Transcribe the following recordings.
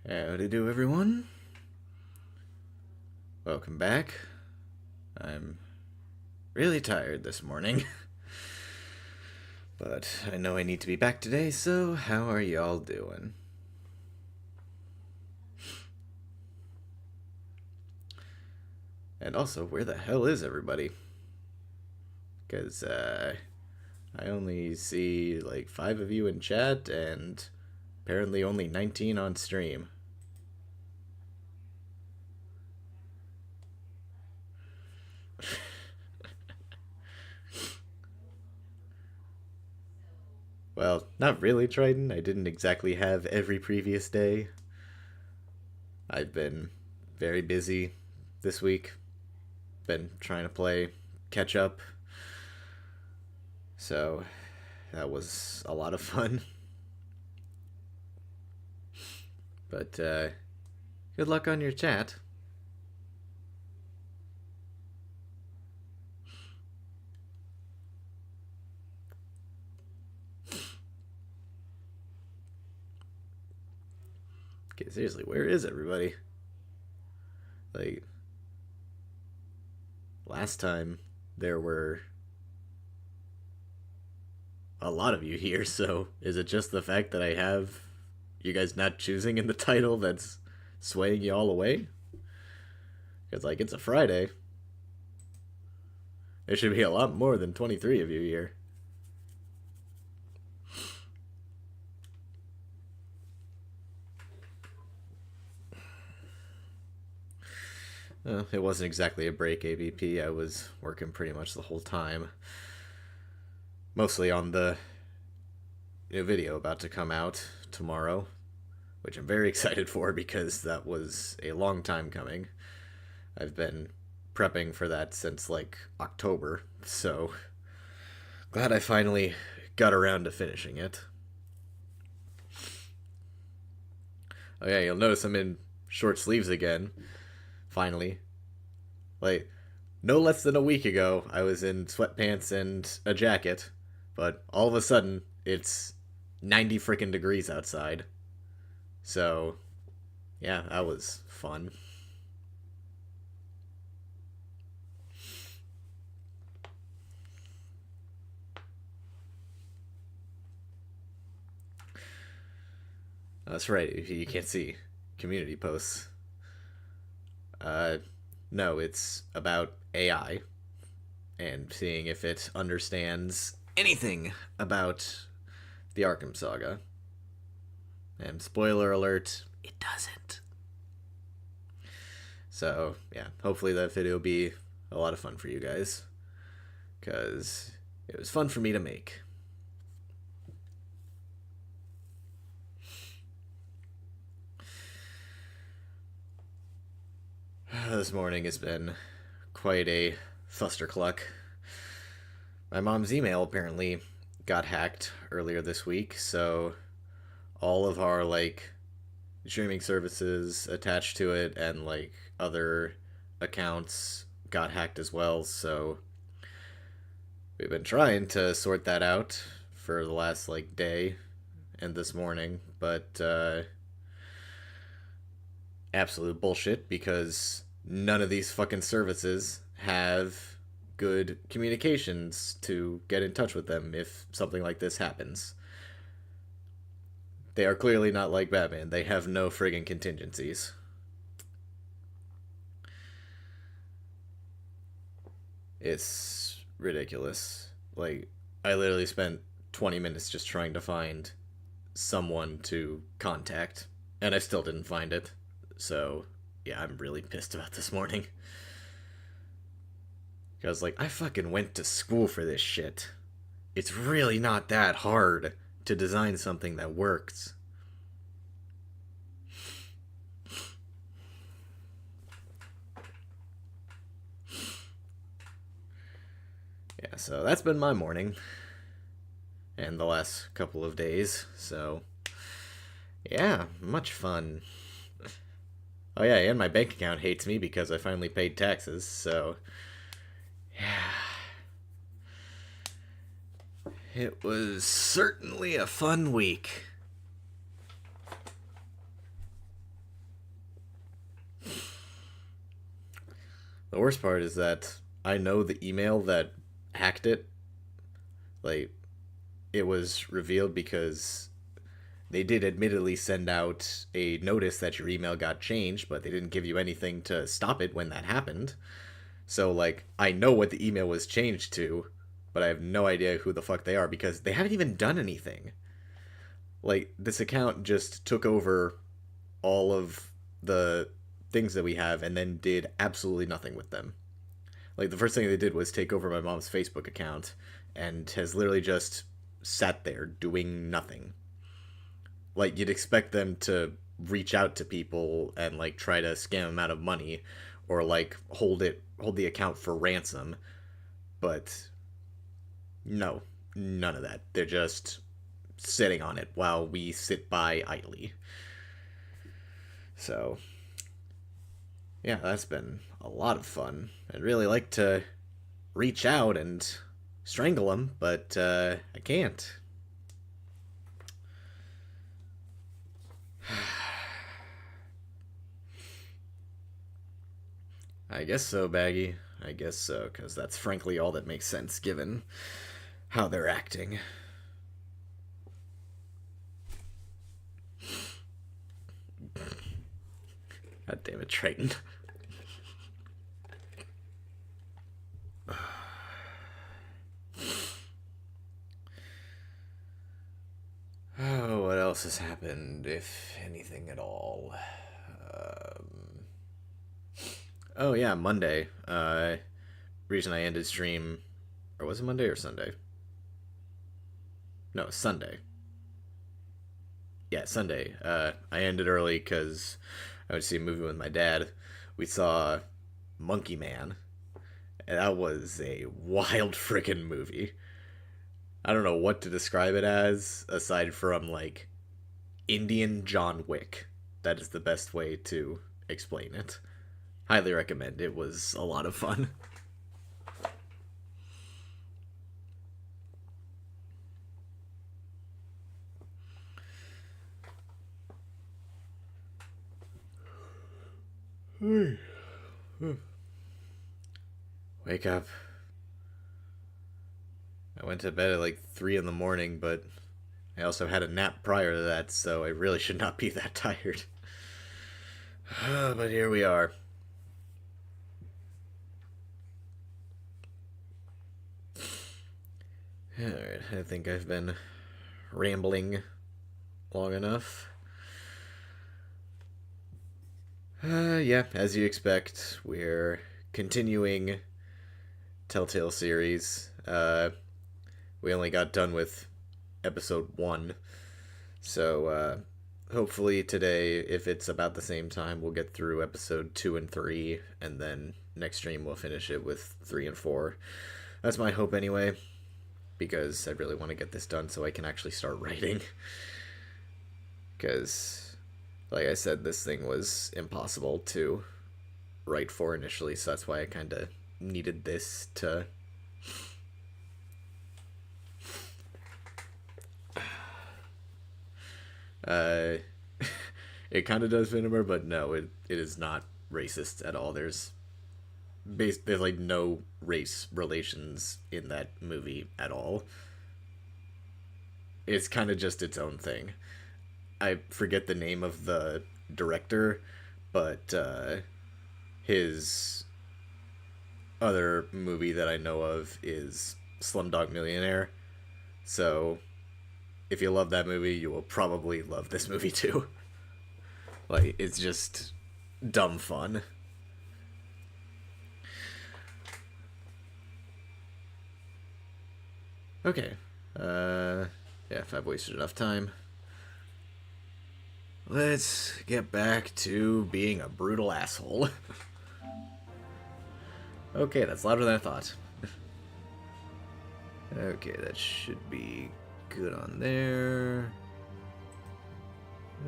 Howdy do, everyone. Welcome back. I'm really tired this morning. But I know I need to be back today, so how are y'all doing? And also, where the hell is everybody? Because, I only see, like, 5 of you in chat, and apparently only 19 on stream. Well, not really, Triton. I didn't exactly have every previous day. I've been very busy this week. Been trying to play catch up. So, that was a lot of fun. But, good luck on your chat. Okay, seriously, where is everybody? Like, last time there were a lot of you here, so is it just the fact that I have you guys not choosing in the title that's swaying you all away? Because, like, it's a Friday. There should be a lot more than 23 of you here. It wasn't exactly a break, ABP. I was working pretty much the whole time. Mostly on the new video about to come out tomorrow, which I'm very excited for because that was a long time coming. I've been prepping for that since, like, October, so glad I finally got around to finishing it. Oh yeah, you'll notice I'm in short sleeves again. Finally. Like, no less than a week ago, I was in sweatpants and a jacket, but all of a sudden, it's 90 freaking degrees outside. So, yeah, that was fun. That's right, you can't see community posts. No, it's about AI and seeing if it understands anything about the Arkham saga. And spoiler alert, it doesn't. So, yeah, hopefully that video will be a lot of fun for you guys. Because it was fun for me to make. This morning has been quite a fustercluck. My mom's email apparently got hacked earlier this week, so all of our, like, streaming services attached to it and, like, other accounts got hacked as well, so we've been trying to sort that out for the last, like, day and this morning, but absolute bullshit because none of these fucking services have good communications to get in touch with them if something like this happens. They are clearly not like Batman. They have no friggin' contingencies. It's ridiculous. Like, I literally spent 20 minutes just trying to find someone to contact, and I still didn't find it. So, yeah, I'm really pissed about this morning. Because, like, I fucking went to school for this shit. It's really not that hard to design something that works. Yeah, so that's been my morning. And the last couple of days, so yeah, much fun. Oh yeah, and my bank account hates me because I finally paid taxes, so yeah. It was certainly a fun week. The worst part is that I know the email that hacked it. Like, it was revealed because they did admittedly send out a notice that your email got changed, but they didn't give you anything to stop it when that happened. So, like, I know what the email was changed to, but I have no idea who the fuck they are because they haven't even done anything. Like, this account just took over all of the things that we have and then did absolutely nothing with them. Like, the first thing they did was take over my mom's Facebook account and has literally just sat there doing nothing. Like, you'd expect them to reach out to people and, like, try to scam them out of money or, like, hold the account for ransom. But no, none of that. They're just sitting on it while we sit by idly. So, yeah, that's been a lot of fun. I'd really like to reach out and strangle them, but I can't. I guess so, Baggy. I guess so, because that's frankly all that makes sense given how they're acting. God damn it, Triton. Oh, what else has happened, if anything at all? Oh yeah, Monday. Reason I ended stream, or was it Monday or Sunday? No, Sunday. Yeah, Sunday. I ended early because I went to see a movie with my dad. We saw Monkey Man, and that was a wild freaking movie. I don't know what to describe it as aside from like Indian John Wick. That is the best way to explain it. Highly recommend. It was a lot of fun. Wake up. I went to bed at like 3 in the morning, but I also had a nap prior to that, so I really should not be that tired. But here we are. Alright, I think I've been rambling long enough. Yeah, as you expect, we're continuing Telltale series. We only got done with episode 1, so hopefully today, if it's about the same time, we'll get through episode 2 and 3, and then next stream we'll finish it with 3 and 4. That's my hope anyway, because I really want to get this done so I can actually start writing. Because, like I said, this thing was impossible to write for initially, so that's why I kind of needed this to... it kind of does Vinimer, but no, it is not racist at all. There's like no race relations in that movie at all. It's kind of just its own thing. I forget the name of the director, but his other movie that I know of is Slumdog Millionaire. So if you love that movie, you will probably love this movie too. Like, it's just dumb fun. Okay. Yeah, if I've wasted enough time, let's get back to being a brutal asshole. Okay, that's louder than I thought. Okay, that should be good on there.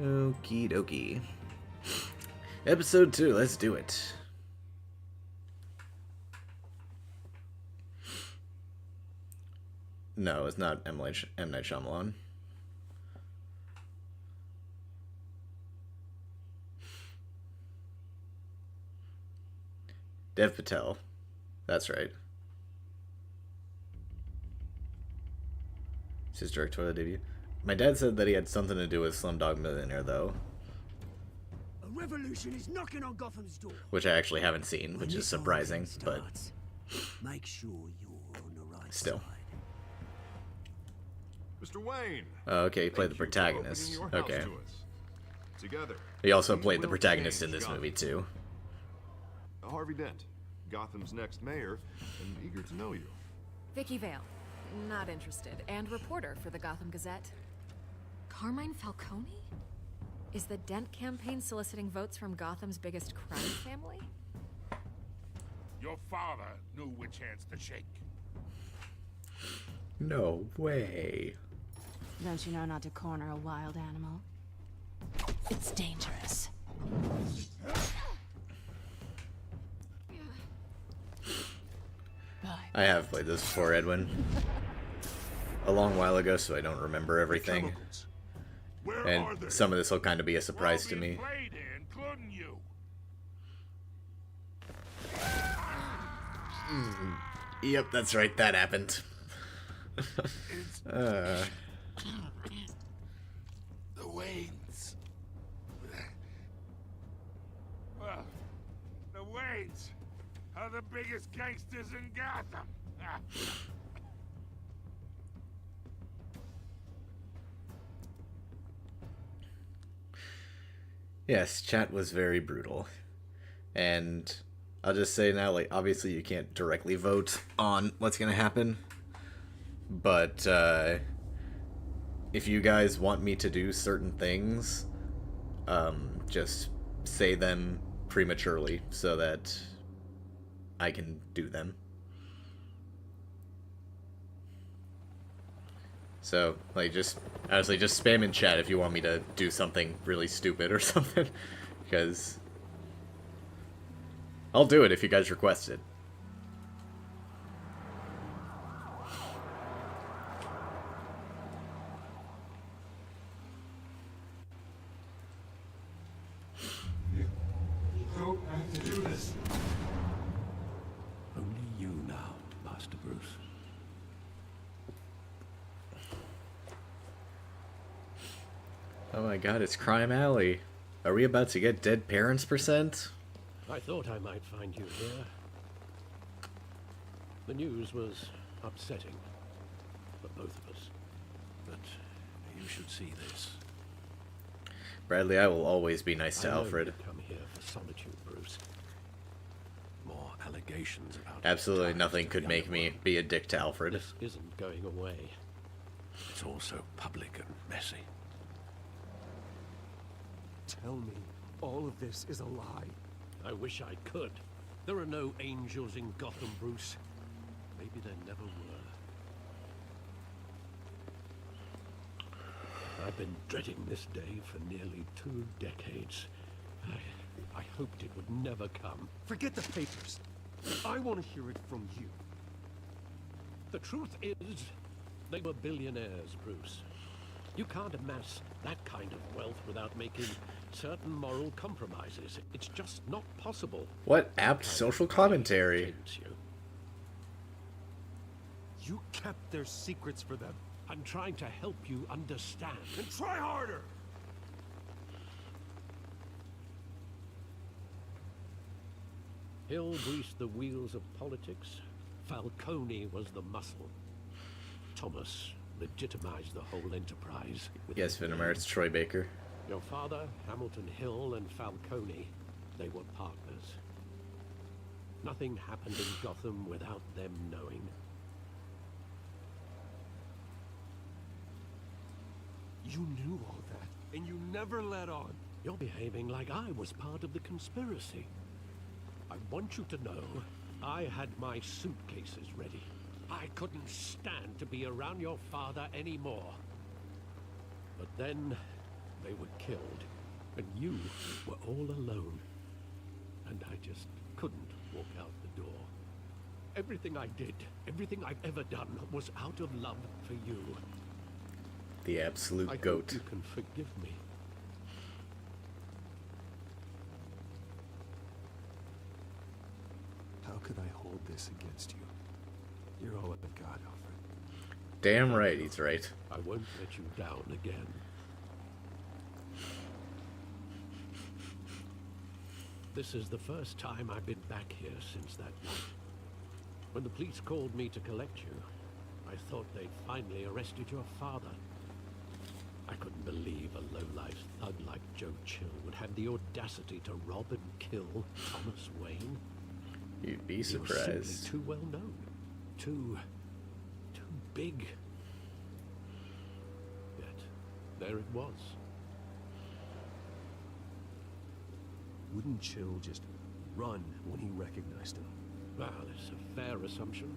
Okie dokie. Episode 2, let's do it. No, it's not M. Night Shyamalan. Dev Patel. That's right. It's his directorial debut. My dad said that he had something to do with Slumdog Millionaire, though. A revolution is knocking on Gotham's door. Which I actually haven't seen, which is surprising, but make sure you're on the right still. side. Mr. Wayne. Oh, okay, he played the protagonist. Okay. Together. He also played the protagonist in this movie, too. Harvey Dent, Gotham's next mayor, and eager to know you. Vicki Vale. Not interested. And reporter for the Gotham Gazette. Carmine Falcone? Is the Dent campaign soliciting votes from Gotham's biggest crime family? Your father knew which hands to shake. No way. Don't you know not to corner a wild animal? It's dangerous. I have played this before, Edwin. A long while ago, so I don't remember everything. And some of this will kind of be a surprise to me. Including you. Yep, that's right, that happened. The Waynes. Well, the Waynes are the biggest gangsters in Gotham. Yes, chat was very brutal. And I'll just say now, like, obviously you can't directly vote on what's gonna happen. But, if you guys want me to do certain things, just say them prematurely so that I can do them. So, like, just, honestly, just spam in chat if you want me to do something really stupid or something, because I'll do it if you guys request it. Don't have to do this. Only you now, Master Bruce. Oh my god, it's Crime Alley. Are we about to get dead parents %? I thought I might find you here. The news was upsetting for both of us. But you should see this. Bradley, I will always be nice to I know Alfred. you've come here for solitude, Bruce. More allegations about Absolutely ties nothing to could the make me underworld. be a dick to Alfred. This isn't going away. It's also public and messy. Tell me, all of this is a lie. I wish I could. There are no angels in Gotham, Bruce. Maybe there never were. I've been dreading this day for nearly 2 decades. I hoped it would never come. Forget the papers. I want to hear it from you. The truth is, they were billionaires, Bruce. You can't amass that kind of wealth without making certain moral compromises. It's just not possible. What apt social commentary. Convince you. You kept their secrets for them. I'm trying to help you understand. And try harder! Hill greased the wheels of politics. Falcone was the muscle. Thomas legitimized the whole enterprise. with Yes, his Venomer, name. it's Troy Baker. Your father, Hamilton Hill, and Falcone, they were partners. Nothing happened in Gotham without them knowing. You knew all that, and you never let on. You're behaving like I was part of the conspiracy. I want you to know, I had my suitcases ready. I couldn't stand to be around your father anymore. But then, they were killed, and you were all alone. And I just couldn't walk out the door. Everything I did, everything I've ever done, was out of love for you. The absolute I hope goat. you can forgive me. could I hold this against you? You're all I've got, Alfred. Damn right, he's right. I won't let you down again. This is the first time I've been back here since that night. When the police called me to collect you, I thought they'd finally arrested your father. I couldn't believe a low-life thug like Joe Chill would have the audacity to rob and kill Thomas Wayne. You'd be He was surprised. simply too well known. Too big. Yet, there it was. Wouldn't Chill just run when he recognized him? Well, it's a fair assumption.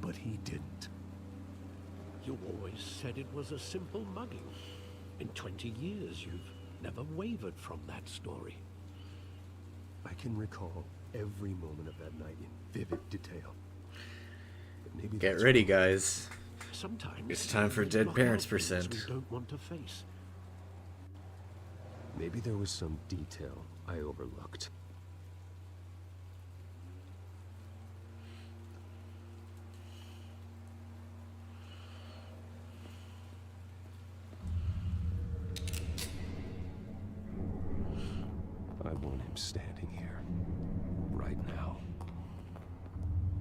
But he didn't. You always said it was a simple mugging. In 20 years, you've never wavered from that story. I can recall every moment of that night in vivid detail. But maybe Get that's ready, wrong. guys. Sometimes It's time for we Dead block Parents out things percent. we don't want to face. Maybe there was some detail I overlooked. I want him standing here, right now.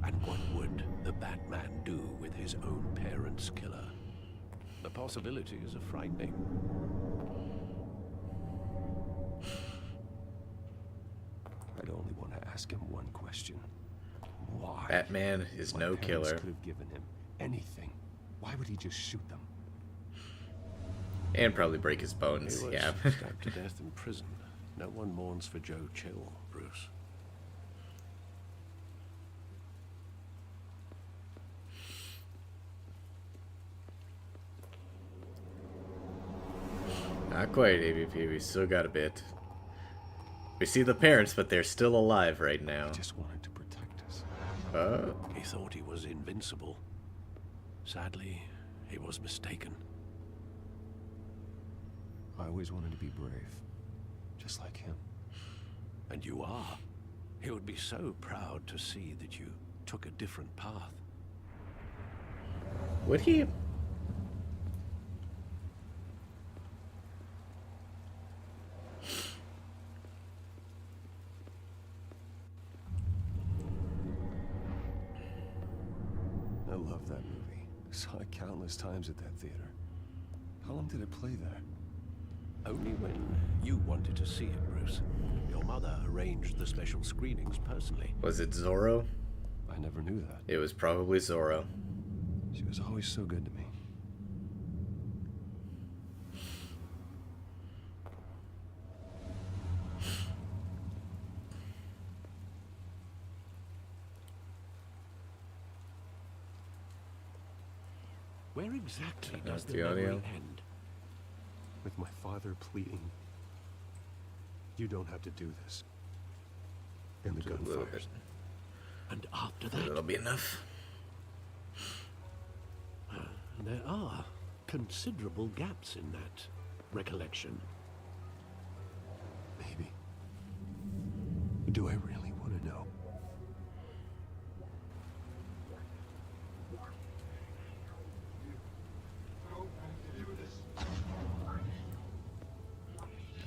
And what would the Batman do with his own parents' killer? The possibilities are frightening. I'd only want to ask him one question. Why? Batman is My no parents killer. could have given him anything. Why would he just shoot them? And probably break his He bones, was yeah. stabbed to death in prison. No one mourns for Joe Chill, Bruce. Not quite, AVP. We still got a bit. We see the parents, but they're still alive right now. I just wanted to protect us. He thought he was invincible. Sadly, he was mistaken. I always wanted to be brave, just like him. And you are. He would be so proud to see that you took a different path. Would he? I love that movie. Saw it countless times at that theater. How long did it play there? Only when you wanted to see it, Bruce. Your mother arranged the special screenings personally. Was it Zorro? I never knew that. It was probably Zorro. She was always so good to me. Where exactly Turn does off the the memory audio. end? With my father pleading, "You don't have to do this." And the Just a little gunfire. bit. And after That'll that, be enough. there are considerable gaps in that recollection. Maybe. Do I really want to know?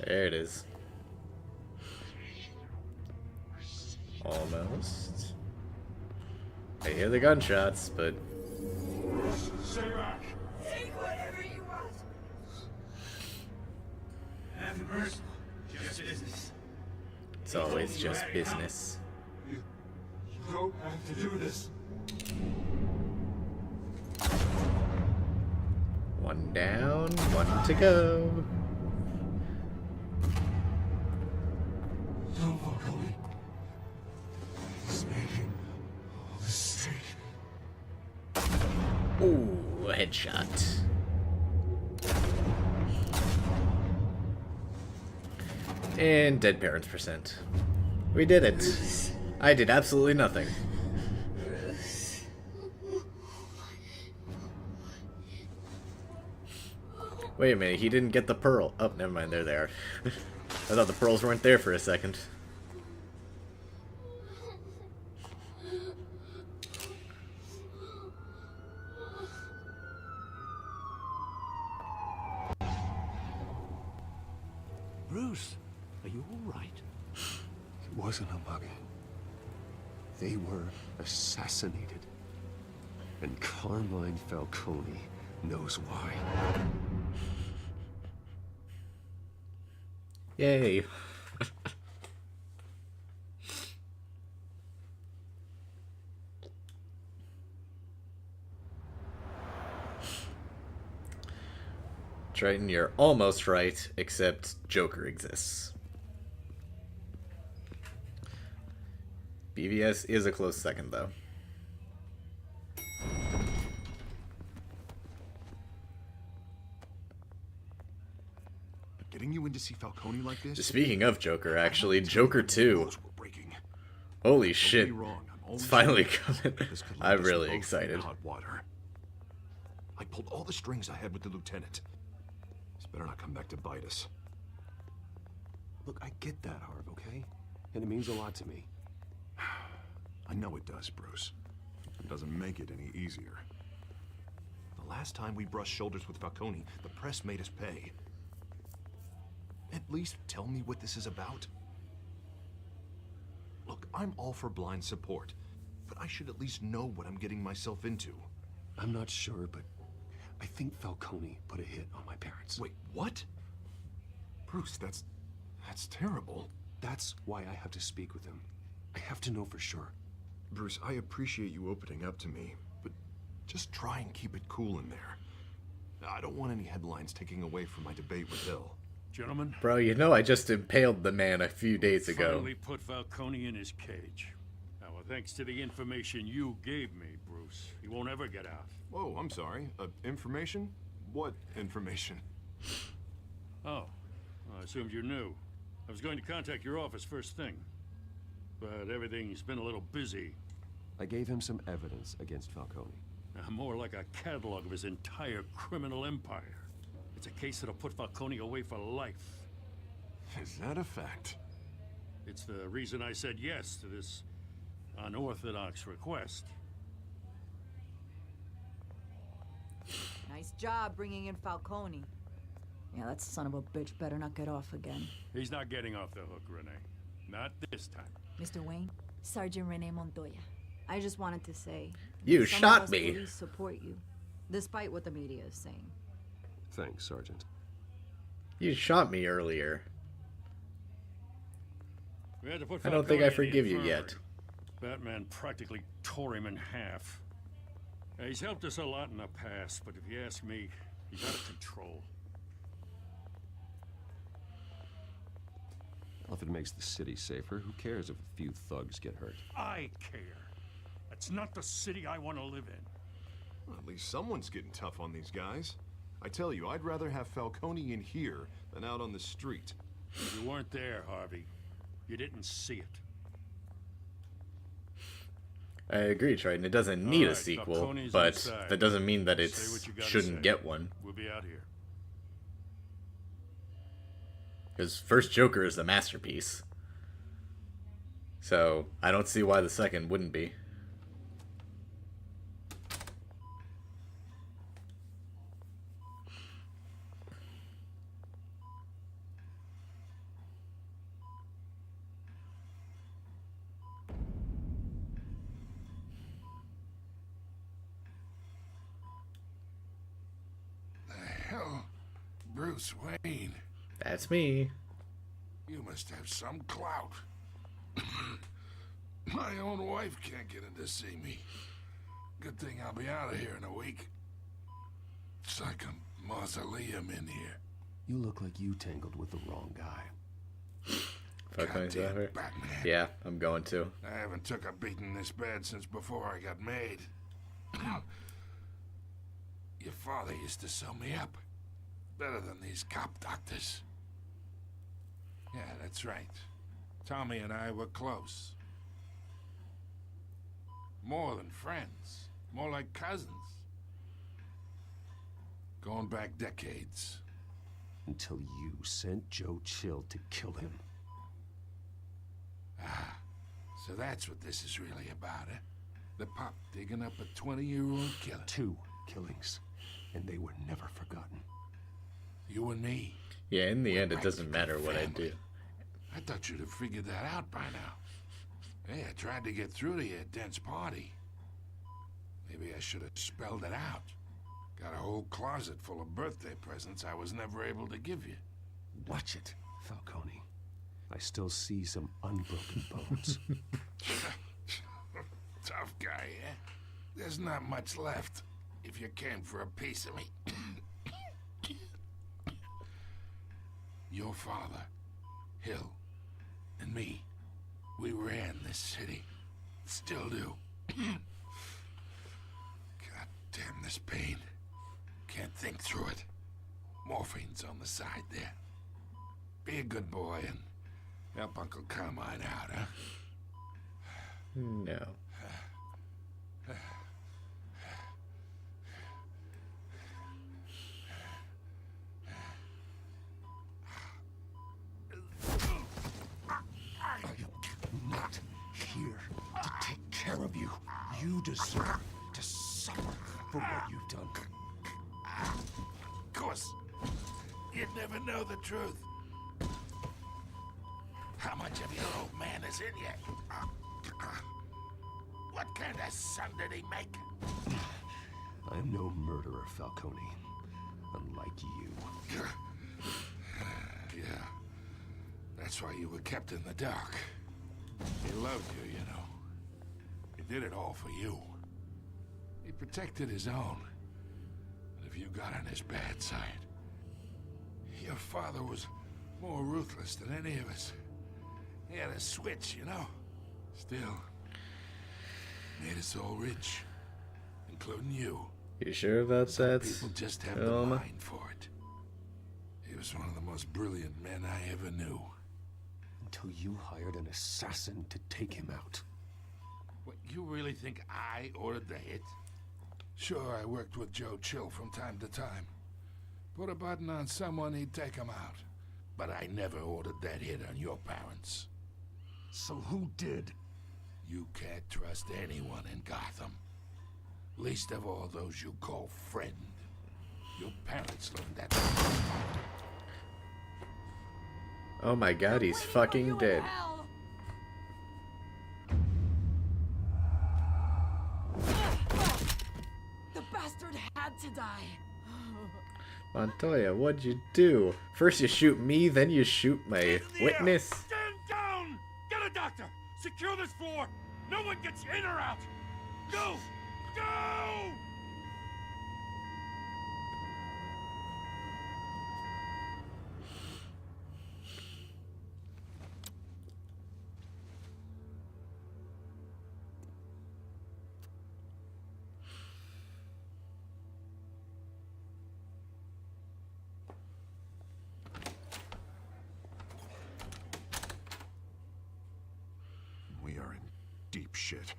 There it is. Almost. I hear the gunshots, but Stay back! Take whatever you want. Nothing personal. Just business. it's always just business. You don't have to do this. One down, one to go. Don't Falcone. He's making a mistake. Ooh, a headshot. And dead parents percent. We did it. I did absolutely nothing. Wait a minute, he didn't get the pearl. Oh, never mind, they're there. I thought the pearls weren't there for a second. Bruce, are you all right? It wasn't a mug. They were assassinated. And Carmine Falcone knows why. Yay. Triton, you're almost right, except Joker exists. BVS is a close second, though. Getting you in to see Falcone like this? Speaking of Joker, actually, Joker 2. Holy shit. It's finally coming. I'm really excited. Hot water. I pulled all the strings I had with the lieutenant. This better not come back to bite us. Look, I get that, Harv, okay? And it means a lot to me. I know it does, Bruce. It doesn't make it any easier. The last time we brushed shoulders with Falcone, the press made us pay. At least tell me what this is about. Look, I'm all for blind support, but I should at least know what I'm getting myself into. I'm not sure, but I think Falcone put a hit on my parents. Wait, what? Bruce, that's terrible. That's why I have to speak with him. I have to know for sure. Bruce, I appreciate you opening up to me, but just try and keep it cool in there. I don't want any headlines taking away from my debate with Hill. Gentlemen, Bro, you know I just impaled the man a few days ago. finally put Falcone in his cage. Now, thanks to the information you gave me, Bruce, he won't ever get out. Whoa, I'm sorry. Information? What information? Oh, I assumed you knew. I was going to contact your office first thing, but everything's been a little busy. I gave him some evidence against Falcone. More like a catalog of his entire criminal empire. It's a case that'll put Falcone away for life. Is that a fact? It's the reason I said yes to this unorthodox request. Nice job bringing in Falcone. Yeah, that son of a bitch better not get off again. He's not getting off the hook, Renee. Not this time. Mr. Wayne, Sergeant Renee Montoya. I just wanted to say... You some shot of us me. police support you, despite what the media is saying. Thanks, Sergeant. You shot me earlier. We had to put I don't think I Falcone in the forgive you infirmary. yet. Batman practically tore him in half. He's helped us a lot in the past, but if you ask me, he's out of control. Well, if it makes the city safer, who cares if a few thugs get hurt? I care. That's not the city I want to live in. Well, at least someone's getting tough on these guys. I tell you, I'd rather have Falcone in here than out on the street. You weren't there, Harvey. You didn't see it. I agree, Triton. It doesn't need a Alright, sequel, Falcone's but inside. that doesn't mean that Say it what you gotta shouldn't say. get one. We'll be out here. Because first Joker is the masterpiece. So, I don't see why the second wouldn't be. Hell, Bruce Wayne, That's me. you must have some clout. My own wife can't get in to see me. Good thing I'll be out of here in a week. It's like a mausoleum in here. You look like you tangled with the wrong guy. Falcone's Goddamn out here. Batman. Yeah, I'm going to. I haven't took a beating this bad since before I got made. Your father used to sew me up. Better than these cop doctors. Yeah, that's right. Tommy and I were close. More than friends. More like cousins. Going back decades. Until you sent Joe Chill to kill him. Ah, so that's what this is really about, eh? The pop digging up a 20-year-old killer. 2 killings, and they were never forgotten. You and me. Yeah, in the We're end, it doesn't matter what I family. do. I thought you'd have figured that out by now. Hey, I tried to get through to your dense party. Maybe I should have spelled it out. Got a whole closet full of birthday presents I was never able to give you. Watch it, Falcone. I still see some unbroken bones. Tough guy, eh? There's not much left, if you came for a piece of me. Your father, Hill, and me, we ran this city. Still do. God damn this pain. Can't think through it. Morphine's on the side there. Be a good boy and help Uncle Carmine out, huh? No. Not here to take care of you. You deserve to suffer for what you've done. Of course, you'd never know the truth. How much of your old man is in you? What kind of son did he make? I am no murderer, Falcone. Unlike you. Yeah. That's why you were kept in the dark. He loved you, you know. He did it all for you. He protected his own. But if you got on his bad side, your father was more ruthless than any of us. He had a switch, you know. Still, made us all rich, including you. You sure about that? People just have the mind for it. He was one of the most brilliant men I ever knew. Until you hired an assassin to take him out. What, you really think I ordered the hit? Sure, I worked with Joe Chill from time to time. Put a button on someone, he'd take him out. But I never ordered that hit on your parents. So who did? You can't trust anyone in Gotham. Least of all those you call friend. Your parents learned that. Oh my god, he's fucking dead. The bastard had to die. Montoya, what'd you do? First you shoot me, then you shoot my witness. Stand down! Get a doctor! Secure this floor! No one gets in or out! Go! Go! We are in deep shit.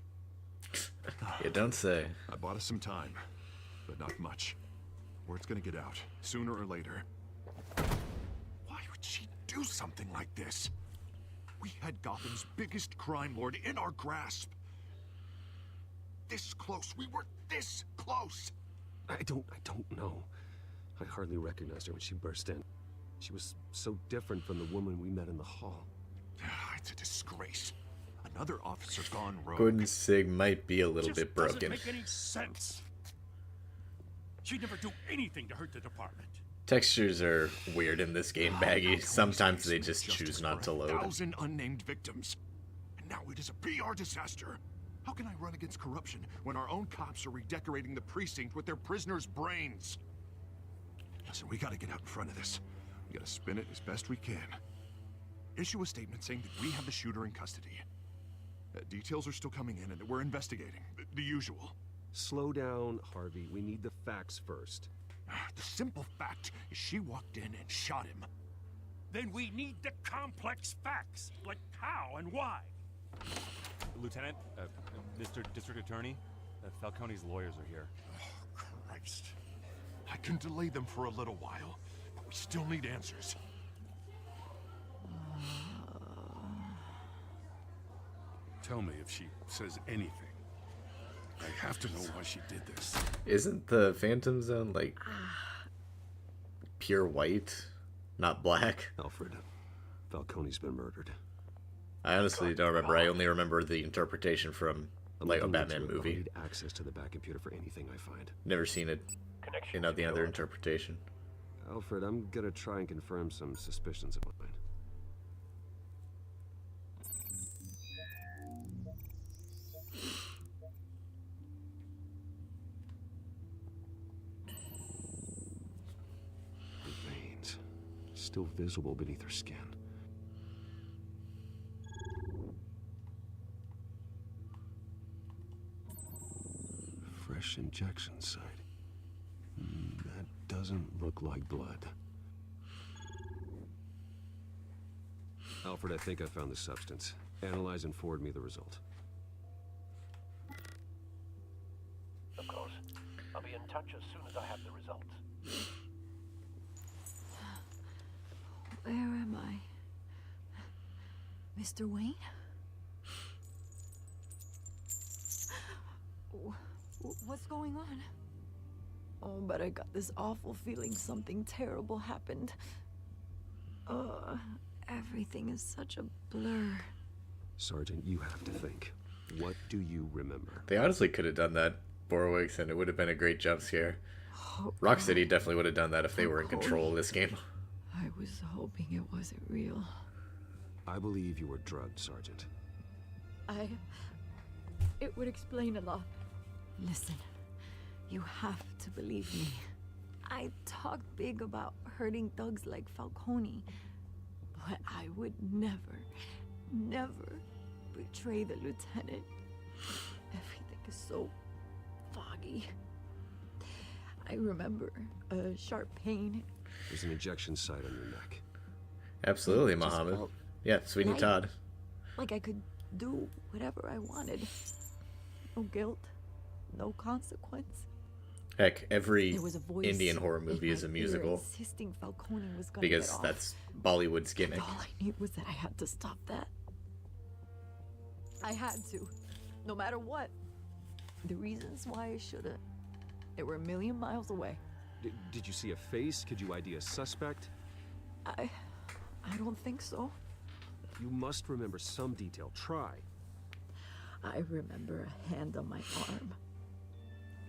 You don't say. I bought us some time, but not much. Word's gonna get out, sooner or later. Why would she do something like this? We had Gotham's biggest crime lord in our grasp. This close, we were this close! I don't know. I hardly recognized her when she burst in. She was so different from the woman we met in the hall. It's a disgrace. Another officer gone rogue. Gordon Sig might be a little Just bit broken. doesn't make any sense. She'd never do anything to hurt the department. Textures are weird in this game, Baggy. Sometimes they just choose not to load. 1,000 unnamed victims. And now it is a PR disaster. How can I run against corruption when our own cops are redecorating the precinct with their prisoners' brains? Listen, we gotta get out in front of this. We gotta spin it as best we can. Issue a statement saying that we have the shooter in custody. Details are still coming in and that we're investigating. The usual. Slow down, Harvey. We need the facts first. The simple fact is she walked in and shot him. Then we need the complex facts, like how and why. Lieutenant, Mr. District Attorney, Falcone's lawyers are here. Oh, Christ. I can delay them for a little while, but we still need answers. Tell me if she says anything. I have to know why she did this. Isn't the Phantom Zone like pure white? not black. Alfred, Falcone's been murdered. I honestly don't remember. I only remember the interpretation from like a Batman movie. I need access to the back computer for anything I find. Never seen it. You know, the other interpretation. Alfred, I'm gonna try and confirm some suspicions of mine. The veins, still visible beneath her skin. Fresh injection site. That doesn't look like blood. Alfred, I think I found the substance. Analyze and forward me the result. Of course. I'll be in touch as soon as I have the results. Where am I? Mr. Wayne? What's going on? Oh, but I got this awful feeling something terrible happened. Everything is such a blur. Sergeant, you have to think. What do you remember? They honestly could have done that, Borwick's, and it would have been a great jump scare. Rocksteady definitely would have done that if they were in control of this game. I was hoping it wasn't real. I believe you were drugged, Sergeant. It would explain a lot. Listen, you have to believe me. I talk big about hurting thugs like Falcone, but I would never betray the lieutenant. Everything is so foggy. I remember a sharp pain. There's an injection site on your neck. Absolutely, Mohammed. Yeah, Sweeney light. Todd. Like I could do whatever I wanted. No guilt, no consequence. Heck, every There was a voice Indian horror in movie my is a ear musical insisting Falcone was gonna because get off. that's Bollywood's And gimmick. all I knew was that I had to stop that. I had to, no matter what. The reasons why I should've, they were a million miles away. Did you see a face? Could you ID a suspect? I don't think so. You must remember some detail. Try. I remember a hand on my arm,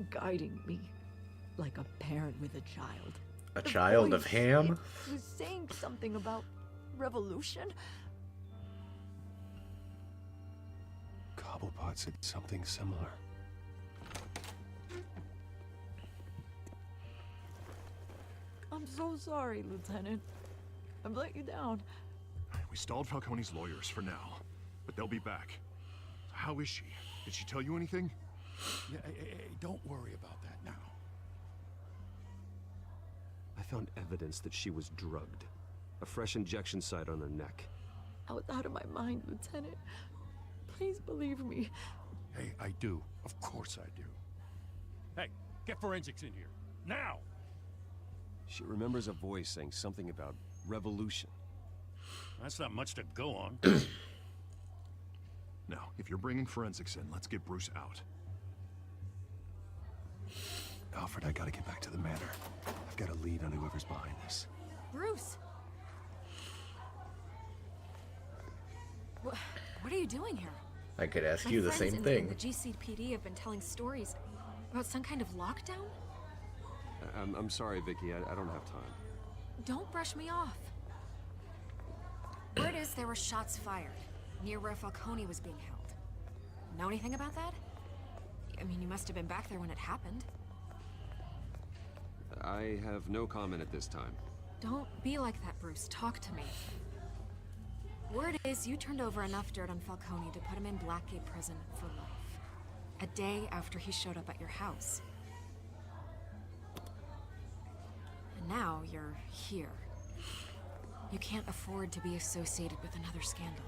guiding me like a parent with a child. A The child of voice, ham? It was saying something about revolution. Cobblepot said something similar. I'm so sorry, Lieutenant. I've let you down. We stalled Falcone's lawyers for now, but they'll be back. How is she? Did she tell you anything? Yeah, hey, don't worry about that now. I found evidence that she was drugged. A fresh injection site on her neck. I was out of my mind, Lieutenant. Please believe me. Hey, I do. Of course I do. Hey, get forensics in here. Now! She remembers a voice saying something about revolution. That's not much to go on. Now, if you're bringing forensics in, let's get Bruce out. Alfred, I gotta get back to the manor. I've got a lead on whoever's behind this. Bruce! What are you doing here? I could ask My you the friends same in thing. The GCPD have been telling stories about some kind of lockdown. I'm sorry, Vicki. I don't have time. Don't brush me off. Word is there were shots fired near where Falcone was being held. Know anything about that? I mean, you must have been back there when it happened. I have no comment at this time. Don't be like that, Bruce. Talk to me. Word is you turned over enough dirt on Falcone to put him in Blackgate Prison for life. A day after he showed up at your house. And now you're here. You can't afford to be associated with another scandal.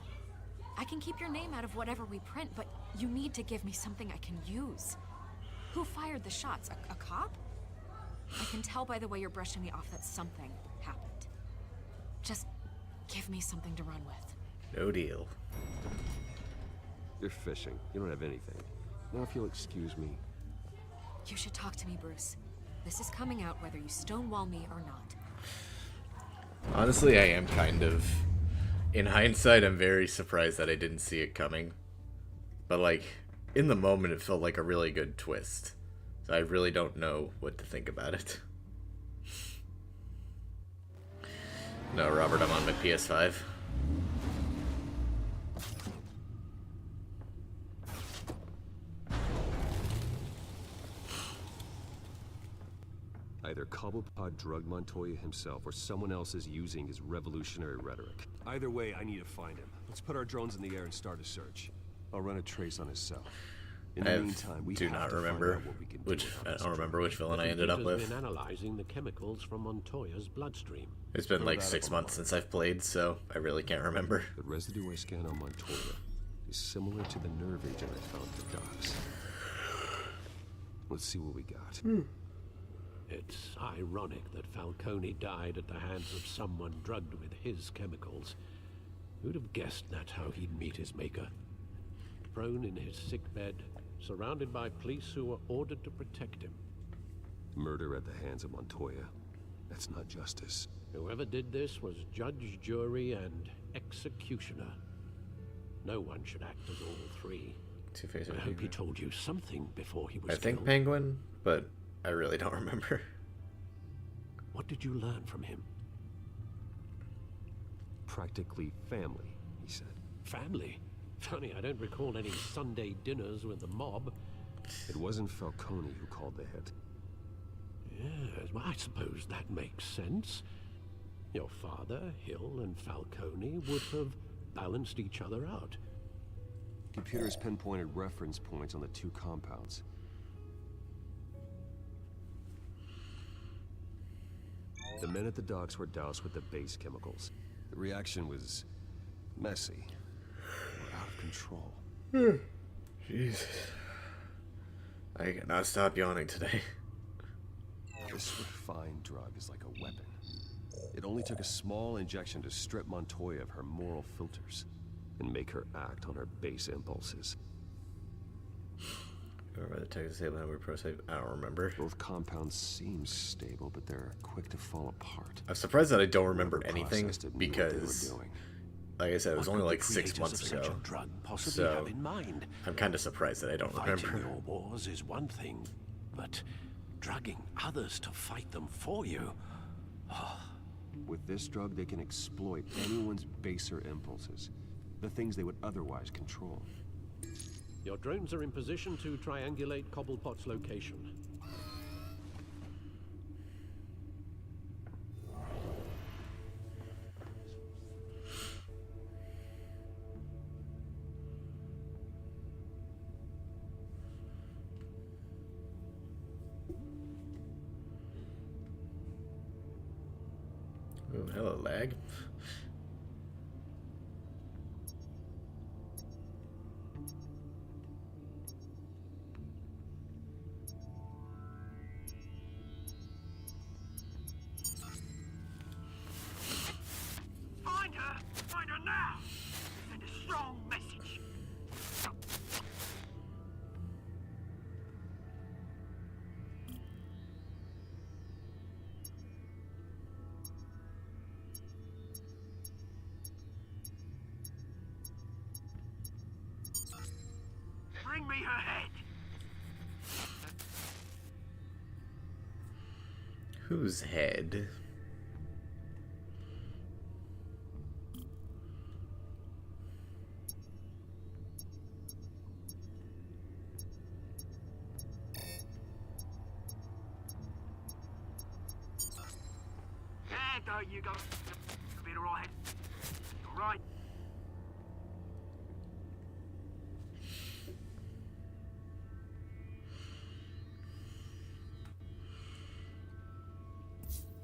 I can keep your name out of whatever we print, but you need to give me something I can use. Who fired the shots? A cop? I can tell by the way you're brushing me off that something happened. Just give me something to run with. No deal. You're fishing. You don't have anything. Now, if you'll excuse me. You should talk to me, Bruce. This is coming out whether you stonewall me or not. Honestly, I am kind of... In hindsight, I'm very surprised that I didn't see it coming. But, like, in the moment, it felt like a really good twist. So I really don't know what to think about it. No, Robert, I'm on my PS5. Either Cobblepot drugged Montoya himself, or someone else is using his revolutionary rhetoric. Either way, I need to find him. Let's put our drones in the air and start a search. I'll run a trace on his cell. In the meantime, we do not remember which. I don't remember which villain I ended up with. Been analyzing the chemicals from Montoya's bloodstream. It's been like 6 months since I've played, so I really can't remember. The residue I scanned on Montoya is similar to the nerve agent I found at the docks. Let's see what we got. It's ironic that Falcone died at the hands of someone drugged with his chemicals. Who'd have guessed that's how he'd meet his maker? Prone in his sickbed, surrounded by police who were ordered to protect him. Murder at the hands of Montoya. That's not justice. Whoever did this was judge, jury, and executioner. No one should act as all three. Two-Face. I hope he told you something before he was I think killed. Penguin, but I really don't remember. What did you learn from him? Practically family, he said. Family? Funny, I don't recall any Sunday dinners with the mob. It wasn't Falcone who called the hit. Yes, well, I suppose that makes sense. Your father, Hill, and Falcone would have balanced each other out. Computers pinpointed reference points on the two compounds. The men at the docks were doused with the base chemicals. The reaction was messy. We're out of control. Jesus. I cannot stop yawning today. This refined drug is like a weapon. It only took a small injection to strip Montoya of her moral filters and make her act on her base impulses. Remember the text stable number prototype? I don't remember. Both compounds seem stable, but they're quick to fall apart. I'm surprised that I don't remember anything because, like I said, it was only like 6 months ago. So I'm kind of surprised that I don't remember. Fighting your wars is one thing, but drugging others to fight them for you. With this drug, they can exploit anyone's baser impulses, the things they would otherwise control. Your drones are in position to triangulate Cobblepot's location. Oh, hello, lag. Find her now! Send a strong message. Bring me her head. Whose head? Yeah, you go. You'll be alright. Alright.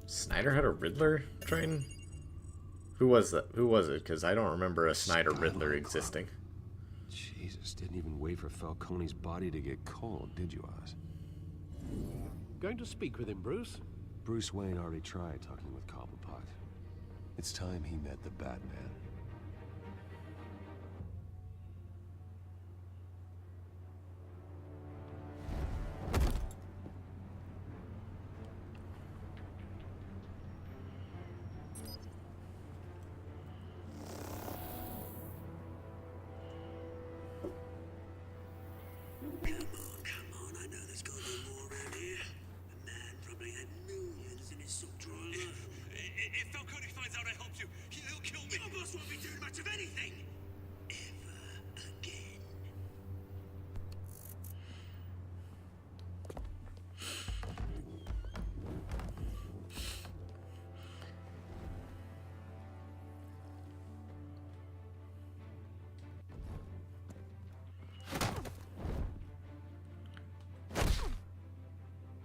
Snyder had a Riddler train? Who was that? Who was it? Because I don't remember a Snyder Riddler existing. Jesus, didn't even wait for Falcone's body to get cold, did you, Oz? Going to speak with him, Bruce? Bruce Wayne already tried talking with Cobblepot. It's time he met the Batman.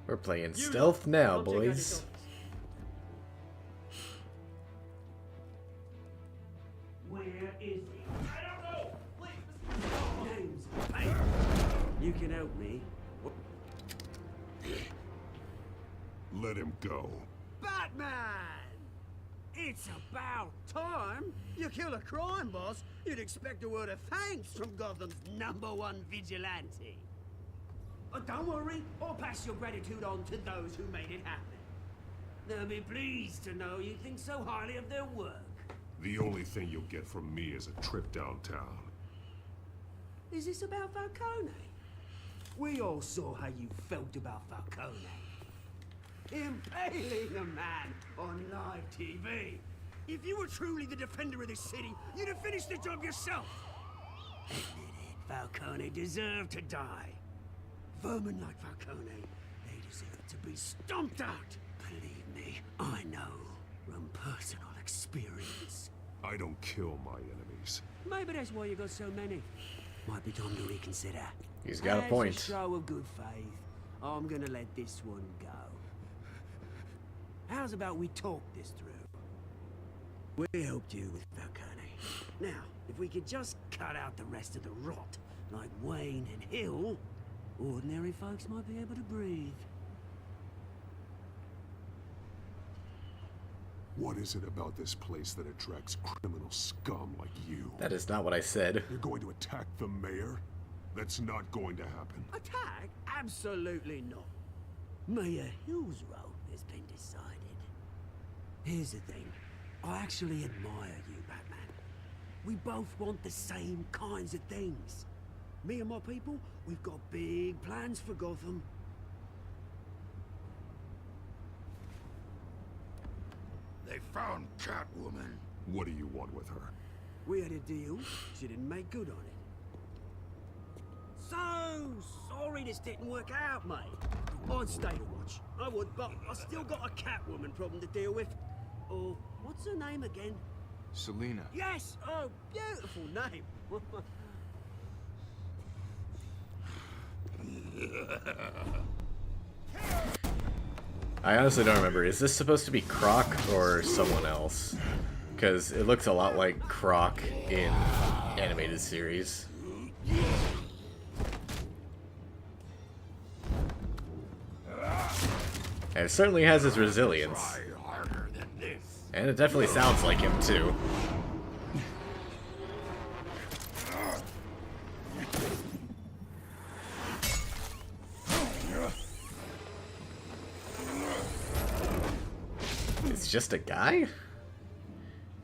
We're playing stealth now, boys. Where is he? I don't know! Please! Name's Vale. You can help me. Let him go. Batman! It's about time. You kill a crime boss, you'd expect a word of thanks from Gotham's #1 vigilante. Don't worry, I'll pass your gratitude on to those who made it happen. They'll be pleased to know you think so highly of their work. The only thing you'll get from me is a trip downtown. Is this about Falcone? We all saw how you felt about Falcone. Impaling a man on live TV. If you were truly the defender of this city, you'd have finished the job yourself. Admit it, Falcone deserved to die. Vermin like Falcone, they deserve to be stomped out. Believe me, I know from personal experience. I don't kill my enemies. Maybe that's why you got so many. Might be time to reconsider. He's got a As point. a show of good faith, I'm gonna let this one go. How's about we talk this through? We helped you with Falcone. Now, if we could just cut out the rest of the rot, like Wayne and Hill, ordinary folks might be able to breathe. What is it about this place that attracts criminal scum like you? That is not what I said. You're going to attack the mayor? That's not going to happen. Attack? Absolutely not. Mayor Hill's role has been decided. Here's the thing. I actually admire you, Batman. We both want the same kinds of things. Me and my people, we've got big plans for Gotham. They found Catwoman. What do you want with her? We had a deal. She didn't make good on it. So sorry this didn't work out, mate. I'd stay to watch. I would, but I still got a Catwoman problem to deal with. Oh, what's her name again? Selena. Yes! Oh, beautiful name. I honestly don't remember. Is this supposed to be Croc or someone else? Because it looks a lot like Croc in animated series. And it certainly has his resilience. Try harder than this. And it definitely sounds like him, too. It's just a guy?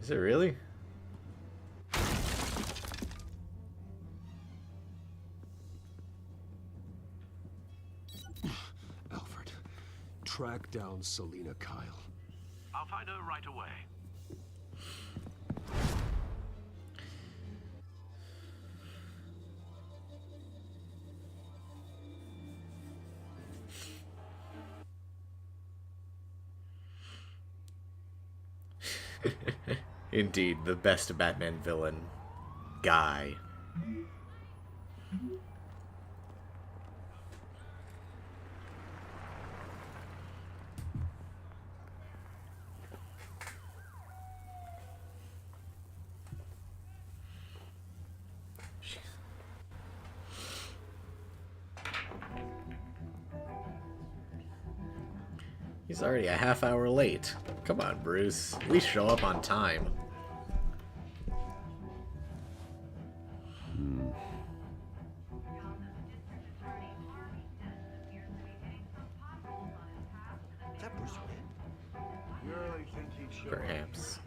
Is it really? Alfred, track down Selena Kyle. I'll find her right away. Indeed, the best Batman villain. Guy. He's already a half hour late. Come on, Bruce. At least show up on time. Is that Bruce Wayne? You really think he'd show up? Perhaps.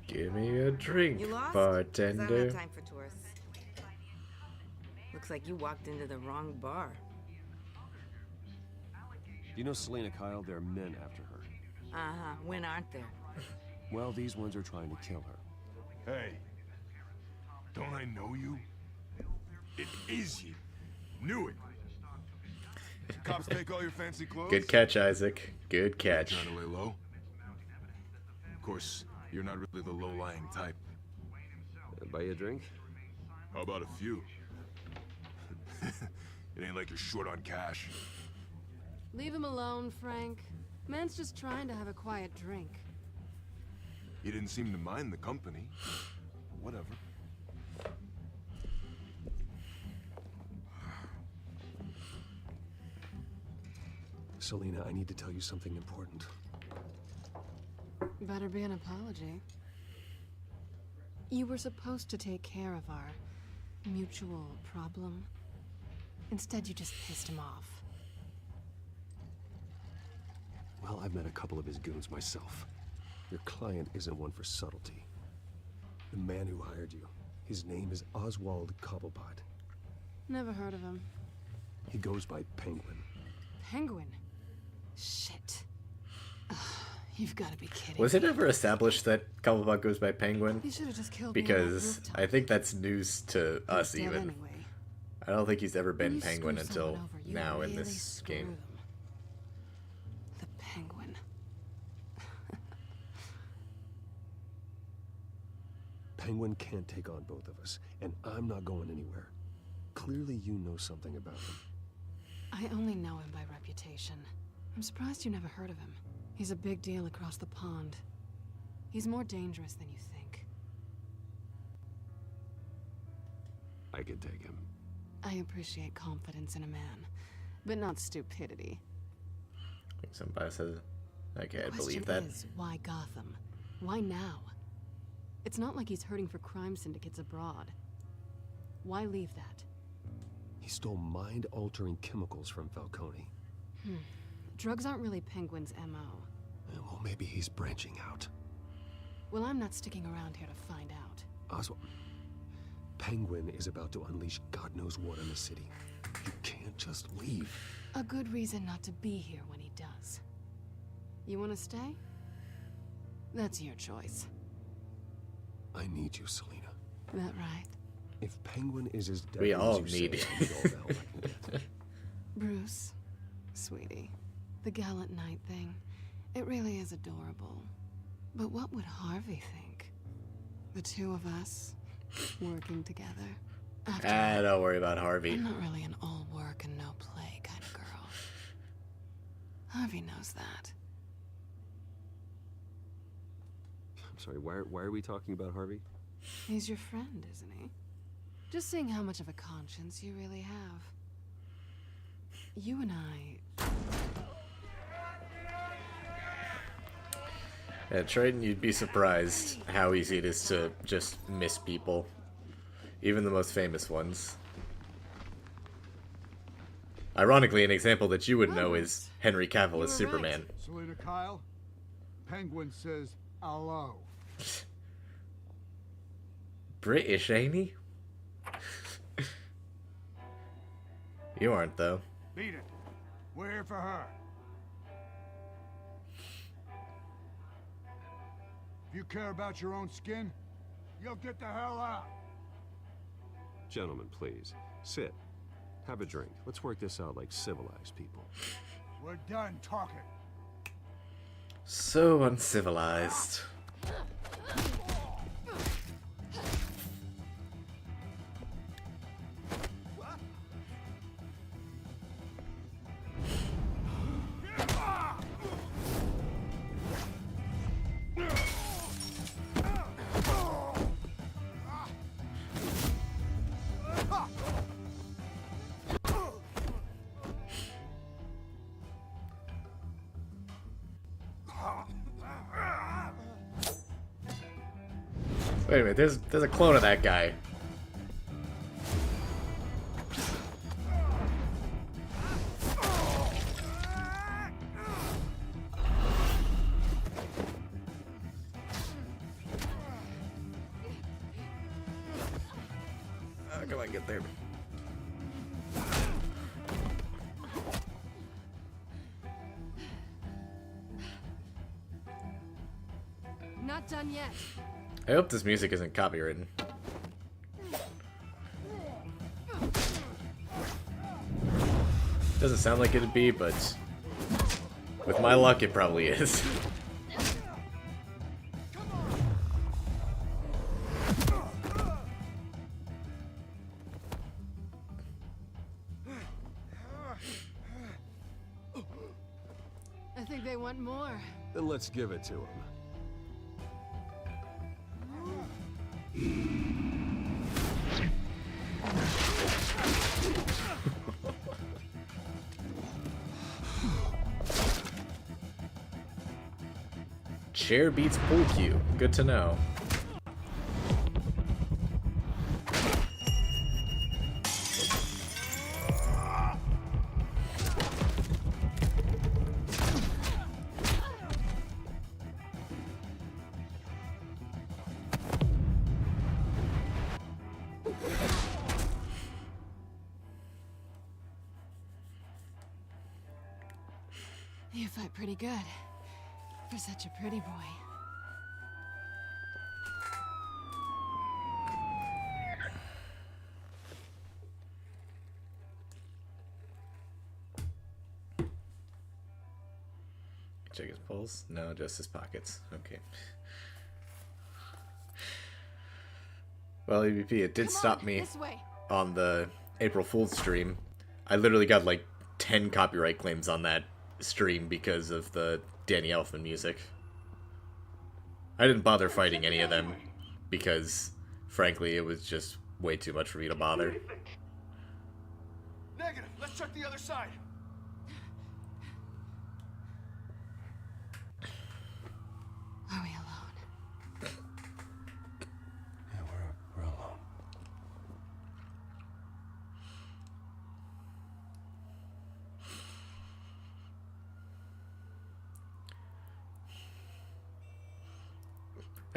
Give me a drink, You lost? 'Cause bartender. I don't have time for tourists. Looks like you walked into the wrong bar. You know Selena Kyle? There are men after her. Uh-huh. When aren't there? Well, these ones are trying to kill her. Hey, don't I know you? It is you. Knew it. Cops take all your fancy clothes? Good catch, Isaac. Good catch. Trying to lay low? Of course, you're not really the low-lying type. Buy you a drink? How about a few? It ain't like you're short on cash. Leave him alone, Frank. Man's just trying to have a quiet drink. He didn't seem to mind the company. Whatever. Selena, I need to tell you something important. Better be an apology. You were supposed to take care of our mutual problem. Instead, you just pissed him off. Well, I've met a couple of his goons myself. Your client isn't one for subtlety. The man who hired you, his name is Oswald Cobblepot. Never heard of him. He goes by Penguin. Penguin? Shit. Ugh, you've got to be kidding Was it me. ever established that Cobblepot goes by Penguin? You should have just killed me on that Because rooftop. I think that's news to us Dead even. anyway. I don't think he's ever When been you Penguin screw until someone over, you now in really this screw game. them. The Penguin. Penguin can't take on both of us, and I'm not going anywhere. Clearly you know something about him. I only know him by reputation. I'm surprised you never heard of him. He's a big deal across the pond. He's more dangerous than you think. I can take him. I appreciate confidence in a man, but not stupidity. I think somebody says, okay, I The believe question that. is, why Gotham? Why now? It's not like he's hurting for crime syndicates abroad. Why leave that? He stole mind-altering chemicals from Falcone. Drugs aren't really Penguin's MO. Well, maybe he's branching out. Well, I'm not sticking around here to find out. Oswald, Penguin is about to unleash God knows what in the city. You can't just leave. A good reason not to be here when he does. You want to stay? That's your choice. I need you, Selena. That right? If Penguin is as deadly We all as you need say, I'll do all the help I can get. Bruce, sweetie, the gallant knight thing, it really is adorable. But what would Harvey think? The two of us working together. After all, Don't worry about Harvey. I'm not really an all work and no play kind of girl. Harvey knows that. I'm sorry, why are we talking about Harvey? He's your friend, isn't he? Just seeing how much of a conscience you really have. You and I... Yeah, Triton, you'd be surprised how easy it is to just miss people. Even the most famous ones. Ironically, an example that you would know is Henry Cavill as You were right. Superman. Selena Kyle, Penguin says hello. British, ain't he? You aren't, though. Beat it. We're here for her. If you care about your own skin, you'll get the hell out. Gentlemen, please. Sit. Have a drink. Let's work this out like civilized people. We're done talking. So uncivilized. Wait a minute, there's a clone of that guy. Come on, get there. Not done yet. I hope this music isn't copywritten. Doesn't sound like it'd be, but with my luck, it probably is. I think they want more. Then let's give it to them. Chair beats pool cue. Good to know. You fight pretty good. For such a pretty boy. Check his pulse? No, just his pockets. Okay. Well, EVP, it did stop me on the April Fool's stream. I literally got like 10 copyright claims on that stream because of the Danny Elfman music. I didn't bother fighting any of them because, frankly, it was just way too much for me to bother. Negative. Let's check the other side. Are we alone? Yeah, we're alone.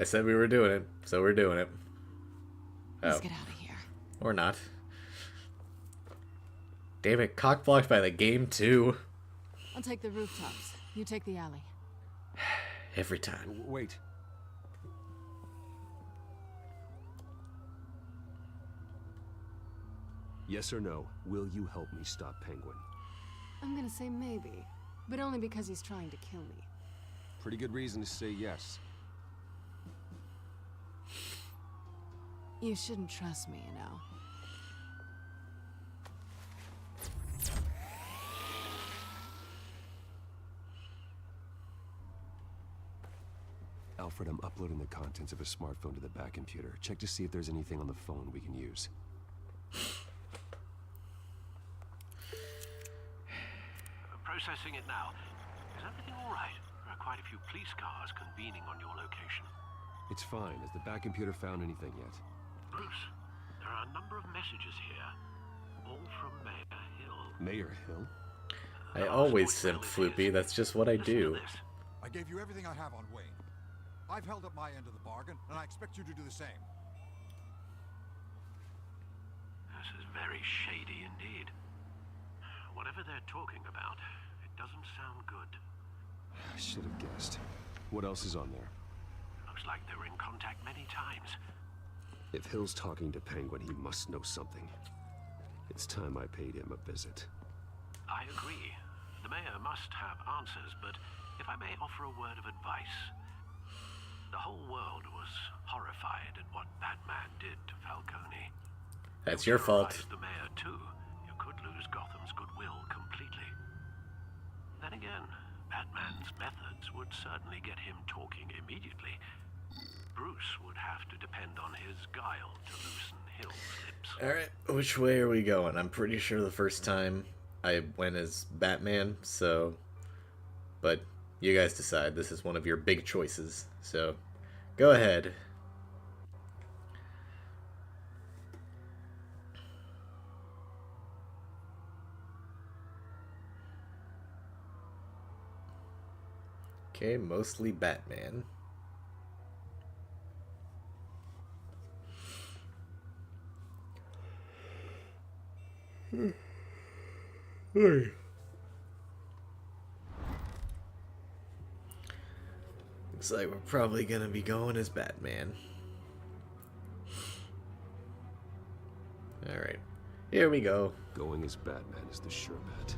I said we were doing it, so we're doing it. Let's get out of here. Or not. Damn it, cock-blocked by the game, too. I'll take the rooftops. You take the alley. Every time. Wait. Yes or no, will you help me stop Penguin? I'm gonna say maybe, but only because he's trying to kill me. Pretty good reason to say yes. You shouldn't trust me, you know. Alfred, I'm uploading the contents of a smartphone to the back computer. Check to see if there's anything on the phone we can use. Processing it now. Is everything all right? There are quite a few police cars convening on your location. It's fine. Has the back computer found anything yet? Bruce, there are a number of messages here, all from Mayor Hill. Mayor Hill? I always simp Floopy, that's just what I do. I gave you everything I have on Wayne. I've held up my end of the bargain, and I expect you to do the same. This is very shady indeed. Whatever they're talking about, it doesn't sound good. I should have guessed. What else is on there? Looks like they were in contact many times. If Hill's talking to Penguin, he must know something. It's time I paid him a visit. I agree. The mayor must have answers, but if I may offer a word of advice. The whole world was horrified at what Batman did to Falcone. That's your fault. The mayor too. You could lose Gotham's goodwill completely. Then again, Batman's methods would certainly get him talking immediately. Bruce would have to depend on his guile to loosen Hill's lips. Alright, which way are we going? I'm pretty sure the first time I went as Batman, so... But you guys decide. This is one of your big choices, so go ahead. Okay, mostly Batman. Hey. Looks like we're probably gonna be going as Batman. Alright, here we go. Going as Batman is the sure bet.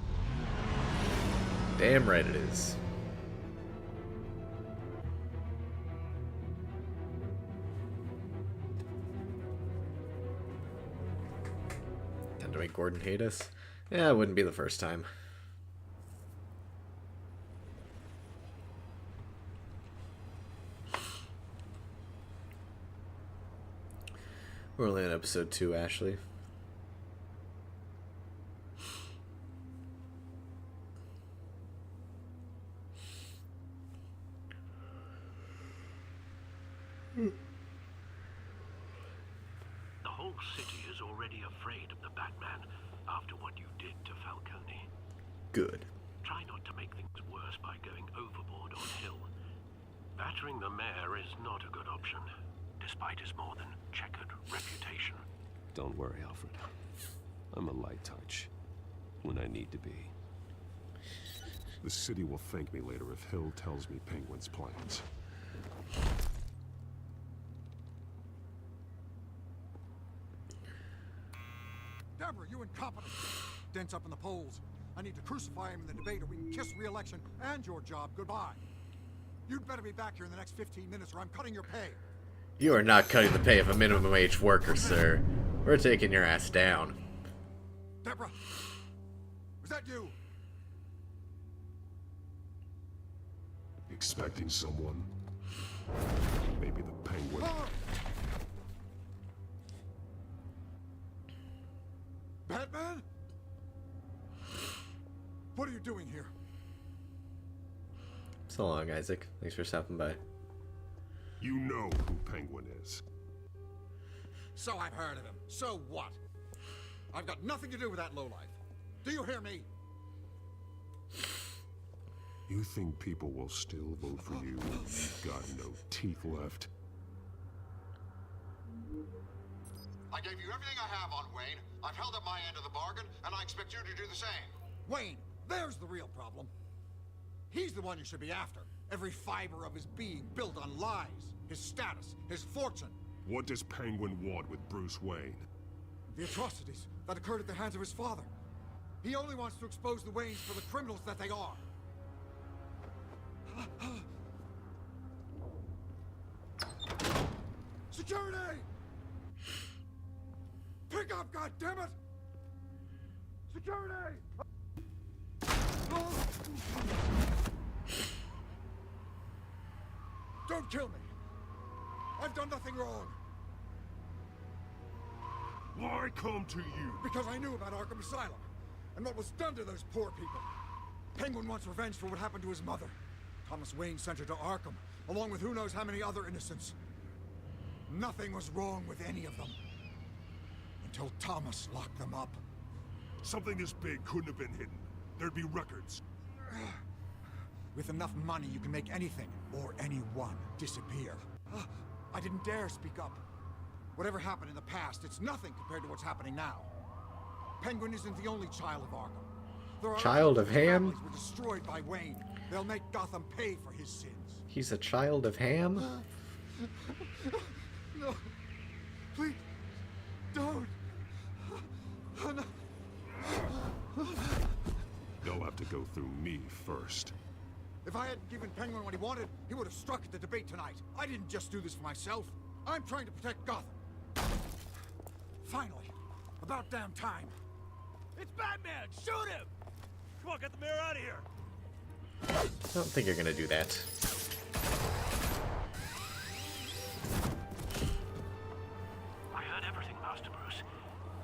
Damn right it is. Time to make Gordon hate us? Yeah, it wouldn't be the first time. We're only on episode 2, Ashley. The whole city is already afraid of the Batman after what you did to Falcone. Good. Try not to make things worse by going overboard on Hill. Battering the mayor is not a good option, despite his more than checkered reputation. Don't worry, Alfred. I'm a light touch when I need to be. The city will thank me later if Hill tells me Penguin's plans. Deborah, you incompetent! Dents up in the polls. I need to crucify him in the debate or we can kiss re-election and your job goodbye. You'd better be back here in the next 15 minutes or I'm cutting your pay. You are not cutting the pay of a minimum wage worker, sir. We're taking your ass down. Deborah! Was that you? Expecting someone? Maybe the Penguin. Batman? What are you doing here? So long, Isaac. Thanks for stopping by. You know who Penguin is. So I've heard of him. So what? I've got nothing to do with that lowlife. Do you hear me? You think people will still vote for you when you've got no teeth left? I gave you everything I have on Wayne. I've held up my end of the bargain, and I expect you to do the same. Wayne, there's the real problem. He's the one you should be after. Every fiber of his being built on lies, his status, his fortune. What does Penguin want with Bruce Wayne? The atrocities that occurred at the hands of his father. He only wants to expose the Waynes for the criminals that they are. Security! Pick up, goddammit! Security! Don't kill me! I've done nothing wrong! Why come to you? Because I knew about Arkham Asylum, and what was done to those poor people. Penguin wants revenge for what happened to his mother. Thomas Wayne sent her to Arkham, along with who knows how many other innocents. Nothing was wrong with any of them. Until Thomas locked them up. Something this big couldn't have been hidden. There'd be records. With enough money, you can make anything, or anyone, disappear. I didn't dare speak up. Whatever happened in the past, it's nothing compared to what's happening now. Penguin isn't the only child of Arkham. There are Child of Ham? families were destroyed by Wayne. They'll make Gotham pay for his sins. He's a child of Ham? No. Please. Don't. Oh, no. They'll have to go through me first. If I hadn't given Penguin what he wanted, he would have struck at the debate tonight. I didn't just do this for myself. I'm trying to protect Gotham. Finally. About damn time. It's Batman! Shoot him! Come on, get the mayor out of here! I don't think you're gonna do that. I heard everything, Master Bruce.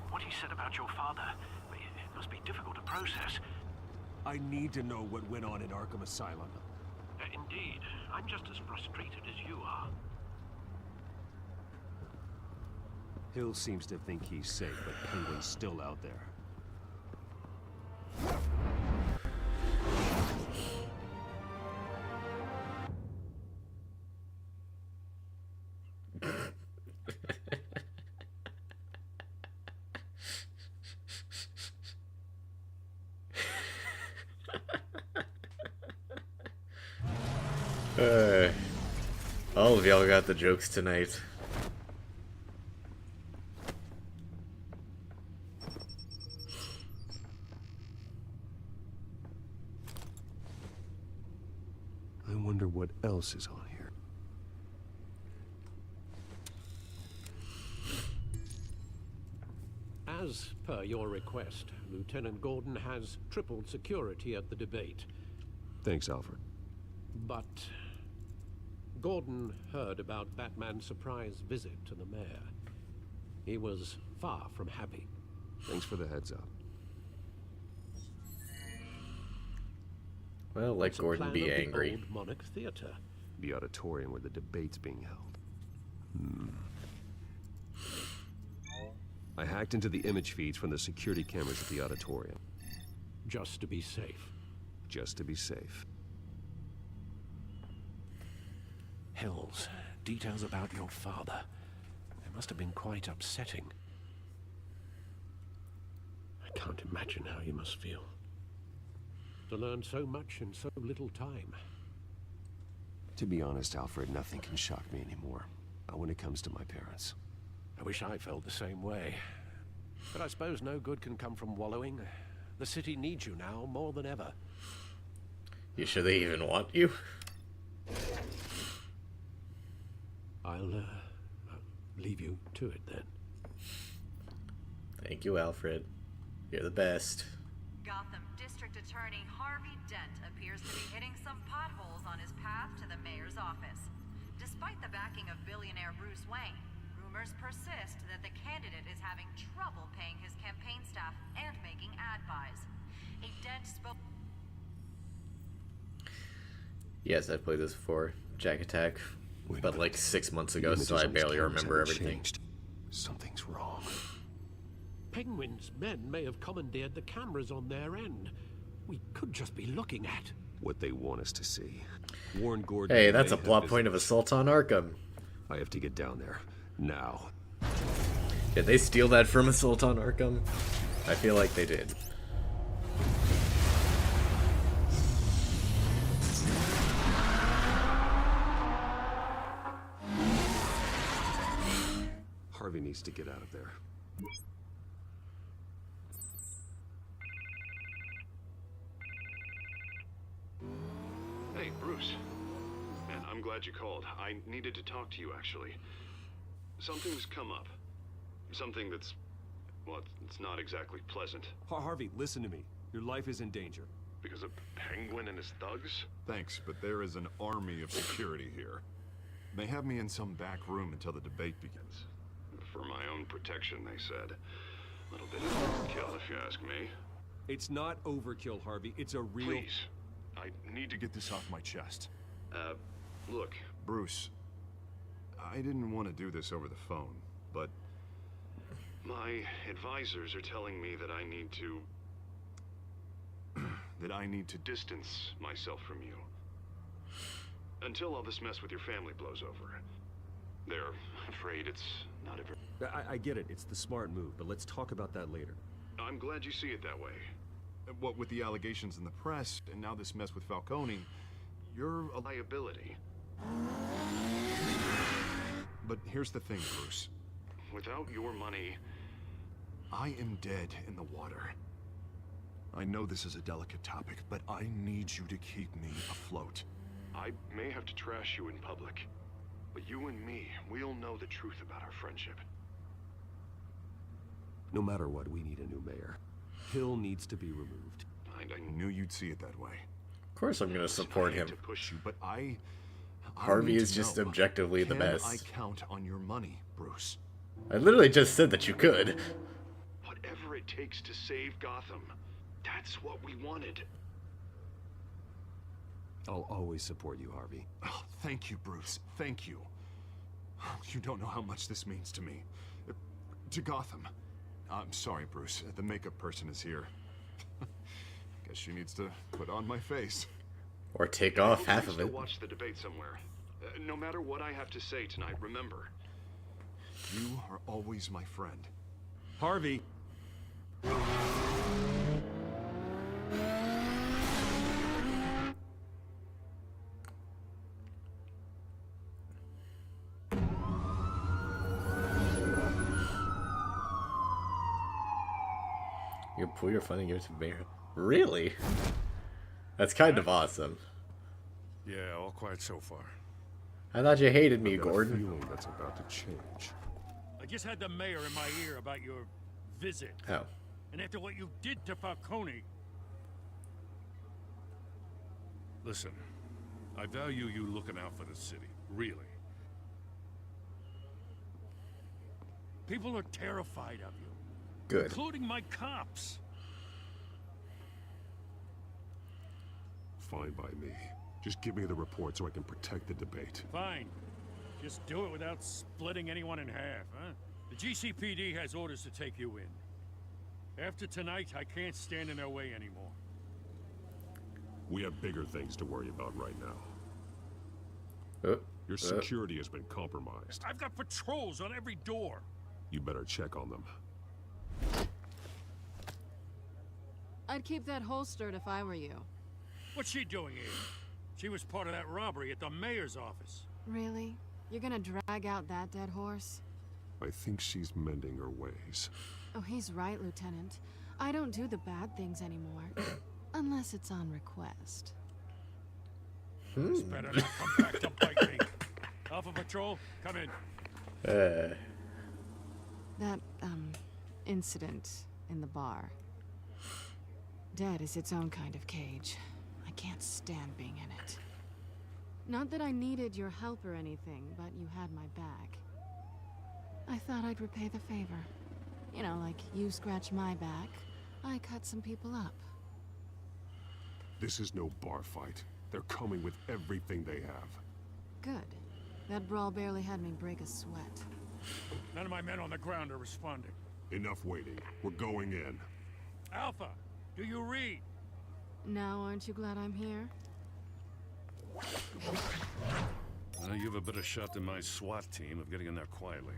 What he said about your father, it must be difficult to process. I need to know what went on in Arkham Asylum. Indeed. I'm just as frustrated as you are. Hill seems to think he's safe, but Penguin's still out there. All of y'all got the jokes tonight. I wonder what else is on here. As per your request, Lieutenant Gordon has tripled security at the debate. Thanks, Alfred. But Gordon heard about Batman's surprise visit to the mayor. He was far from happy. Thanks for the heads up. Well, let It's a Gordon plan be of the angry. Old Monarch Theater. The auditorium where the debate's being held. I hacked into the image feeds from the security cameras at the auditorium. Just to be safe. Just to be safe. Hells, details about your father. They must have been quite upsetting. I can't imagine how you must feel. To learn so much in so little time. To be honest, Alfred, nothing can shock me anymore. Not when it comes to my parents. I wish I felt the same way. But I suppose no good can come from wallowing. The city needs you now more than ever. You sure they even want you? I'll leave you to it then. Thank you, Alfred. You're the best. Gotham District Attorney Harvey Dent appears to be hitting some potholes on his path to the mayor's office. Despite the backing of billionaire Bruce Wayne, rumors persist that the candidate is having trouble paying his campaign staff and making ad buys. A Dent spoke... Yes, I've played this before. Jack Attack. But like 6 months ago, The so I images on these barely cameras remember haven't everything. changed. Something's wrong. Penguin's men may have commandeered the cameras on their end. We could just be looking at What they want us to see. Warren Gordon. Hey, that's may a have plot point of visitors. Assault on Arkham. I have to get down there. Now. Did they steal that from Assault on Arkham? I feel like they did. Harvey needs to get out of there. Hey, Bruce. Man, I'm glad you called. I needed to talk to you, actually. Something's come up. Something that's... well, it's not exactly pleasant. Harvey, listen to me. Your life is in danger. Because of Penguin and his thugs? Thanks, but there is an army of security here. They have me in some back room until the debate begins. For my own protection, they said. A little bit of overkill, if you ask me. It's not overkill, Harvey. It's a real... Please. I need to get this off my chest. Look. Bruce, I didn't want to do this over the phone, but... My advisors are telling me that I need to... that I need to... distance myself from you. Until all this mess with your family blows over. They're afraid it's not ever... I get it. It's the smart move, but let's talk about that later. I'm glad you see it that way. What with the allegations in the press, and now this mess with Falcone, you're a liability. But here's the thing, Bruce. Without your money... I am dead in the water. I know this is a delicate topic, but I need you to keep me afloat. I may have to trash you in public, but you and me, we'll know the truth about our friendship. No matter what, we need a new mayor. Hill needs to be removed. I knew you'd see it that way. Of course I'm going to support him. To push you, but I Harvey need is to just know, objectively the can best. I count on your money, Bruce? I literally just said that you could. Whatever it takes to save Gotham. That's what we wanted. I'll always support you, Harvey. Oh, thank you, Bruce. Thank you. You don't know how much this means to me. To Gotham. I'm sorry, Bruce. The makeup person is here. Guess she needs to put on my face. Or take off half of it. Watch the debate somewhere. No matter what I have to say tonight, remember. You are always my friend. Harvey! You pull your fun and give it to Mayor. Really? That's kind of awesome. Yeah, all quiet so far. I thought you hated me, I've got a Gordon. feeling that's about to change. I just had the mayor in my ear about your visit. Oh. And after what you did to Falcone... Listen, I value you looking out for the city, really. People are terrified of you. Good. Including my cops. Fine by me. Just give me the report so I can protect the debate. Fine. Just do it without splitting anyone in half, huh? The GCPD has orders to take you in. After tonight, I can't stand in their way anymore. We have bigger things to worry about right now. Your security has been compromised. I've got patrols on every door. You better check on them. I'd keep that holstered if I were you. What's she doing here? She was part of that robbery at the mayor's office. Really? You're gonna drag out that dead horse? I think she's mending her ways. Oh, he's right, Lieutenant. I don't do the bad things anymore. Unless it's on request. This better not come back to bite me. Alpha Patrol, come in. That, incident in the bar. Dead is its own kind of cage. I can't stand being in it. Not that I needed your help or anything, but you had my back. I thought I'd repay the favor. You know, like you scratch my back, I cut some people up. This is no bar fight. They're coming with everything they have. Good. That brawl barely had me break a sweat. None of my men on the ground are responding. Enough waiting. We're going in. Alpha, do you read? Now, aren't you glad I'm here? You have a better shot than my SWAT team of getting in there quietly.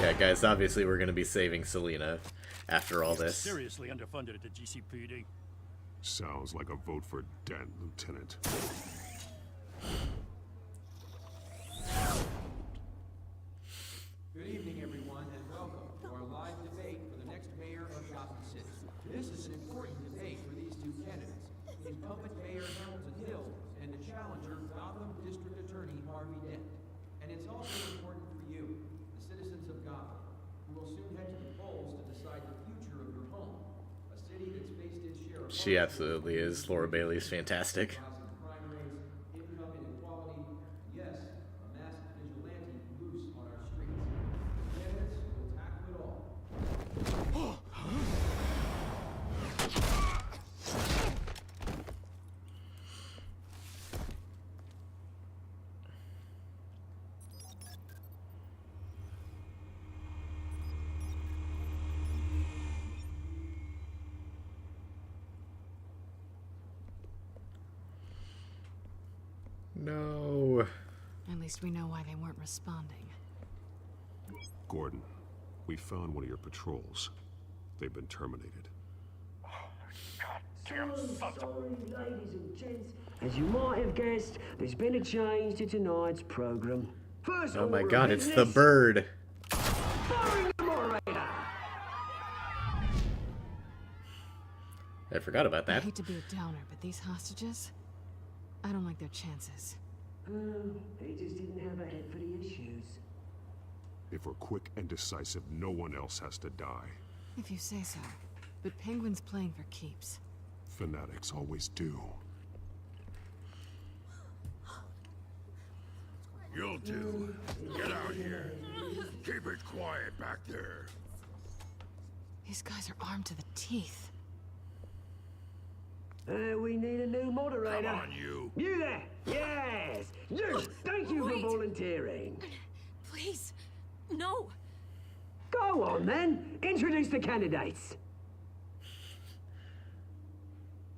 Yeah, guys, obviously we're going to be saving Selena after all this. Seriously underfunded at the GCPD. Sounds like a vote for Dent, Lieutenant. Good evening, everyone, and welcome to our live debate for the next mayor of Gotham City. This is an important debate for these two candidates, incumbent Mayor Hamilton Hill and the challenger, Gotham District Attorney Harvey Dent. And it's also important for you, the citizens of Gotham, who will soon head to the polls to decide the future of your home, a city that's faced its share of... She absolutely is. Laura Bailey's fantastic. crime rates, income inequality, yes, a massive vigilante loose on our streets. Candidates will tackle it all. No. At least we know why they weren't responding. Gordon, we found one of your patrols. They've been terminated. Sorry, ladies and gents. As you might have guessed, there's been a change to tonight's program. First Oh my order god, of it's the business, bird. firing the moderator. I forgot about I that. hate to be a downer, but these hostages, I don't like their chances. They just didn't have a head for the issues. If we're quick and decisive, no one else has to die. If you say so. But Penguin's playing for keeps. Fanatics always do. You'll do. Get out here. Keep it quiet back there. These guys are armed to the teeth. We need a new moderator. Come on, you. You there! Yes! You! Thank you Wait. for volunteering. Please, no. Go on, then. Introduce the candidates.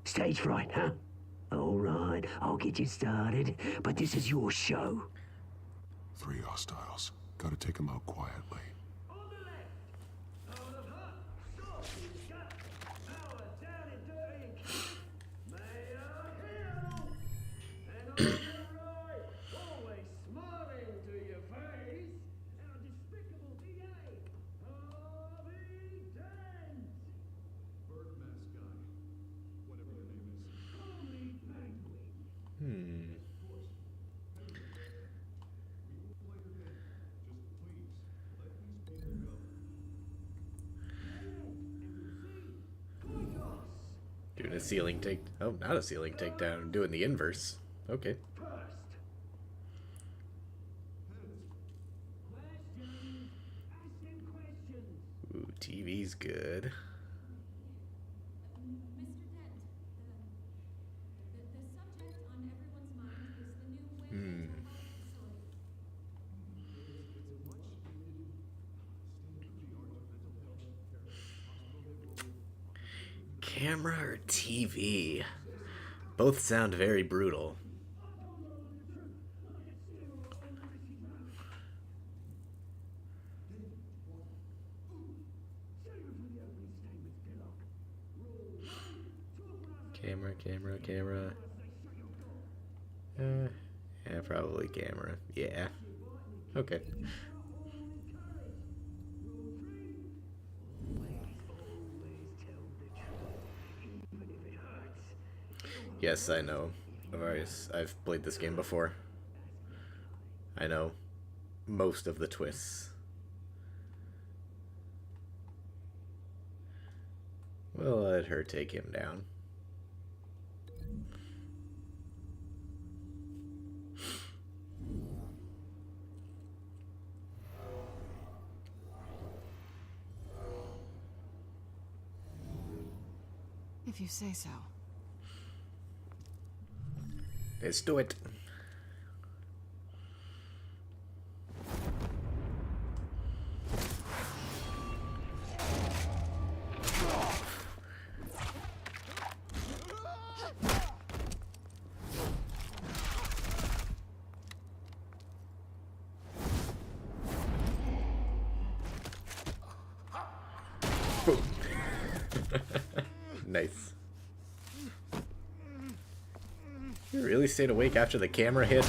Stage fright, huh? All right, I'll get you started, but this is your show. 3 hostiles. Gotta take them out quietly. Doing a ceiling take... Oh, not a ceiling takedown. Doing the inverse. Okay. TV's good. Camera or TV? Both sound very brutal. Camera. Yeah, probably camera. Yeah. Okay. Yes, I know. I've played this game before. I know most of the twists. We'll let her take him down. If you say so. Let's do it. Boom. Nice. You really stayed awake after the camera hit?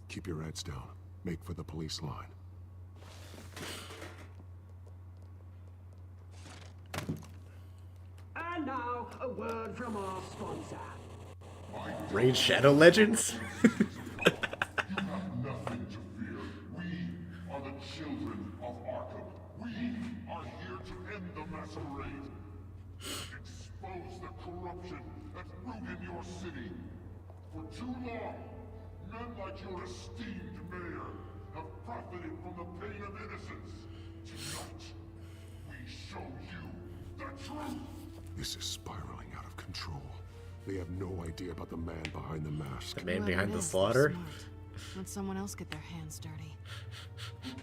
Keep your heads down. Make for the police line. And now, a word from our sponsor. Raid Shadow Legends? You have nothing to fear. We are the Children of Arkham. We are here to end the masquerade. Expose the corruption that's rooted in your city. For too long, men like your esteemed mayor have profited from the pain of innocence. Tonight, we show you the truth. This is spiraling out of control. They have no idea about the man behind the mask. The man behind the slaughter? Let someone else get their hands dirty.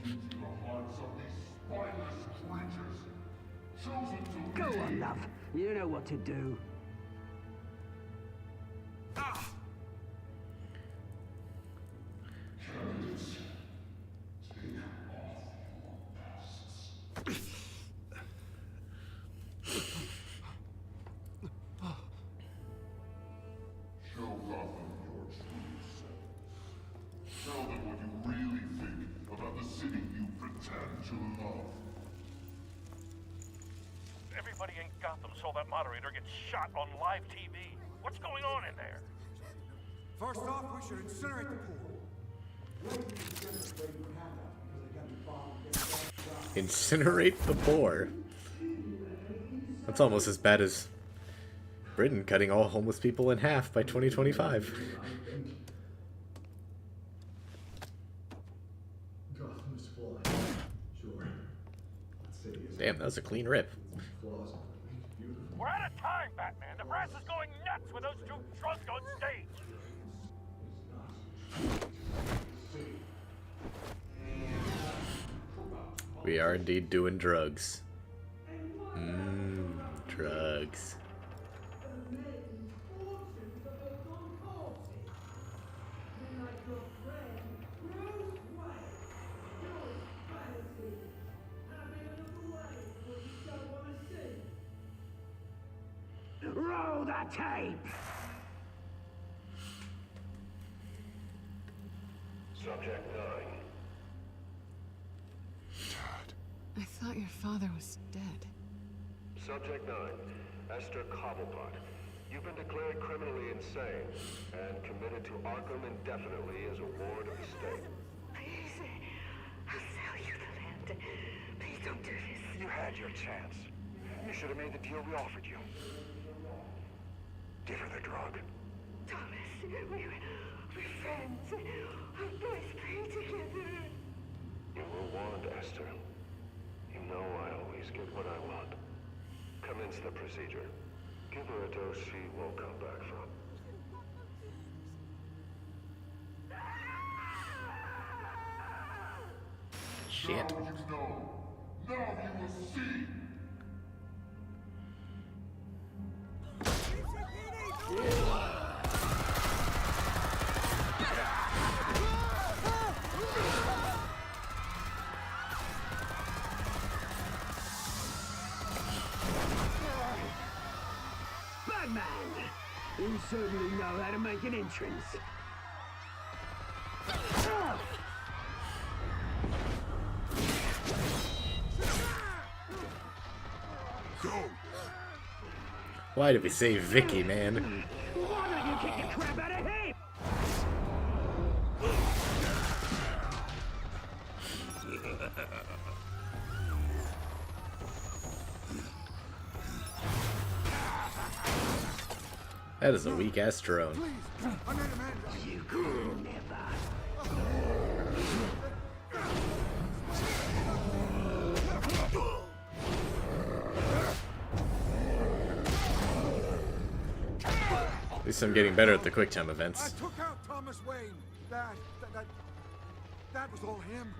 Into the hearts of these spineless creatures, chosen to Go lead. on, love. You know what to do. Candidates, take off your masks. Show Gotham your true self. Tell them what you really think about the city you pretend to love. Everybody in Gotham saw that moderator get shot on live TV. What's going on in there? First off, we should incinerate the pool. Incinerate the poor. That's almost as bad as Britain cutting all homeless people in half by 2025. Damn, that was a clean rip. We're out of time, Batman. The press is going nuts with those two drunks on stage. We are indeed doing drugs. Drugs. Roll the tape! Subject 9. I thought your father was dead. Subject 9, Esther Cobblepot. You've been declared criminally insane and committed to Arkham indefinitely as a ward of the state. Please, I'll sell you the land. Please don't do this. You had your chance. You should have made the deal we offered you. Give her the drug. Thomas, we're friends. Our boys pray together. You were warned, Esther. You know I always get what I want. Commence the procedure. Give her a dose she won't come back from. Shit. Now you know. Now you will see. Batman! You certainly know how to make an entrance. Why did we save Vicki, man? Why don't you kick the crap out of him? That is a weak ass drone. You could never. At least I'm getting better at the quick time events. I took out Thomas Wayne. That was all him.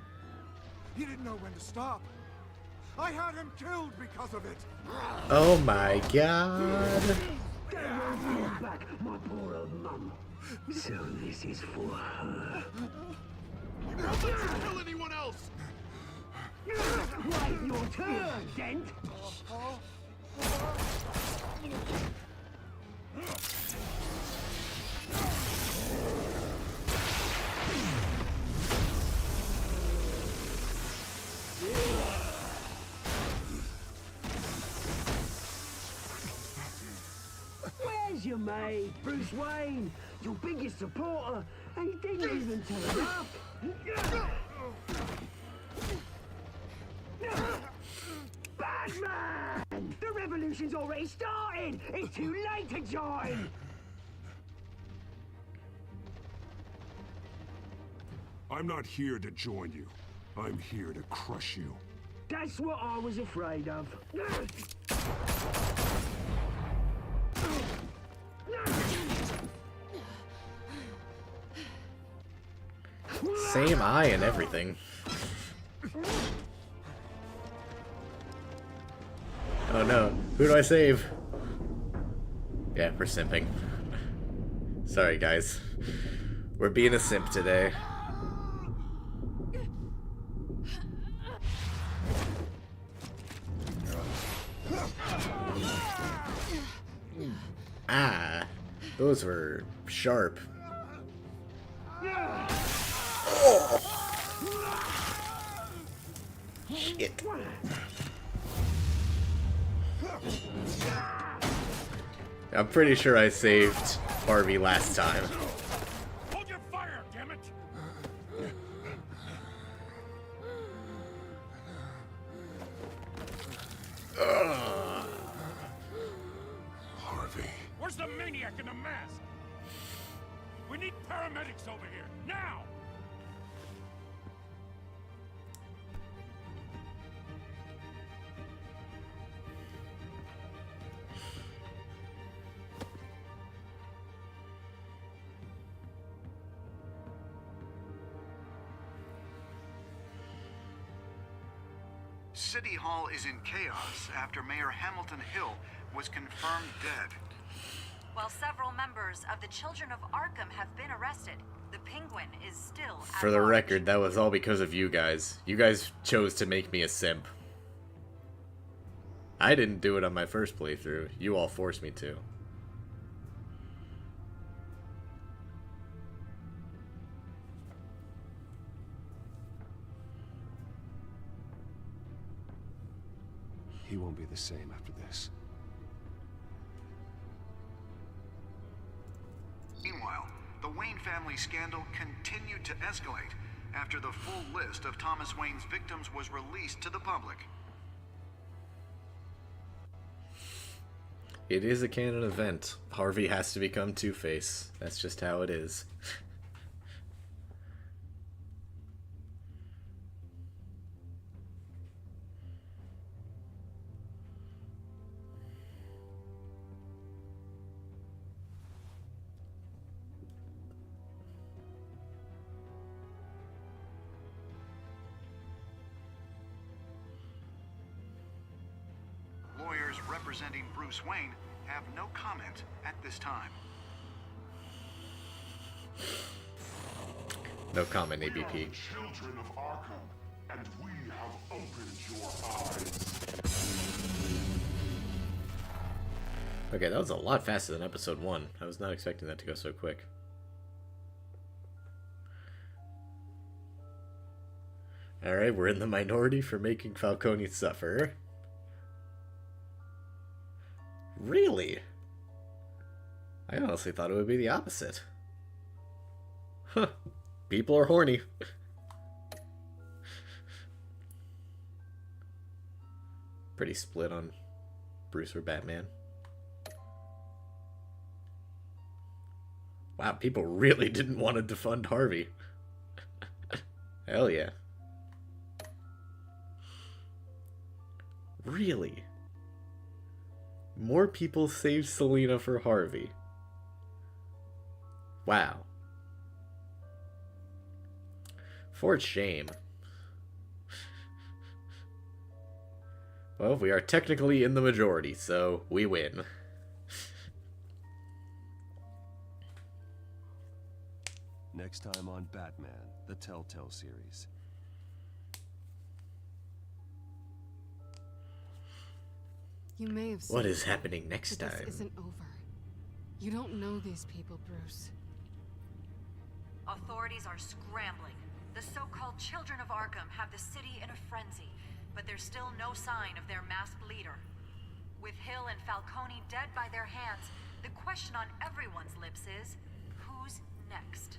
He didn't know when to stop. I had him killed because of it. Oh my god. Back, my poor old mum. So this is for her. You won't let you kill anyone else! Wait your turn, Dent! Where's your mate, Bruce Wayne? Your biggest supporter, and he didn't even turn up. Batman! The revolution's already started! It's too late to join! I'm not here to join you. I'm here to crush you. That's what I was afraid of. Same eye and everything. Oh no, who do I save? Yeah, we're simping. Sorry guys. We're being a simp today. Ah, those were sharp. Oh. Shit. I'm pretty sure I saved Harvey last time. Hold your fire, damn it! Harvey. Where's the maniac in the mask? We need paramedics over here, now! City Hall is in chaos after Mayor Hamilton Hill was confirmed dead. While several members of the Children of Arkham have been arrested, the Penguin is still at For the large. record, that was all because of you guys. You guys chose to make me a simp. I didn't do it on my first playthrough. You all forced me to. He won't be the same after this. Meanwhile, the Wayne family scandal continued to escalate after the full list of Thomas Wayne's victims was released to the public. It is a canon event. Harvey has to become Two-Face. That's just how it is. Lawyers representing Bruce Wayne have no comment at this time. No comment, ABP. We are the Children of Arkham, and we have opened your eyes. Okay, that was a lot faster than episode 1. I was not expecting that to go so quick. Alright, we're in the minority for making Falcone suffer. Really? I honestly thought it would be the opposite. Huh. People are horny. Pretty split on Bruce or Batman. Wow, people really didn't want to defund Harvey. Hell yeah. Really? More people saved Selena for Harvey. Wow. For shame. Well, we are technically in the majority, so we win. Next time on Batman, the Telltale series. You may have What said is happening next but time? This isn't over. You don't know these people, Bruce. Authorities are scrambling. The so-called Children of Arkham have the city in a frenzy, but there's still no sign of their masked leader. With Hill and Falcone dead by their hands, the question on everyone's lips is, who's next?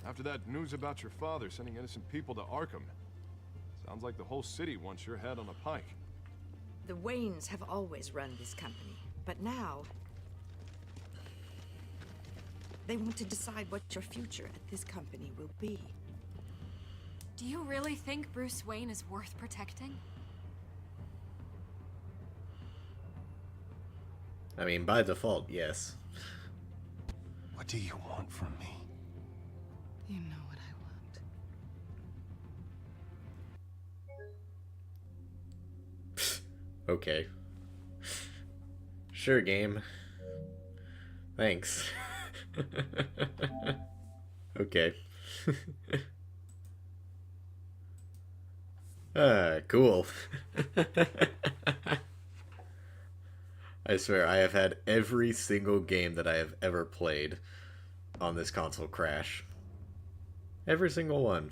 After that news about your father sending innocent people to Arkham, sounds like the whole city wants your head on a pike. The Waynes have always run this company, but now they want to decide what your future at this company will be. Do you really think Bruce Wayne is worth protecting? I mean, by default, yes. What do you want from me? You know what I want. Okay. Sure, game. Thanks. Okay. Cool. I swear, I have had every single game that I have ever played on this console crash. Every single one.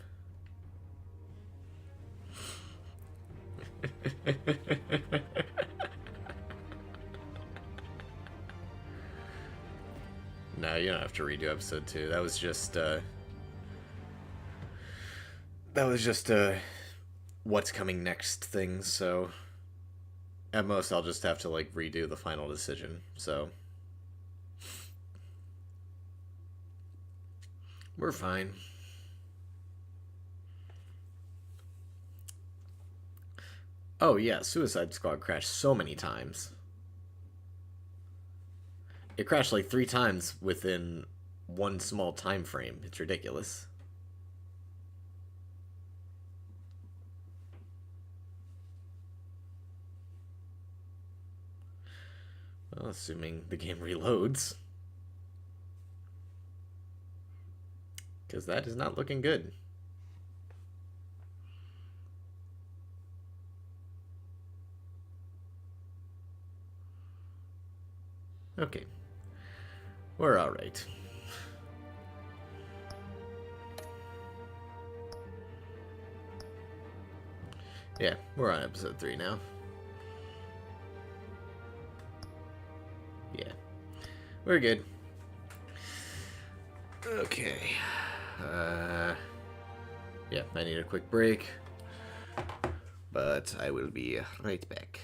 No, you don't have to redo episode 2. That was just what's coming next thing, so at most I'll just have to like redo the final decision, so we're fine. Oh yeah, Suicide Squad crashed so many times. It crashed like 3 times within one small time frame. It's ridiculous. Well, assuming the game reloads. Because that is not looking good. Okay. We're alright. Yeah, we're on episode 3 now. Yeah. We're good. Okay. Yeah, I need a quick break. But I will be right back.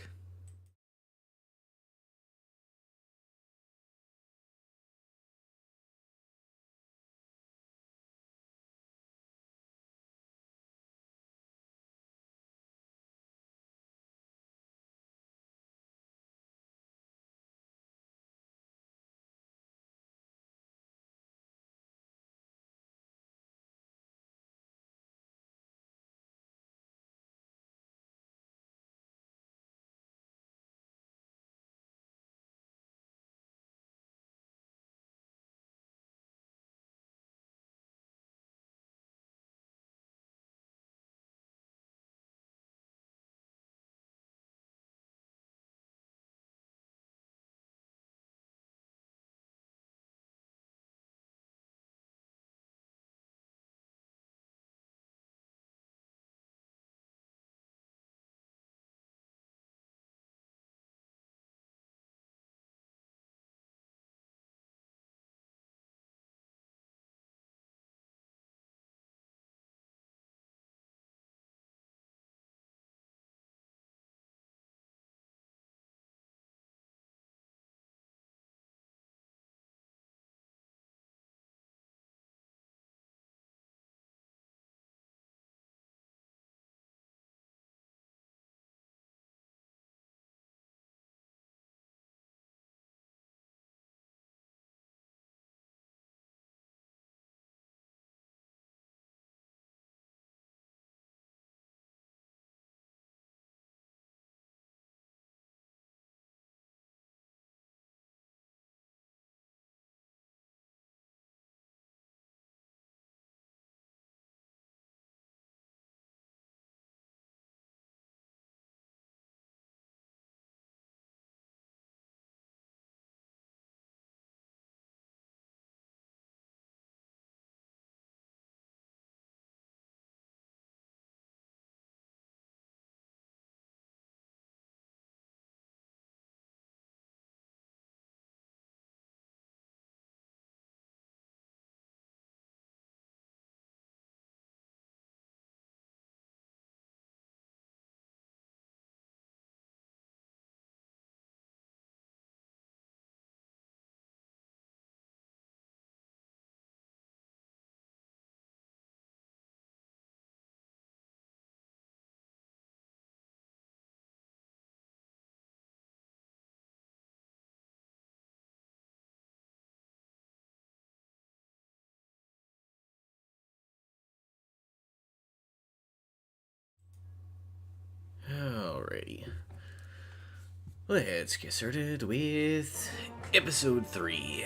Let's get started with episode 3.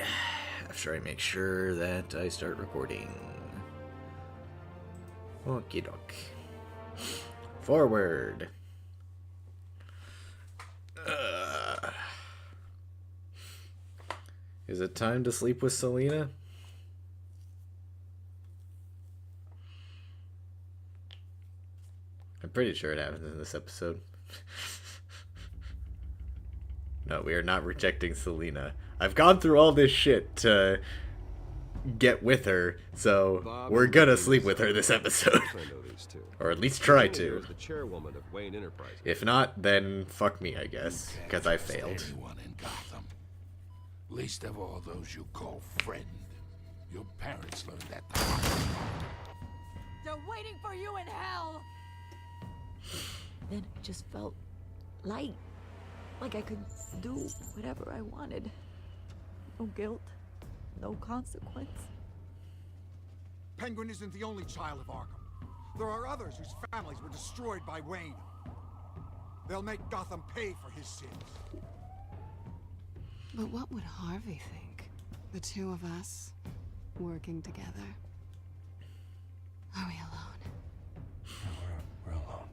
After I make sure that I start recording. Okie doke. Forward. Is it time to sleep with Selena? I'm pretty sure it happens in this episode. No, we are not rejecting Selena. I've gone through all this shit to get with her, so we're gonna sleep with her this episode. Or at least try to. The chairwoman of Wayne Enterprises. If not, then fuck me, I guess, because I failed. Anyone in Gotham. Least of all those you call friend. Your parents learned that the hard way. They're waiting for you in hell! Then it just felt light. Like I could do whatever I wanted. No guilt, no consequence. Penguin isn't the only child of Arkham. There are others whose families were destroyed by Wayne. They'll make Gotham pay for his sins. But what would Harvey think? The two of us working together. Are we alone? We're alone.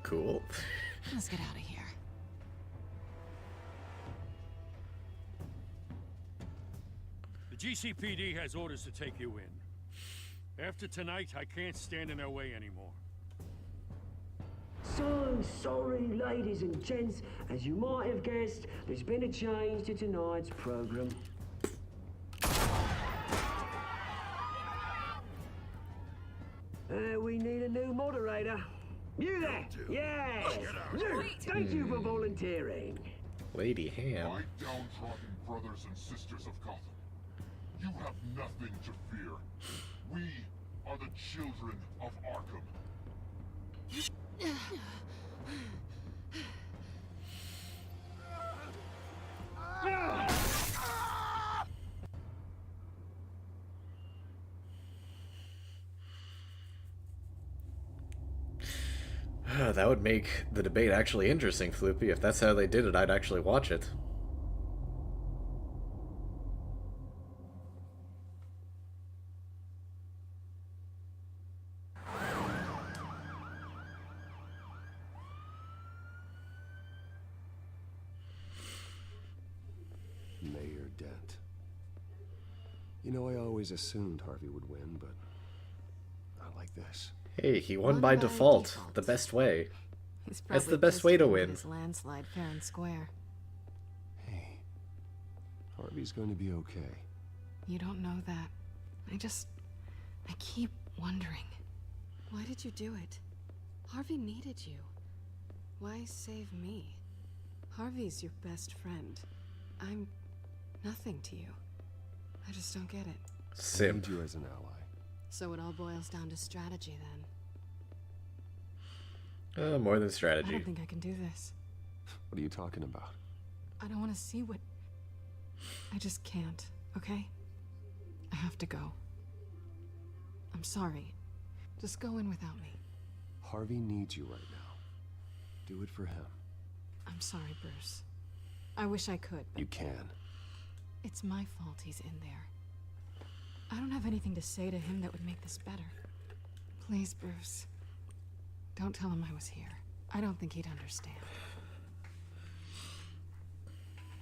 Cool. Let's get out of here. The GCPD has orders to take you in. After tonight, I can't stand in their way anymore. So sorry, ladies and gents. As you might have guessed, there's been a change to tonight's program. We need a new moderator. You there? Yes! Luke, thank you for volunteering. Lady Ham. My downtrodden brothers and sisters of Gotham, you have nothing to fear. We are the Children of Arkham. That would make the debate actually interesting, Floopy. If that's how they did it, I'd actually watch it. Mayor Dent. You know, I always assumed Harvey would win, but not like this. Hey, he won by default. The best way. That's the best way to win. This landslide fair and square. Hey, Harvey's going to be okay. You don't know that. I keep wondering. Why did you do it? Harvey needed you. Why save me? Harvey's your best friend. I'm nothing to you. I just don't get it. I need you as an ally. So it all boils down to strategy, then. More than I strategy. don't think I can do this. What are you talking about? I don't want to see what... I just can't, okay? I have to go. I'm sorry. Just go in without me. Harvey needs you right now. Do it for him. I'm sorry, Bruce. I wish I could. You can. It's my fault he's in there. I don't have anything to say to him that would make this better. Please, Bruce. Don't tell him I was here. I don't think he'd understand.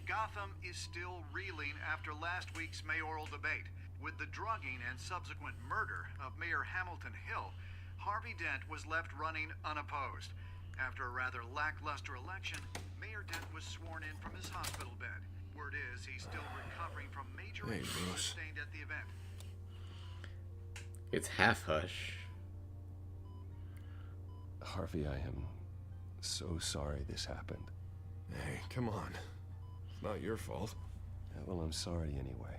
Gotham is still reeling after last week's mayoral debate. With the drugging and subsequent murder of Mayor Hamilton Hill, Harvey Dent was left running unopposed. After a rather lackluster election, Mayor Dent was sworn in from his hospital bed. Word is he's still recovering from major injuries sustained at the event. It's half hush. Harvey, I am so sorry this happened. Hey, come on. It's not your fault. Yeah, well, I'm sorry anyway.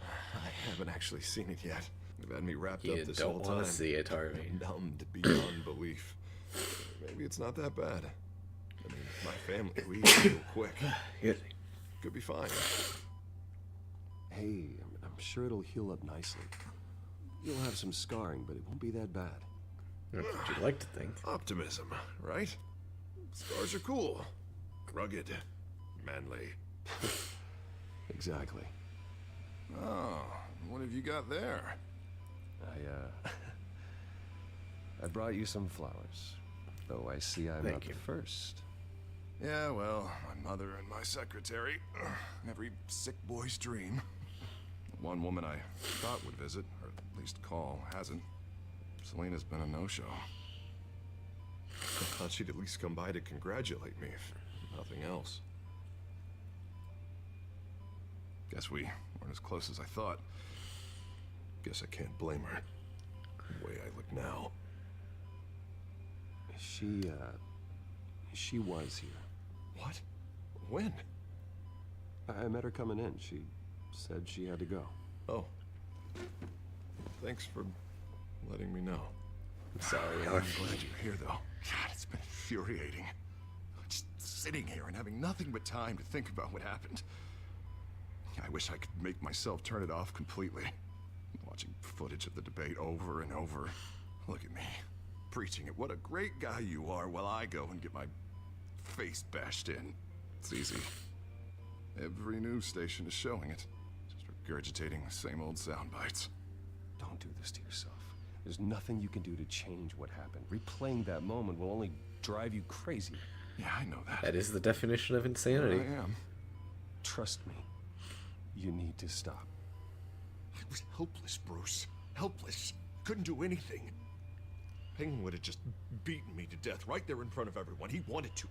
I haven't actually seen it yet. You've had me wrapped up You this don't whole want time. to see it, Harvey. I'm numbed beyond belief. Maybe it's not that bad. I mean, my family, we eat real quick. Could be fine. Hey, I'm sure it'll heal up nicely. You'll have some scarring, but it won't be that bad. That's what you'd like to think. Optimism, right? Scars are cool. Rugged. Manly. Exactly. Oh, what have you got there? I brought you some flowers. Though I see I'm not the first. Yeah, well, my mother and my secretary. Every sick boy's dream. One woman I thought would visit, or at least call, hasn't. Selena's been a no-show. I thought she'd at least come by to congratulate me, if nothing else. Guess we weren't as close as I thought. Guess I can't blame her. The way I look now. She was here. What? When? I met her coming in. She said she had to go. Oh. Thanks for letting me know. I'm sorry. I'm glad you're here, though. God, it's been infuriating. Just sitting here and having nothing but time to think about what happened. I wish I could make myself turn it off completely. Watching footage of the debate over and over. Look at me, preaching it. What a great guy you are, while I go and get my face bashed in. It's easy. Every news station is showing it. Just regurgitating the same old sound bites. Don't do this to yourself. There's nothing you can do to change what happened. Replaying that moment will only drive you crazy. Yeah, I know that. That is the definition of insanity. I am. Trust me. You need to stop. I was helpless, Bruce. Helpless. Couldn't do anything. Penguin would have just beaten me to death right there in front of everyone. He wanted to.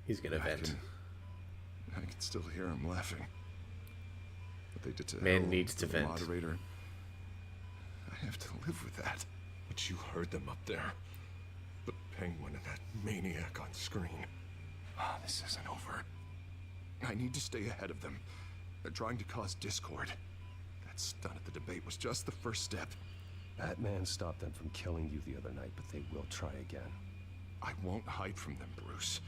He's gonna vent. I can still hear him laughing. What they did to Man Hell, needs to the vent. moderator. I have to live with that. But you heard them up there. The Penguin and that maniac on screen. Ah, this isn't over. I need to stay ahead of them. They're trying to cause discord. That stunt at the debate was just the first step. That man stopped them from killing you the other night, but they will try again. I won't hide from them, Bruce.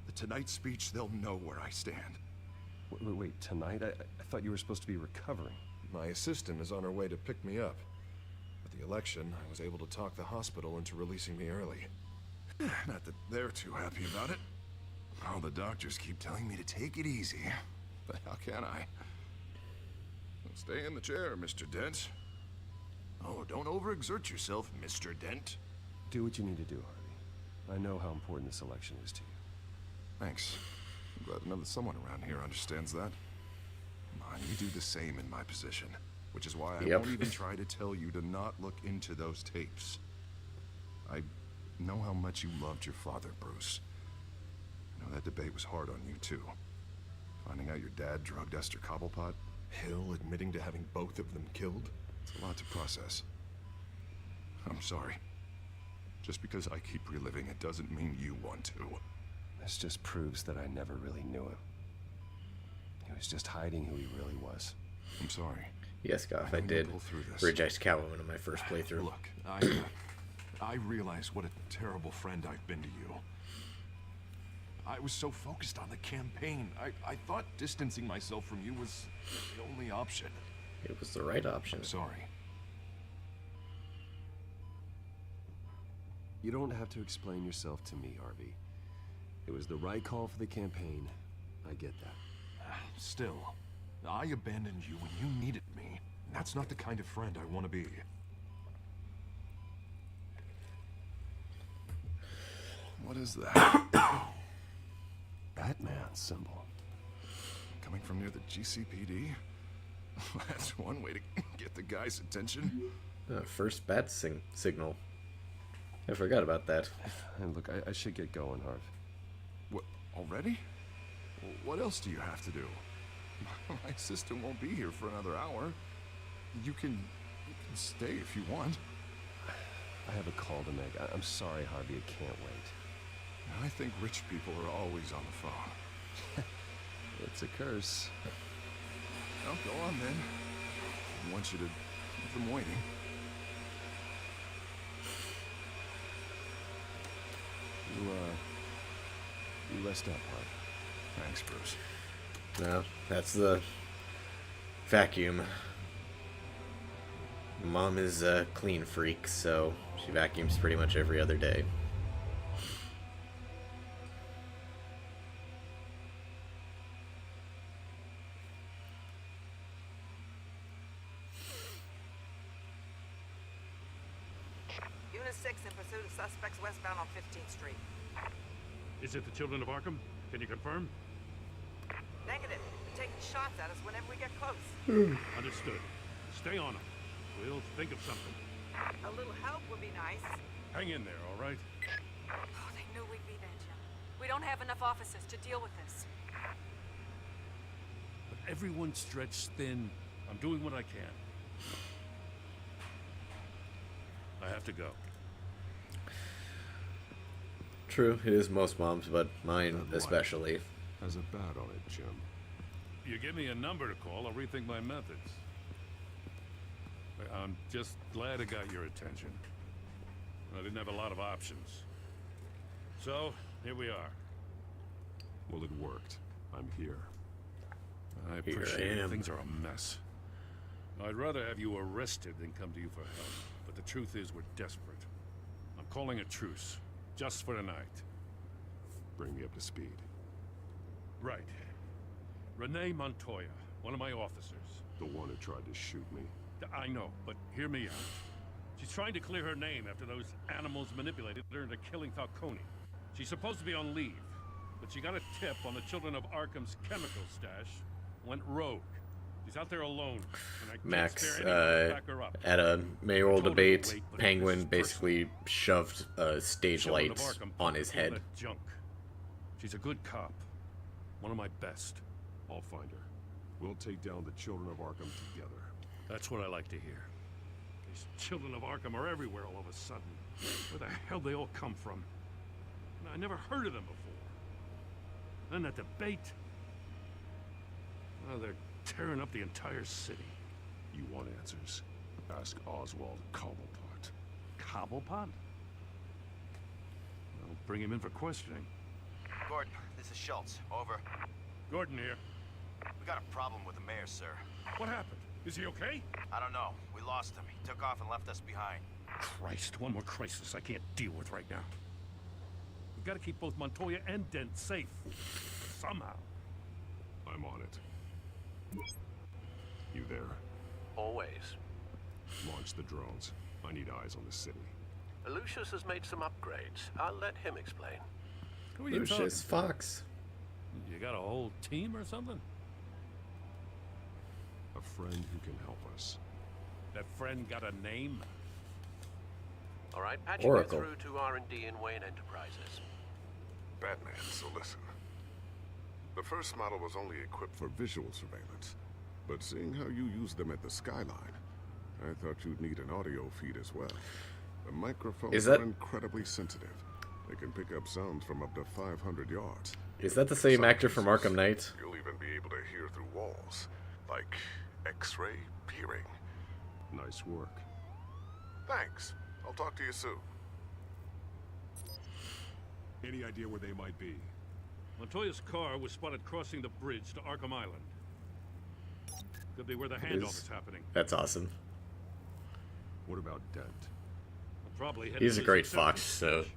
The Tonight speech, they'll know where I stand. Wait, tonight? I thought you were supposed to be recovering. My assistant is on her way to pick me up. At the election, I was able to talk the hospital into releasing me early. Not that they're too happy about it. All the doctors keep telling me to take it easy. But how can I? Stay in the chair, Mr. Dent. Oh, don't overexert yourself, Mr. Dent. Do what you need to do, Harvey. I know how important this election is to you. Thanks. I'm glad to know that someone around here understands that. Come on, you do the same in my position. Which is why I won't even try to tell you to not look into those tapes. I know how much you loved your father, Bruce. I know that debate was hard on you, too. Finding out your dad drugged Esther Cobblepot, Hill admitting to having both of them killed. It's a lot to process. I'm sorry. Just because I keep reliving it doesn't mean you want to. This just proves that I never really knew him. He was just hiding who he really was. I'm sorry. Yes, Goff, I did reject Catwoman in my first playthrough. Look, I realize what a terrible friend I've been to you. I was so focused on the campaign. I thought distancing myself from you was the only option. It was the right option. I'm sorry. You don't have to explain yourself to me, Harvey. It was the right call for the campaign. I get that. Still, I abandoned you when you needed me. That's not the kind of friend I want to be. What is that? Batman symbol. Coming from near the GCPD? That's one way to get the guy's attention. First bat signal. I forgot about that. And look, I should get going, Harv. What, already? What else do you have to do? My assistant won't be here for another hour. You can stay if you want. I have a call to make. I'm sorry, Harvey, I can't wait. I think rich people are always on the phone. It's a curse. Well, go on then. I want you to keep them waiting. You rest up, Harv. Thanks, Bruce. No, that's the vacuum. Mom is a clean freak, so she vacuums pretty much every other day. 7 and 6 in pursuit of suspects westbound on 15th Street. Is it the Children of Arkham? Can you confirm? Negative. They're taking shots at us whenever we get close. Understood. Stay on them. We'll think of something. A little help would be nice. Hang in there, all right? Oh, they knew we'd be there, Jim. We don't have enough officers to deal with this. But everyone's stretched thin. I'm doing what I can. I have to go. True, it is most moms, but mine especially. Has a bat on it, Jim. You give me a number to call, I'll rethink my methods. I'm just glad it got your attention. I didn't have a lot of options. So, here we are. Well, it worked. I'm here. I appreciate it. Things are a mess. I'd rather have you arrested than come to you for help. But the truth is, we're desperate. I'm calling a truce. Just for tonight. Bring me up to speed. Right. Renee Montoya, one of my officers. The one who tried to shoot me. I know, but hear me out. She's trying to clear her name after those animals manipulated her into killing Falcone. She's supposed to be on leave, but she got a tip on the Children of Arkham's chemical stash, went rogue. She's out there alone, and I Max, can't spare anyone to back her up. at a mayoral debate, wait, but Penguin it's basically shoved a stage Children light of Arkham on his all head. that junk. She's a good cop. One of my best. I'll find her. We'll take down the Children of Arkham together. That's what I like to hear. These Children of Arkham are everywhere all of a sudden. Where the hell they all come from? And I never heard of them before. Then that debate. Oh, they're tearing up the entire city. You want answers? Ask Oswald Cobblepot. Cobblepot? I'll bring him in for questioning. Gordon, this is Schultz. Over. Gordon here. We got a problem with the mayor, sir. What happened? Is he okay? I don't know. We lost him. He took off and left us behind. Christ, one more crisis I can't deal with right now. We've got to keep both Montoya and Dent safe. Somehow. I'm on it. You there? Always. Launch the drones. I need eyes on the city. Lucius has made some upgrades. I'll let him explain. Who are you Lucius talking? Fox. You got a whole team or something? A friend who can help us. That friend got a name? All right, patching Oracle. you through to R&D in Wayne Enterprises. Batman, so listen. The first model was only equipped for visual surveillance, but seeing how you use them at the Skyline, I thought you'd need an audio feed as well. The microphones are incredibly sensitive. They can pick up sounds from up to 500 yards. Is that the same actor from Arkham Knight? You'll even be able to hear through walls, like X-ray peering. Nice work. Thanks. I'll talk to you soon. Any idea where they might be? Montoya's car was spotted crossing the bridge to Arkham Island. Could be where the handoff is happening. That's awesome. What about Dent? Probably headed He's to a his great acceptance Fox, so speech.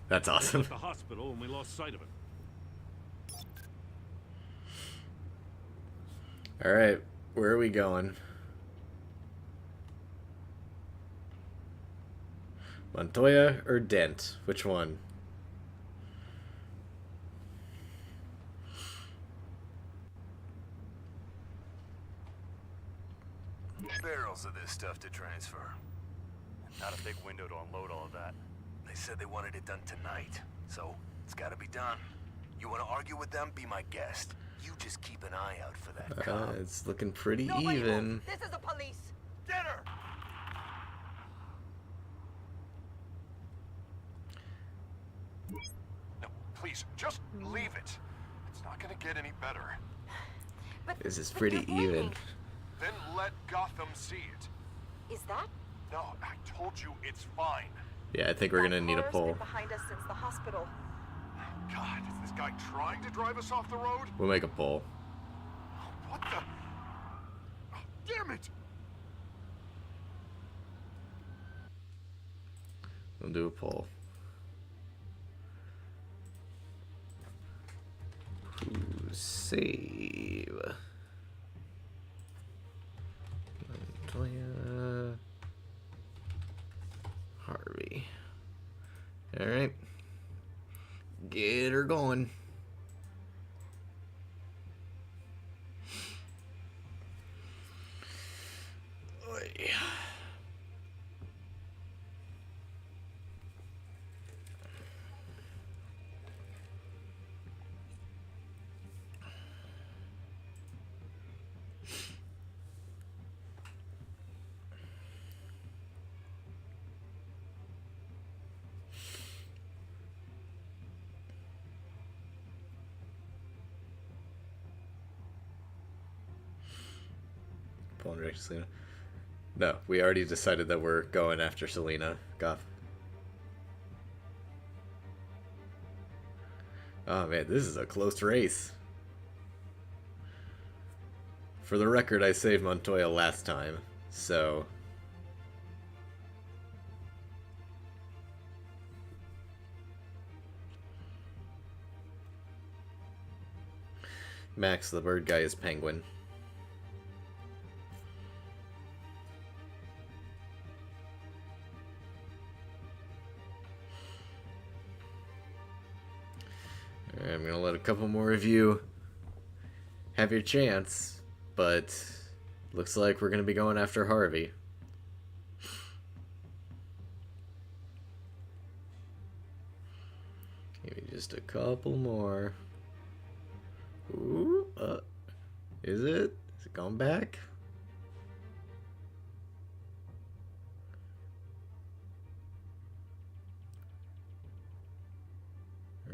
that's He was awesome. at the hospital and we lost sight of him. Alright, where are we going? Montoya or Dent? Which one? Barrels of this stuff to transfer. Not a big window to unload all of that. They said they wanted it done tonight, so it's gotta be done. You wanna argue with them? Be my guest. You just keep an eye out for that cop. It's looking pretty Nobody even. move. This is the police. Get her! No, please, just leave it. It's not gonna get any better. This is pretty even. Then let Gotham see it. Is that? No, I told you it's fine. Yeah, I think we're gonna need a Car's poll. been behind us since the hospital. God, is this guy trying to drive us off the road? We'll make a poll. What the? Oh, damn it! We'll do a poll. Save. Montoya. Harvey. Get her going. Oy. Pulling right to Selena. No, we already decided that we're going after Selena. Goth. Oh man, this is a close race. For the record, I saved Montoya last time, so... Max, the bird guy, is Penguin. I'm gonna let a couple more of you have your chance, but looks like we're gonna be going after Harvey. Maybe just a couple more. Ooh, is it? Is it going back?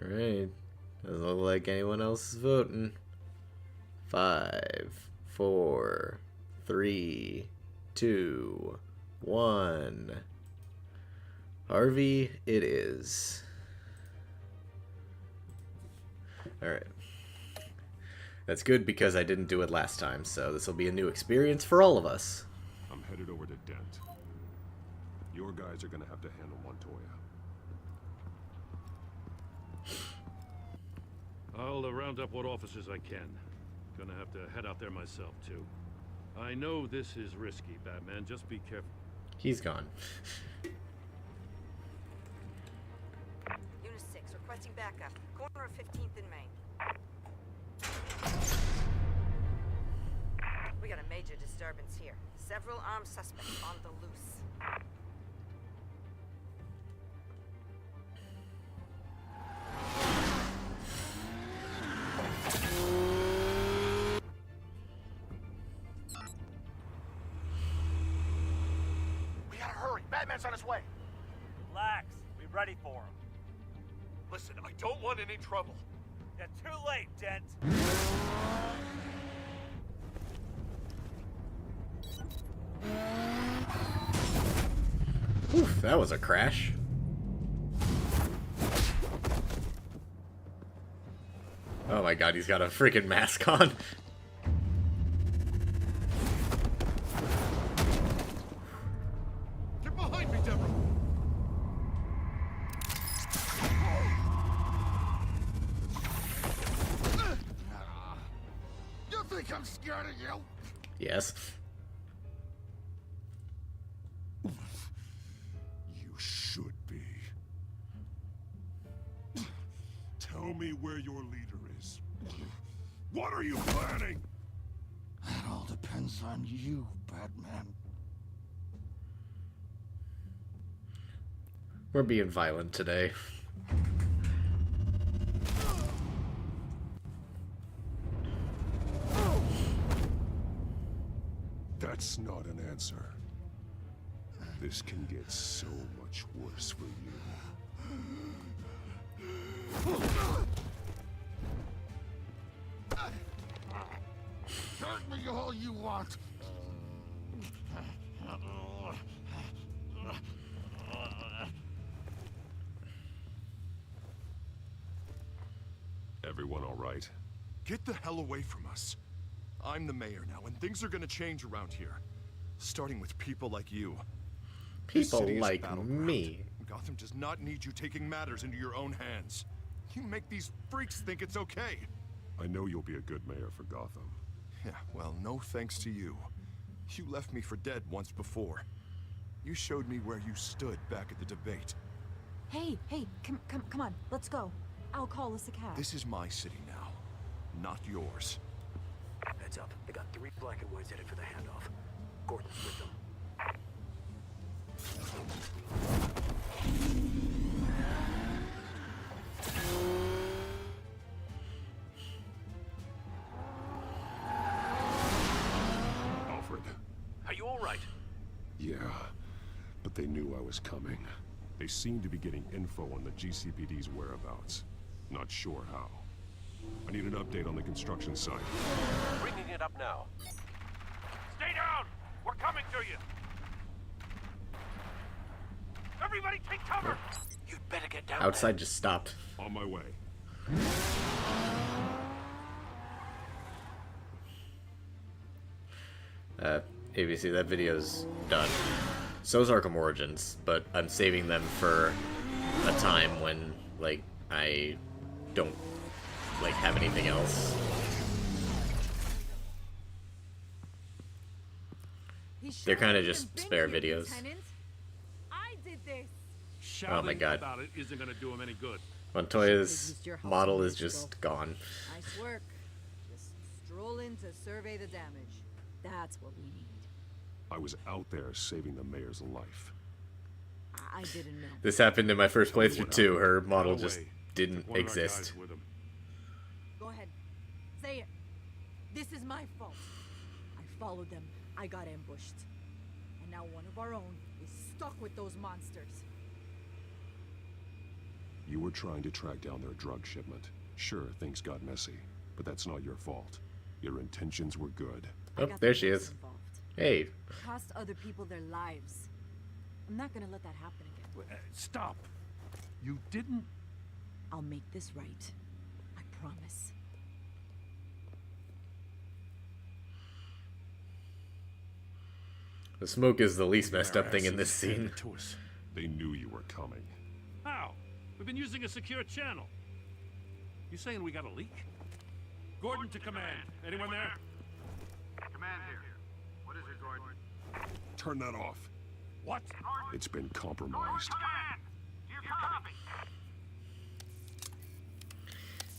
Alright. Doesn't look like anyone else is voting. 5, 4, 3, 2, 1. Harvey, it is. Alright. That's good because I didn't do it last time, so this will be a new experience for all of us. I'm headed over to Dent. Your guys are gonna have to handle Montoya. I'll round up what officers I can. Gonna have to head out there myself, too. I know this is risky, Batman. Just be careful. He's gone. Unit 6, requesting backup. Corner of 15th and Main. We got a major disturbance here. Several armed suspects on the loose. We gotta hurry. Batman's on his way. Relax. We're ready for him. Listen, I don't want any trouble. You're too late, Dent. Oof, that was a crash. Oh my god, he's got a freaking mask on. Get behind me, Deborah. You think I'm scared of you? Yes. You should be. Tell me where your leader is. What are you planning? That all depends on you, Batman. We're being violent today. That's not an answer. This can get so much worse for you. Hurt me all you want. Everyone all right? Get the hell away from us. I'm the mayor now, and things are gonna change around here. Starting with people like you. This People city is a like battleground. me. Gotham does not need you taking matters into your own hands. You make these freaks think it's okay. I know you'll be a good mayor for Gotham. Yeah, well, no thanks to you. You left me for dead once before. You showed me where you stood back at the debate. Hey, come on, let's go. I'll call us a cab. This is my city now, not yours. Heads up. They got 3 black and whites headed for the handoff. Gordon's with them. Alfred. Are you all right? Yeah, but they knew I was coming. They seem to be getting info on the GCPD's whereabouts. Not sure how. I need an update on the construction site. Bringing it up now. Stay down! We're coming to you! Everybody take cover! You'd better get down Outside just stopped. On my way. ABC, that video's done. So's Arkham Origins, but I'm saving them for a time when, like, I don't, like, have anything else. They're kind of just spare videos. I did this. Oh my god. About it isn't going to do him any good. Montoya's model is just gone. Nice work. Just stroll in to survey the damage. That's what we need. I was out there saving the mayor's life. I didn't know. This happened in my first playthrough too. Her model just didn't exist. Go ahead. Say it. This is my fault. I followed them. I got ambushed. And now one of our own is stuck with those monsters. You were trying to track down their drug shipment. Sure, things got messy, but that's not your fault. Your intentions were good. Oh, there she is. Hey. It cost other people their lives. I'm not gonna let that happen again. Stop. You didn't... I'll make this right. I promise. The smoke is the least messed up thing in this scene. They knew you were coming. How? We've been using a secure channel. You saying we got a leak? Gordon to command. Anyone there? Command here. What is it, Gordon? Turn that off. What? It's been compromised.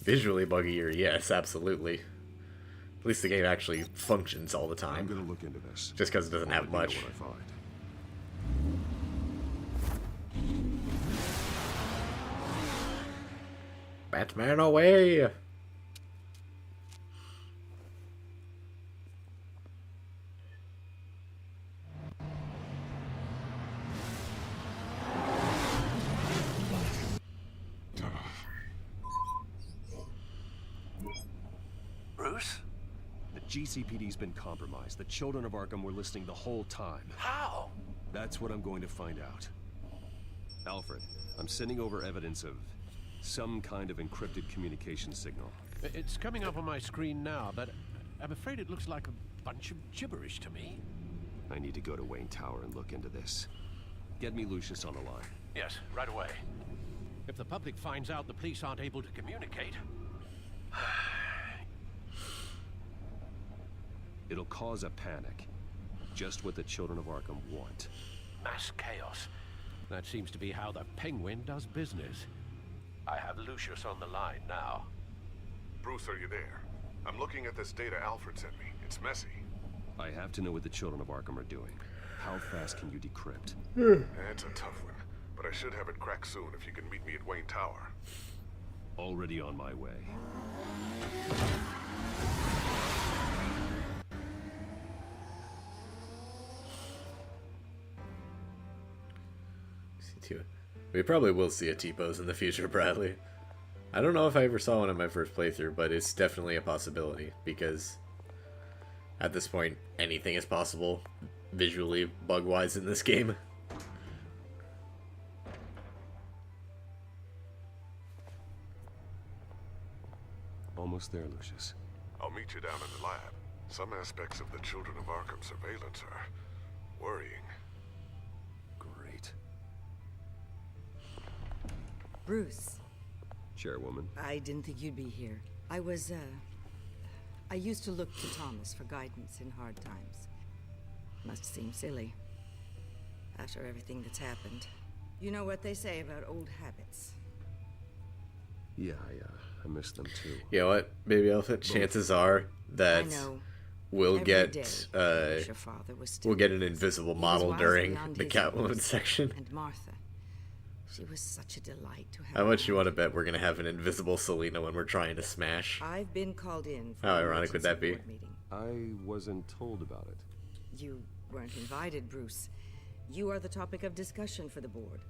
Visually buggier, yes, absolutely. At least the game actually functions all the time. I'm gonna look into this. Just because it doesn't have much. What I find. Batman away! Bruce? The GCPD's been compromised. The Children of Arkham were listening the whole time. How? That's what I'm going to find out. Alfred, I'm sending over evidence of some kind of encrypted communication signal. It's coming up on my screen now, but I'm afraid it looks like a bunch of gibberish to me. I need to go to Wayne Tower and look into this. Get me Lucius on the line. Yes, right away. If the public finds out the police aren't able to communicate... It'll cause a panic. Just what the Children of Arkham want. Mass chaos. That seems to be how the Penguin does business. I have Lucius on the line now. Bruce, are you there? I'm looking at this data Alfred sent me. It's messy. I have to know what the Children of Arkham are doing. How fast can you decrypt? It's a tough one, but I should have it cracked soon if you can meet me at Wayne Tower. Already on my way. We probably will see a T-pose in the future, Bradley. I don't know if I ever saw one in my first playthrough, but it's definitely a possibility, because at this point, anything is possible, visually, bug-wise in this game. Almost there, Lucius. I'll meet you down in the lab. Some aspects of the Children of Arkham surveillance are worrying. Great. Bruce. Chairwoman. I didn't think you'd be here. I used to look to Thomas for guidance in hard times. Must seem silly. After everything that's happened. You know what they say about old habits. Yeah, I miss them too. You know what, Baby Elephant? Chances are that we'll get an invisible model during the Catwoman section. And Martha. She was such a delight to have. How much you want to bet we're gonna have an invisible Selena when we're trying to smash? I've been called in for How ironic would that be? I wasn't told about it. You weren't invited, Bruce. You are the topic of discussion for the board.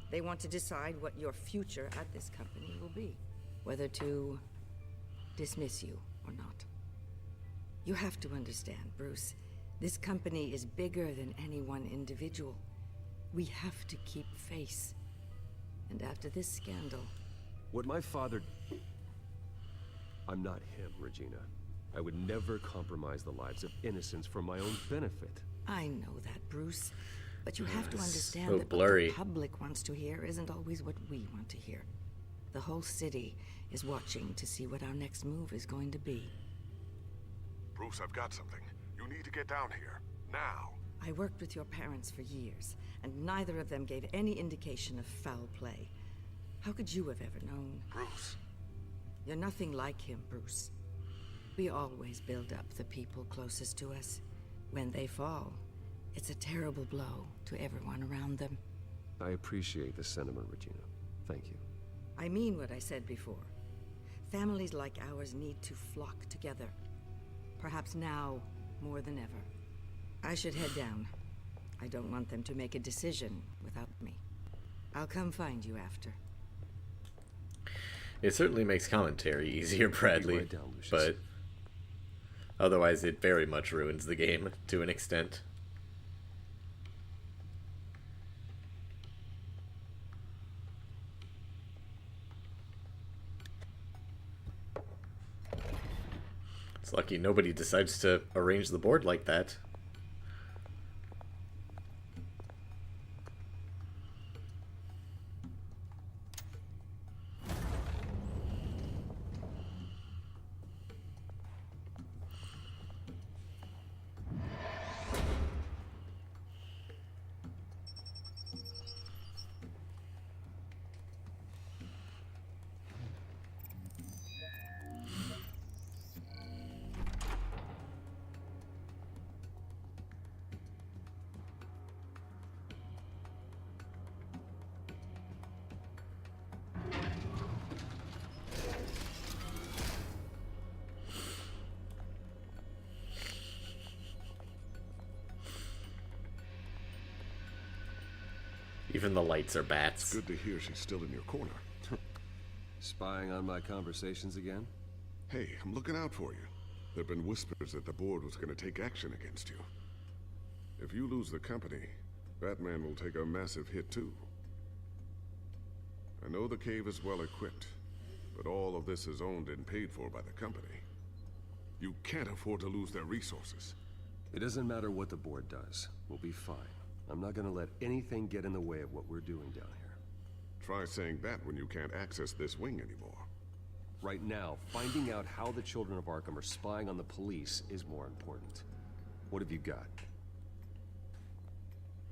They want to decide what your future at this company will be. Whether to dismiss you or not. You have to understand, Bruce. This company is bigger than any one individual. We have to keep face. And after this scandal... What my father... I'm not him, Regina. I would never compromise the lives of innocents for my own benefit. I know that, Bruce. But you have to understand so that blurry. what the public wants to hear isn't always what we want to hear. The whole city is watching to see what our next move is going to be. Bruce, I've got something. You need to get down here. Now. I worked with your parents for years, and neither of them gave any indication of foul play. How could you have ever known? Bruce. You're nothing like him, Bruce. We always build up the people closest to us. When they fall, it's a terrible blow to everyone around them. I appreciate the sentiment, Regina. Thank you. I mean what I said before. Families like ours need to flock together. Perhaps now more than ever. I should head down. I don't want them to make a decision without me. I'll come find you after. It certainly makes commentary easier, Bradley, Right down, Lucius. but otherwise it very much ruins the game to an extent. It's lucky nobody decides to arrange the board like that. Even the lights are bats. It's good to hear she's still in your corner. Spying on my conversations again? Hey, I'm looking out for you. There've been whispers that the board was going to take action against you. If you lose the company, Batman will take a massive hit too. I know the cave is well equipped, but all of this is owned and paid for by the company. You can't afford to lose their resources. It doesn't matter what the board does. We'll be fine. I'm not gonna let anything get in the way of what we're doing down here. Try saying that when you can't access this wing anymore. Right now, finding out how the Children of Arkham are spying on the police is more important. What have you got?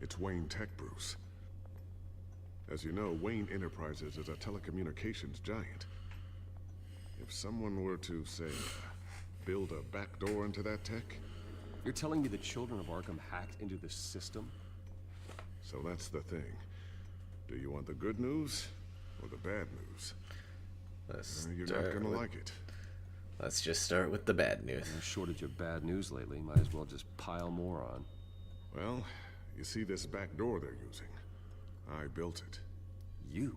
It's Wayne Tech, Bruce. As you know, Wayne Enterprises is a telecommunications giant. If someone were to, say, build a backdoor into that tech... You're telling me the Children of Arkham hacked into the system? So that's the thing. Do you want the good news or the bad news? You're not gonna like it. Let's just start with the bad news. No shortage of bad news lately. Might as well just pile more on. Well, you see this back door they're using? I built it. You?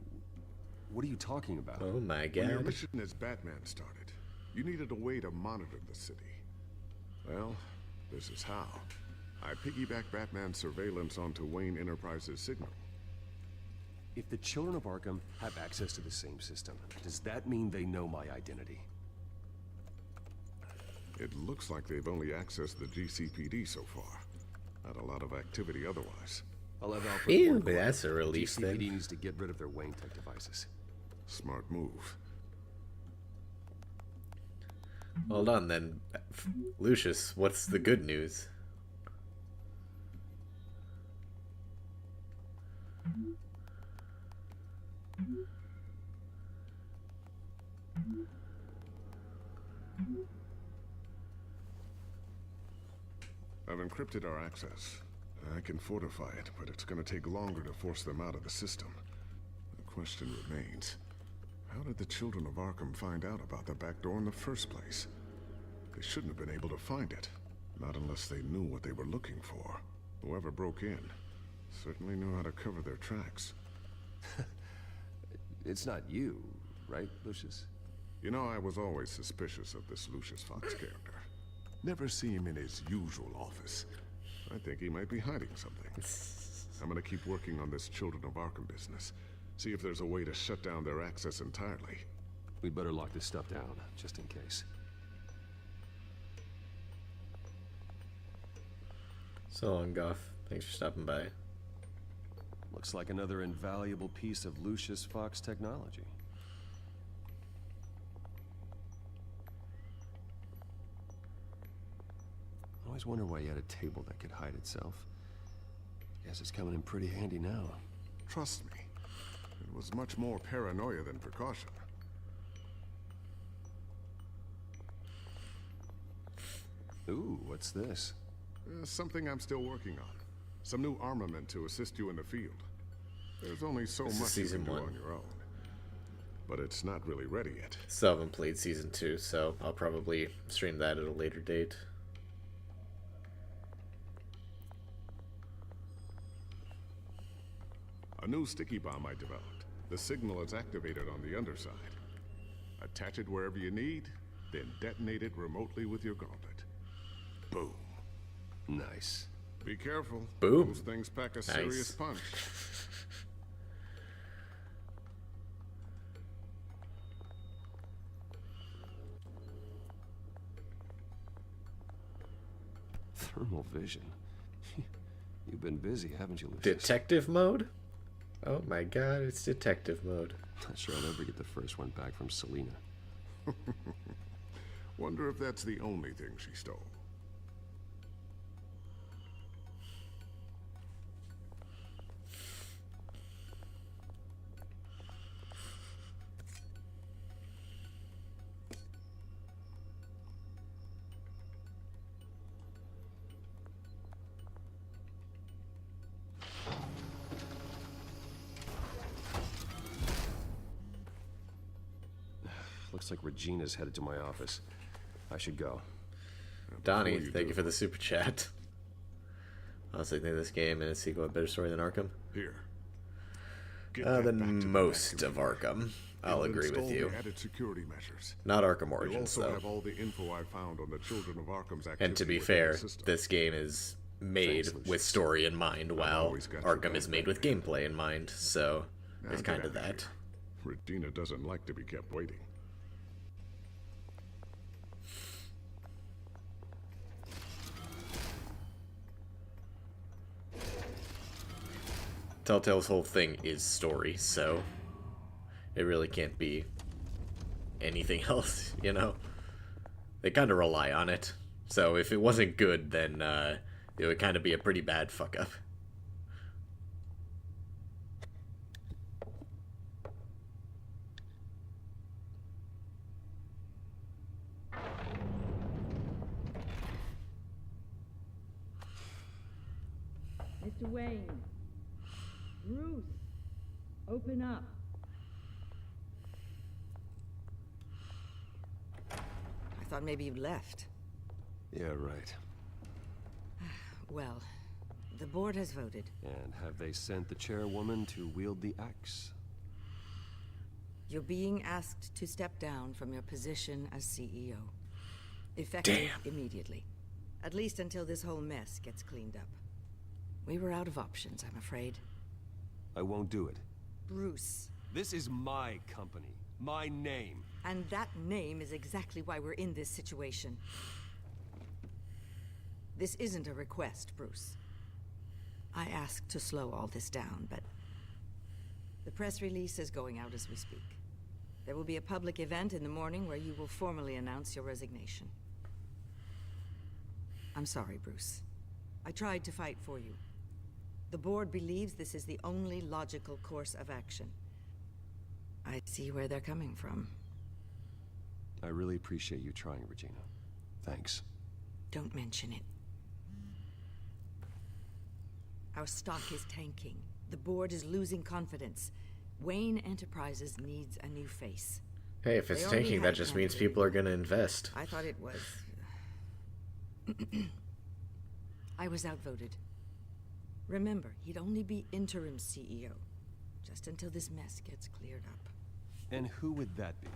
What are you talking about? Oh my god. When your mission as Batman started, you needed a way to monitor the city. Well, this is how. I piggybacked Batman's surveillance onto Wayne Enterprises' signal. If the Children of Arkham have access to the same system, does that mean they know my identity? It looks like they've only accessed the GCPD so far. Not a lot of activity otherwise. I'll have Alfred. Phew, that's a relief GCPD then. needs to get rid of their Wayne Tech devices. Smart move. Hold on then. Lucius, what's the good news? I've encrypted our access. I can fortify it, but it's gonna take longer to force them out of the system. The question remains, how did the Children of Arkham find out about the back door in the first place? They shouldn't have been able to find it. Not unless they knew what they were looking for. Whoever broke in certainly knew how to cover their tracks. It's not you, right, Lucius? You know, I was always suspicious of this Lucius Fox character. Never see him in his usual office. I think he might be hiding something. I'm gonna keep working on this Children of Arkham business. See if there's a way to shut down their access entirely. We'd better lock this stuff down, just in case. So long, Goff. Thanks for stopping by. Looks like another invaluable piece of Lucius Fox technology. I always wonder why you had a table that could hide itself. Guess it's coming in pretty handy now. Trust me, it was much more paranoia than precaution. Ooh, what's this? Something I'm still working on. Some new armament to assist you in the field. There's only so This is much you season can do 1. on your own. But it's not really ready yet. Still haven't played season 2, so I'll probably stream that at a later date. A new sticky bomb I developed. The signal is activated on the underside. Attach it wherever you need, then detonate it remotely with your gauntlet. Boom. Nice. Be careful. Boom. Those things pack a Nice. serious punch. Thermal vision. You've been busy, haven't you, Lucius? Detective mode? Oh my god, it's detective mode. Not sure I'll ever get the first one back from Selena. Wonder if that's the only thing she stole. Looks like Regina's headed to my office. I should go. Donnie, thank you for the super chat. Honestly, I think this game and its sequel a better story than Arkham. Here. Than most of Arkham. I'll agree with you. Added security measures. Not Arkham You'll Origins, also though. have all the info I found on the Children of Arkham's activity. And to be within the fair, system. this game is made with story in mind, while Arkham is made with gameplay in mind, so it's Now kind get of out of that. here. Regina doesn't like to be kept waiting. Telltale's whole thing is story, so it really can't be anything else, you know? They kind of rely on it. So if it wasn't good, then it would kind of be a pretty bad fuck-up. Mr. Wayne. Bruce. Open up. I thought maybe you'd left. Yeah, right. Well, the board has voted. And have they sent the chairwoman to wield the axe? You're being asked to step down from your position as CEO. Effective immediately. At least until this whole mess gets cleaned up. We were out of options, I'm afraid. I won't do it. Bruce. This is my company. My name. And that name is exactly why we're in this situation. This isn't a request, Bruce. I asked to slow all this down, but the press release is going out as we speak. There will be a public event in the morning where you will formally announce your resignation. I'm sorry, Bruce. I tried to fight for you. The board believes this is the only logical course of action. I see where they're coming from. I really appreciate you trying, Regina. Thanks. Don't mention it. Our stock is tanking. The board is losing confidence. Wayne Enterprises needs a new face. Hey, if it's tanking, that just means people are going to invest. I thought it was... I was outvoted. Remember, he'd only be interim CEO, just until this mess gets cleared up. And who would that be?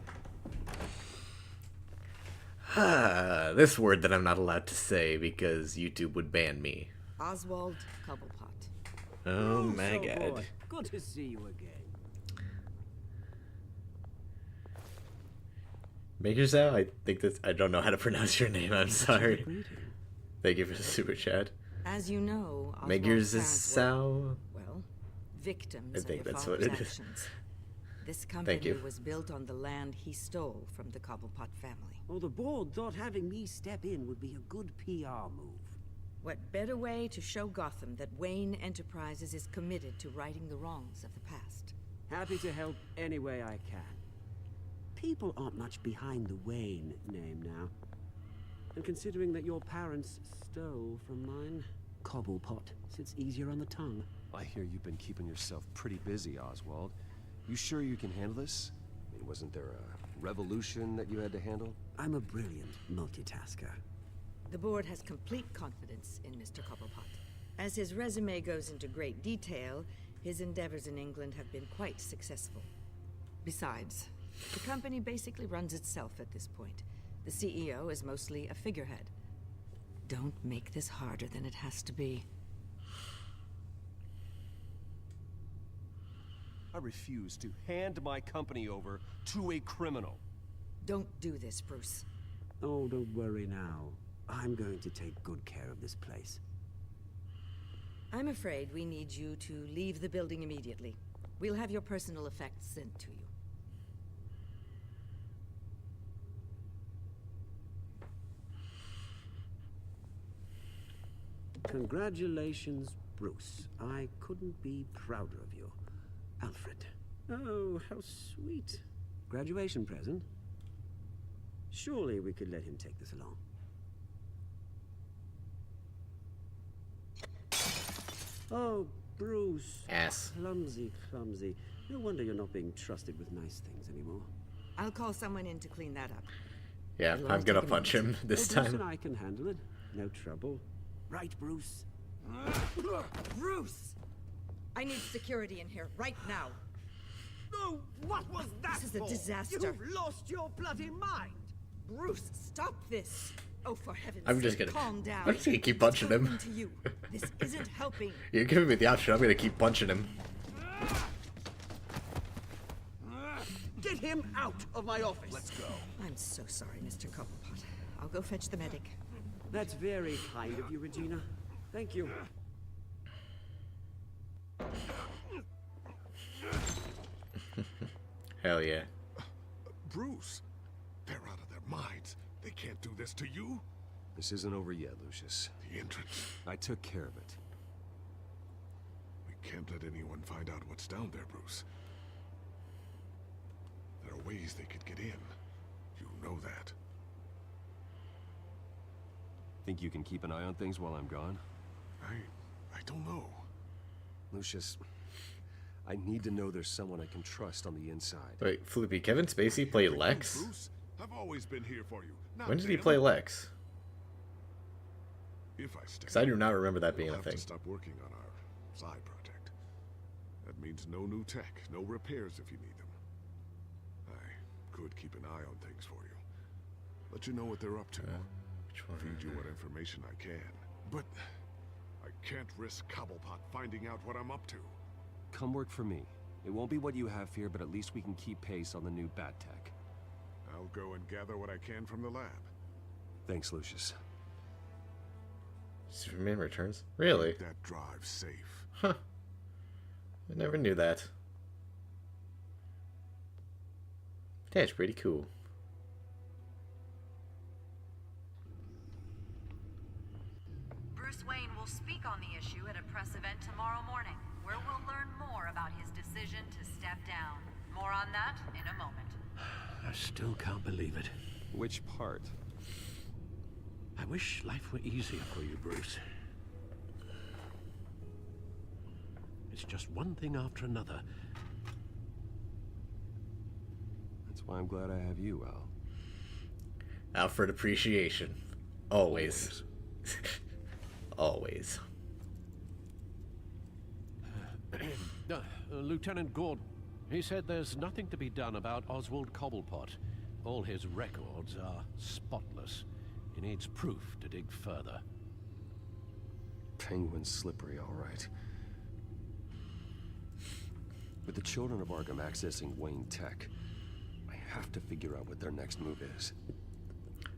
This word that I'm not allowed to say because YouTube would ban me. Oswald Cobblepot. Oh my god. Boy. Good to see you again. Makersau? I think that's... I don't know how to pronounce your name, I'm sorry. Thank you for the super chat. As you know, Makersau? Well, victims I think of your that's what father's it is. actions. This company Thank you. was built on the land he stole from the Cobblepot family. Well, the board thought having me step in would be a good PR move. What better way to show Gotham that Wayne Enterprises is committed to righting the wrongs of the past? Happy to help any way I can. People aren't much behind the Wayne name now. And considering that your parents stole from mine, Cobblepot sits easier on the tongue. I hear you've been keeping yourself pretty busy, Oswald. You sure you can handle this? I mean, wasn't there a revolution that you had to handle? I'm a brilliant multitasker. The board has complete confidence in Mr. Cobblepot. As his resume goes into great detail, his endeavors in England have been quite successful. Besides, the company basically runs itself at this point. The CEO is mostly a figurehead. Don't make this harder than it has to be. I refuse to hand my company over to a criminal. Don't do this, Bruce. Oh, don't worry now. I'm going to take good care of this place. I'm afraid we need you to leave the building immediately. We'll have your personal effects sent to you. Congratulations, Bruce. I couldn't be prouder of you. Alfred. Oh, how sweet. Graduation present? Surely we could let him take this along. Oh, Bruce. Ass. Clumsy, clumsy. No wonder you're not being trusted with nice things anymore. I'll call someone in to clean that up. Yeah, It'll I'm all gonna take a punch him minute. this Bruce and time. I can handle it. No trouble. Right, Bruce? Bruce! I need security in here, right now. No, what was that This is a for? disaster. You've lost your bloody mind! Bruce, stop this! Oh, for heaven's I'm just sake, gonna... calm down. I'm just gonna keep punching him. To you. This isn't helping. You're giving me the option, I'm gonna keep punching him. Get him out of my office! Let's go. I'm so sorry, Mr. Cobblepot. I'll go fetch the medic. That's very kind of you, Regina. Thank you. Hell yeah. Bruce, they're out of their minds. They can't do this to you. This isn't over yet, Lucius. The entrance. I took care of it. We can't let anyone find out what's down there, Bruce. There are ways they could get in. You know that. Think you can keep an eye on things while I'm gone? I don't know. Lucius, I need to know there's someone I can trust on the inside. Wait, Flippy, Kevin Spacey played Lex? Bruce, I've always been here for you. Not When did he them. play Lex? If I stay, Because I do not remember that being we'll a have thing. to stop working on our side project. That means no new tech, no repairs if you need them. I could keep an eye on things for you. Let you know what they're up to. Feed you what information I can. But I can't risk Cobblepot finding out what I'm up to. Come work for me. It won't be what you have here, but at least we can keep pace on the new bat tech. I'll go and gather what I can from the lab. Thanks, Lucius. Superman Returns? Really? Keep that drive safe. Huh. I never knew that. That's pretty cool. Bruce Wayne will speak on the issue at a press event tomorrow morning, where we'll learn more about his decision to step down. More on that in a moment. I still can't believe it. Which part? I wish life were easier for you, Bruce. It's just one thing after another. That's why I'm glad I have you, Al. Alfred appreciation. Always. Always. Lieutenant Gordon, he said there's nothing to be done about Oswald Cobblepot. All his records are spotless. He needs proof to dig further. Penguin's slippery, all right. With the Children of Arkham accessing Wayne Tech, I have to figure out what their next move is.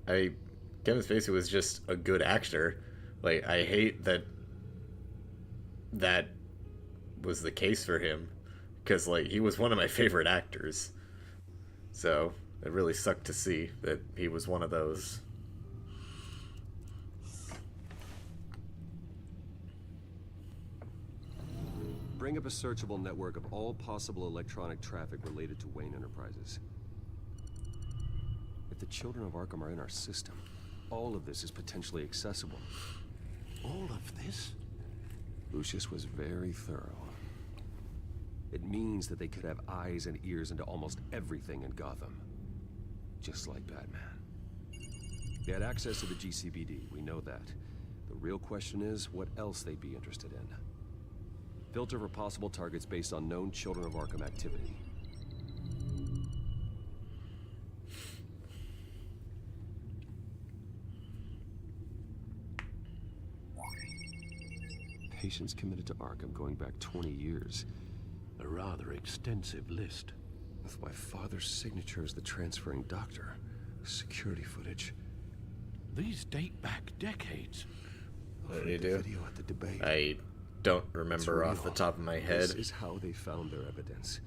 Kevin Spacey was just a good actor. Like, I hate that was the case for him, because, like, he was one of my favorite actors. So, it really sucked to see that he was one of those. Bring up a searchable network of all possible electronic traffic related to Wayne Enterprises. If the Children of Arkham are in our system, all of this is potentially accessible. All of this? Lucius was very thorough. It means that they could have eyes and ears into almost everything in Gotham. Just like Batman. They had access to the GCPD, we know that. The real question is, what else they'd be interested in. Filter for possible targets based on known Children of Arkham activity. Patients committed to Arkham going back 20 years. A rather extensive list. With my father's signature as the transferring doctor. Security footage. These date back decades. What did he do? Video at the debate. I don't remember off the top of my head. This is how they found their evidence.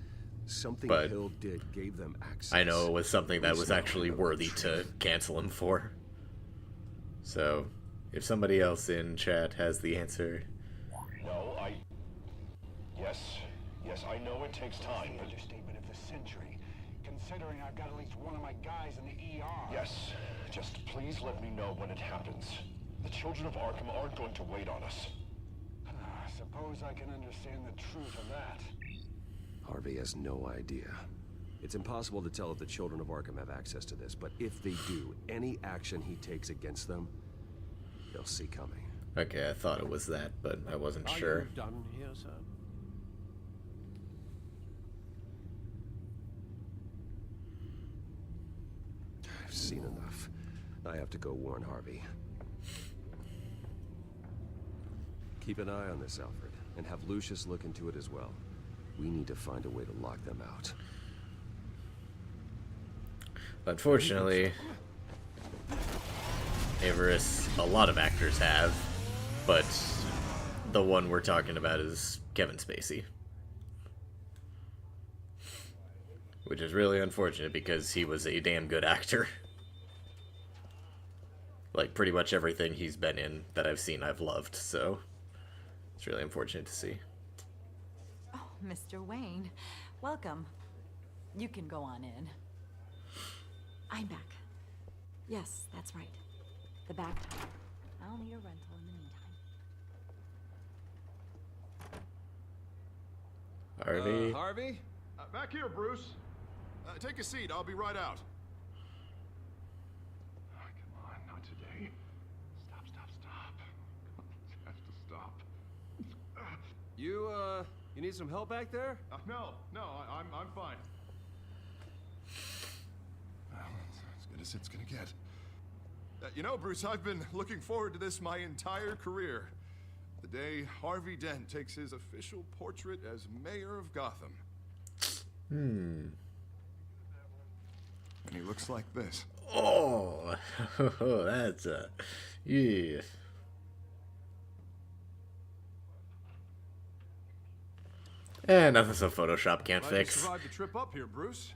Something But Hill did gave them access. I know it was something that was actually worthy to cancel him for. So, if somebody else in chat has the answer. No, Yes, I know it takes time, but... Understatement of the century, considering I've got at least one of my guys in the ER. Yes, just please let me know when it happens. The Children of Arkham aren't going to wait on us. Suppose I can understand the truth of that. Harvey has no idea. It's impossible to tell if the Children of Arkham have access to this, but if they do, any action he takes against them, they'll see coming. Okay, I thought it was that, but I wasn't sure. Are you done here, sir? I've seen enough. I have to go warn Harvey. Keep an eye on this, Alfred, and have Lucius look into it as well. We need to find a way to lock them out. Unfortunately, Averis, a lot of actors have, but the one we're talking about is Kevin Spacey. Which is really unfortunate because he was a damn good actor. Like, pretty much everything he's been in that I've seen I've loved, so it's really unfortunate to see. Oh, Mr. Wayne, welcome. You can go on in. I'm back. Yes, that's right. The back door. I'll need a rental in the meantime. Harvey? Harvey? Back here, Bruce. Take a seat. I'll be right out. Oh, come on, not today. Stop. It has to stop. You need some help back there? No, I'm fine. Well, as good as it's gonna get. You know, Bruce, I've been looking forward to this my entire career. The day Harvey Dent takes his official portrait as mayor of Gotham. And he looks like this. Oh, that's yeah. Nothing so Photoshop can't Glad fix. You survived the trip up here, Bruce.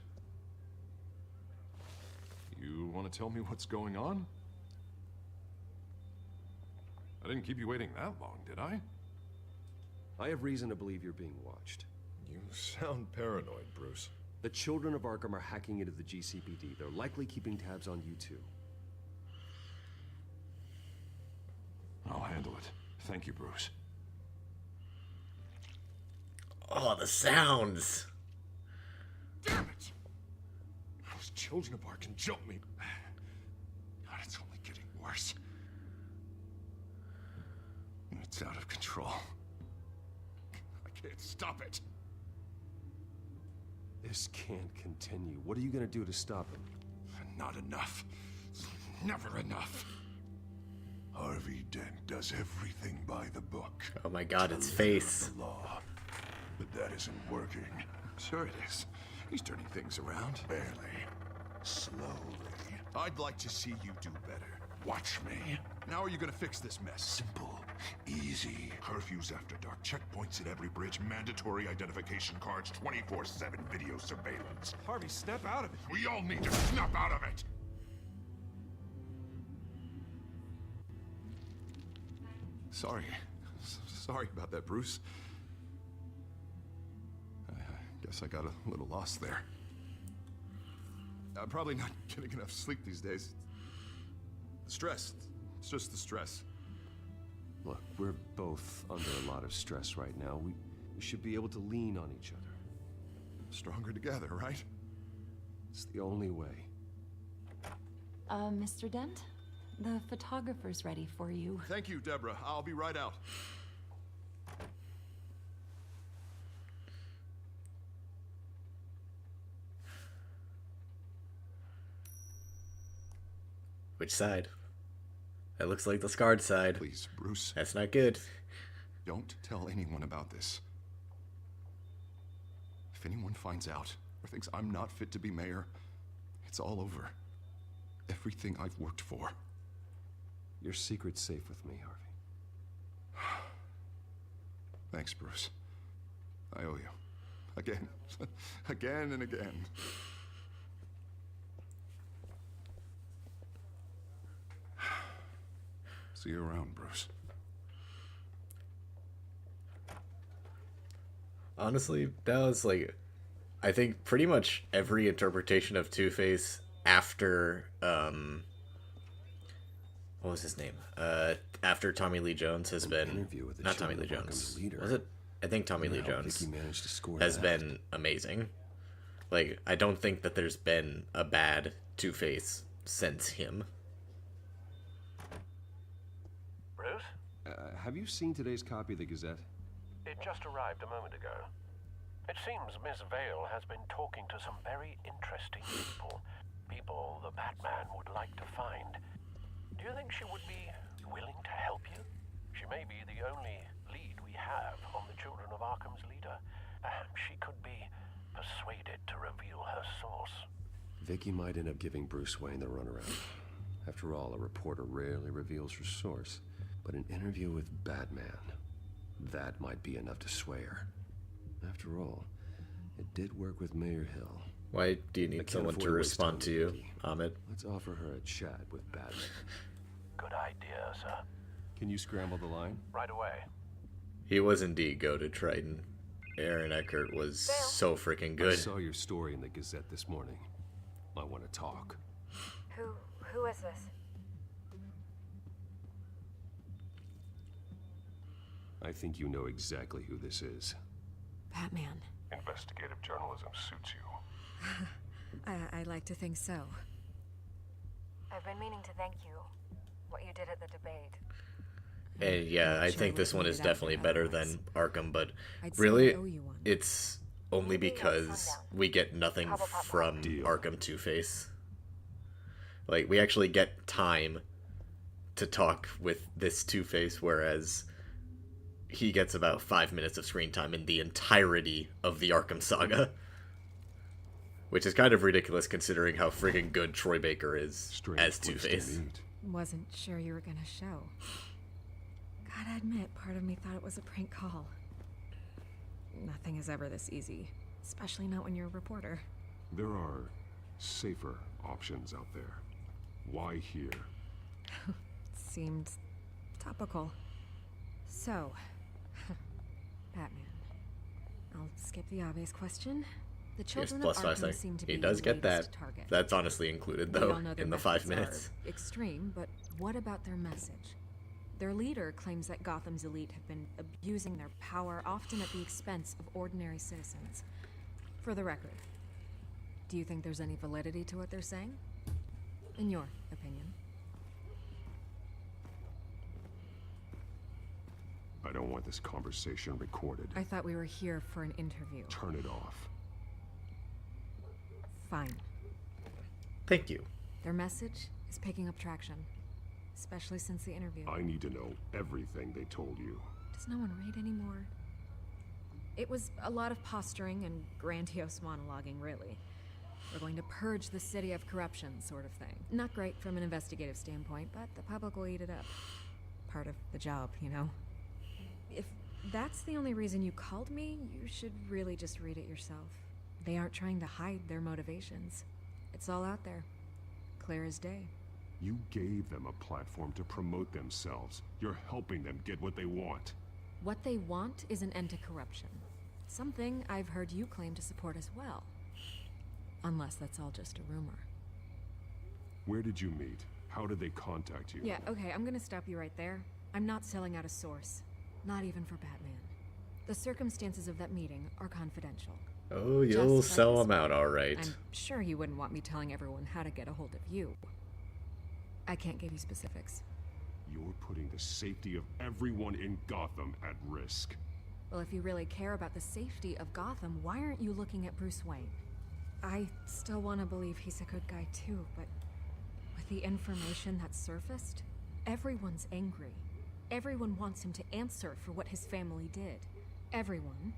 You want to tell me what's going on? I didn't keep you waiting that long, did I? I have reason to believe you're being watched. You sound paranoid, Bruce. The Children of Arkham are hacking into the GCPD. They're likely keeping tabs on you too. I'll handle it. Thank you, Bruce. Oh, the sounds. Damn it! Those Children of Arkham jumped me. God, it's only getting worse. It's out of control. I can't stop it. This can't continue. What are you gonna do to stop it? Not enough. Never enough. Harvey Dent does everything by the book. Oh my god, its face. The law. But that isn't working. Sure it is. He's turning things around. Barely. Slowly. I'd like to see you do better. Watch me. How are you gonna fix this mess? Simple. Easy. Curfews after dark. Checkpoints at every bridge. Mandatory identification cards. 24/7 video surveillance. Harvey, snap out of it. We all need to snap out of it. Sorry. Sorry about that, Bruce. I guess I got a little lost there. I'm probably not getting enough sleep these days. The stress. It's just the stress. Look, we're both under a lot of stress right now. We should be able to lean on each other. Stronger together, right? It's the only way. Mr. Dent? The photographer's ready for you. Thank you, Deborah. I'll be right out. Which side? That looks like the scarred side. Please, Bruce. That's not good. Don't tell anyone about this. If anyone finds out or thinks I'm not fit to be mayor, it's all over. Everything I've worked for. Your secret's safe with me, Harvey. Thanks, Bruce. I owe you. Again. Again and again. See you around, Bruce. Honestly, that was like, I think pretty much every interpretation of Two-Face after, what was his name? After Tommy Lee Jones has been, not Tommy Lee Jones, was it? I think Tommy Lee Jones Vicki managed to score has that. been amazing. Like, I don't think that there's been a bad Two-Face since him. Bruce? Have you seen today's copy of the Gazette? It just arrived a moment ago. It seems Miss Vale has been talking to some very interesting people. People the Batman would like to find. Do you think she would be willing to help you? She may be the only lead we have on the Children of Arkham's leader. Perhaps she could be persuaded to reveal her source. Vicki might end up giving Bruce Wayne the runaround. After all, a reporter rarely reveals her source. But an interview with Batman, that might be enough to sway her. After all, it did work with Mayor Hill. Why do you need someone to respond to you, Ahmed? Let's offer her a chat with Batman. Good idea, sir. Can you scramble the line? Right away. He was indeed goated, Triton. Aaron Eckhart was so freaking good. I saw your story in the Gazette this morning. I want to talk. Who is this? I think you know exactly who this is. Batman. Investigative journalism suits you. I like to think so. I've been meaning to thank you. What you did at the debate. And yeah, I think this one is definitely better than Arkham, but I'd say I really, owe you one. it's only because we get nothing from Arkham Two-Face. Like, we actually get time to talk with this Two-Face, whereas he gets about 5 minutes of screen time in the entirety of the Arkham saga. Which is kind of ridiculous considering how friggin' good Troy Baker is as Two-Face. Wasn't sure you were gonna show. Gotta admit, part of me thought it was a prank call. Nothing is ever this easy, especially not when you're a reporter. There are safer options out there. Why here? Seemed topical. So, Batman. I'll skip the obvious question. The Yes, children plus of 5 Arkham seconds. seem to He be does the get that. latest target. That's honestly included, We though, all know their in the 5 methods minutes. are extreme, but what about their message? Their leader claims that Gotham's elite have been abusing their power, often at the expense of ordinary citizens. For the record, do you think there's any validity to what they're saying? In your opinion? I don't want this conversation recorded. I thought we were here for an interview. Turn it off. Fine. Thank you. Their message is picking up traction, especially since the interview. I need to know everything they told you. Does no one read anymore? It was a lot of posturing and grandiose monologuing, really. We're going to purge the city of corruption, sort of thing. Not great from an investigative standpoint, but the public will eat it up. Part of the job, you know? If that's the only reason you called me, you should really just read it yourself. They aren't trying to hide their motivations. It's all out there. Clear as day. You gave them a platform to promote themselves. You're helping them get what they want. What they want is an end to corruption. Something I've heard you claim to support as well. Unless that's all just a rumor. Where did you meet? How did they contact you? Yeah, okay, I'm gonna stop you right there. I'm not selling out a source. Not even for Batman. The circumstances of that meeting are confidential. Oh, you'll Just sell like them out, all right. I'm sure you wouldn't want me telling everyone how to get a hold of you. I can't give you specifics. You're putting the safety of everyone in Gotham at risk. Well, if you really care about the safety of Gotham, why aren't you looking at Bruce Wayne? I still want to believe he's a good guy too, but with the information that's surfaced, everyone's angry. Everyone wants him to answer for what his family did. Everyone,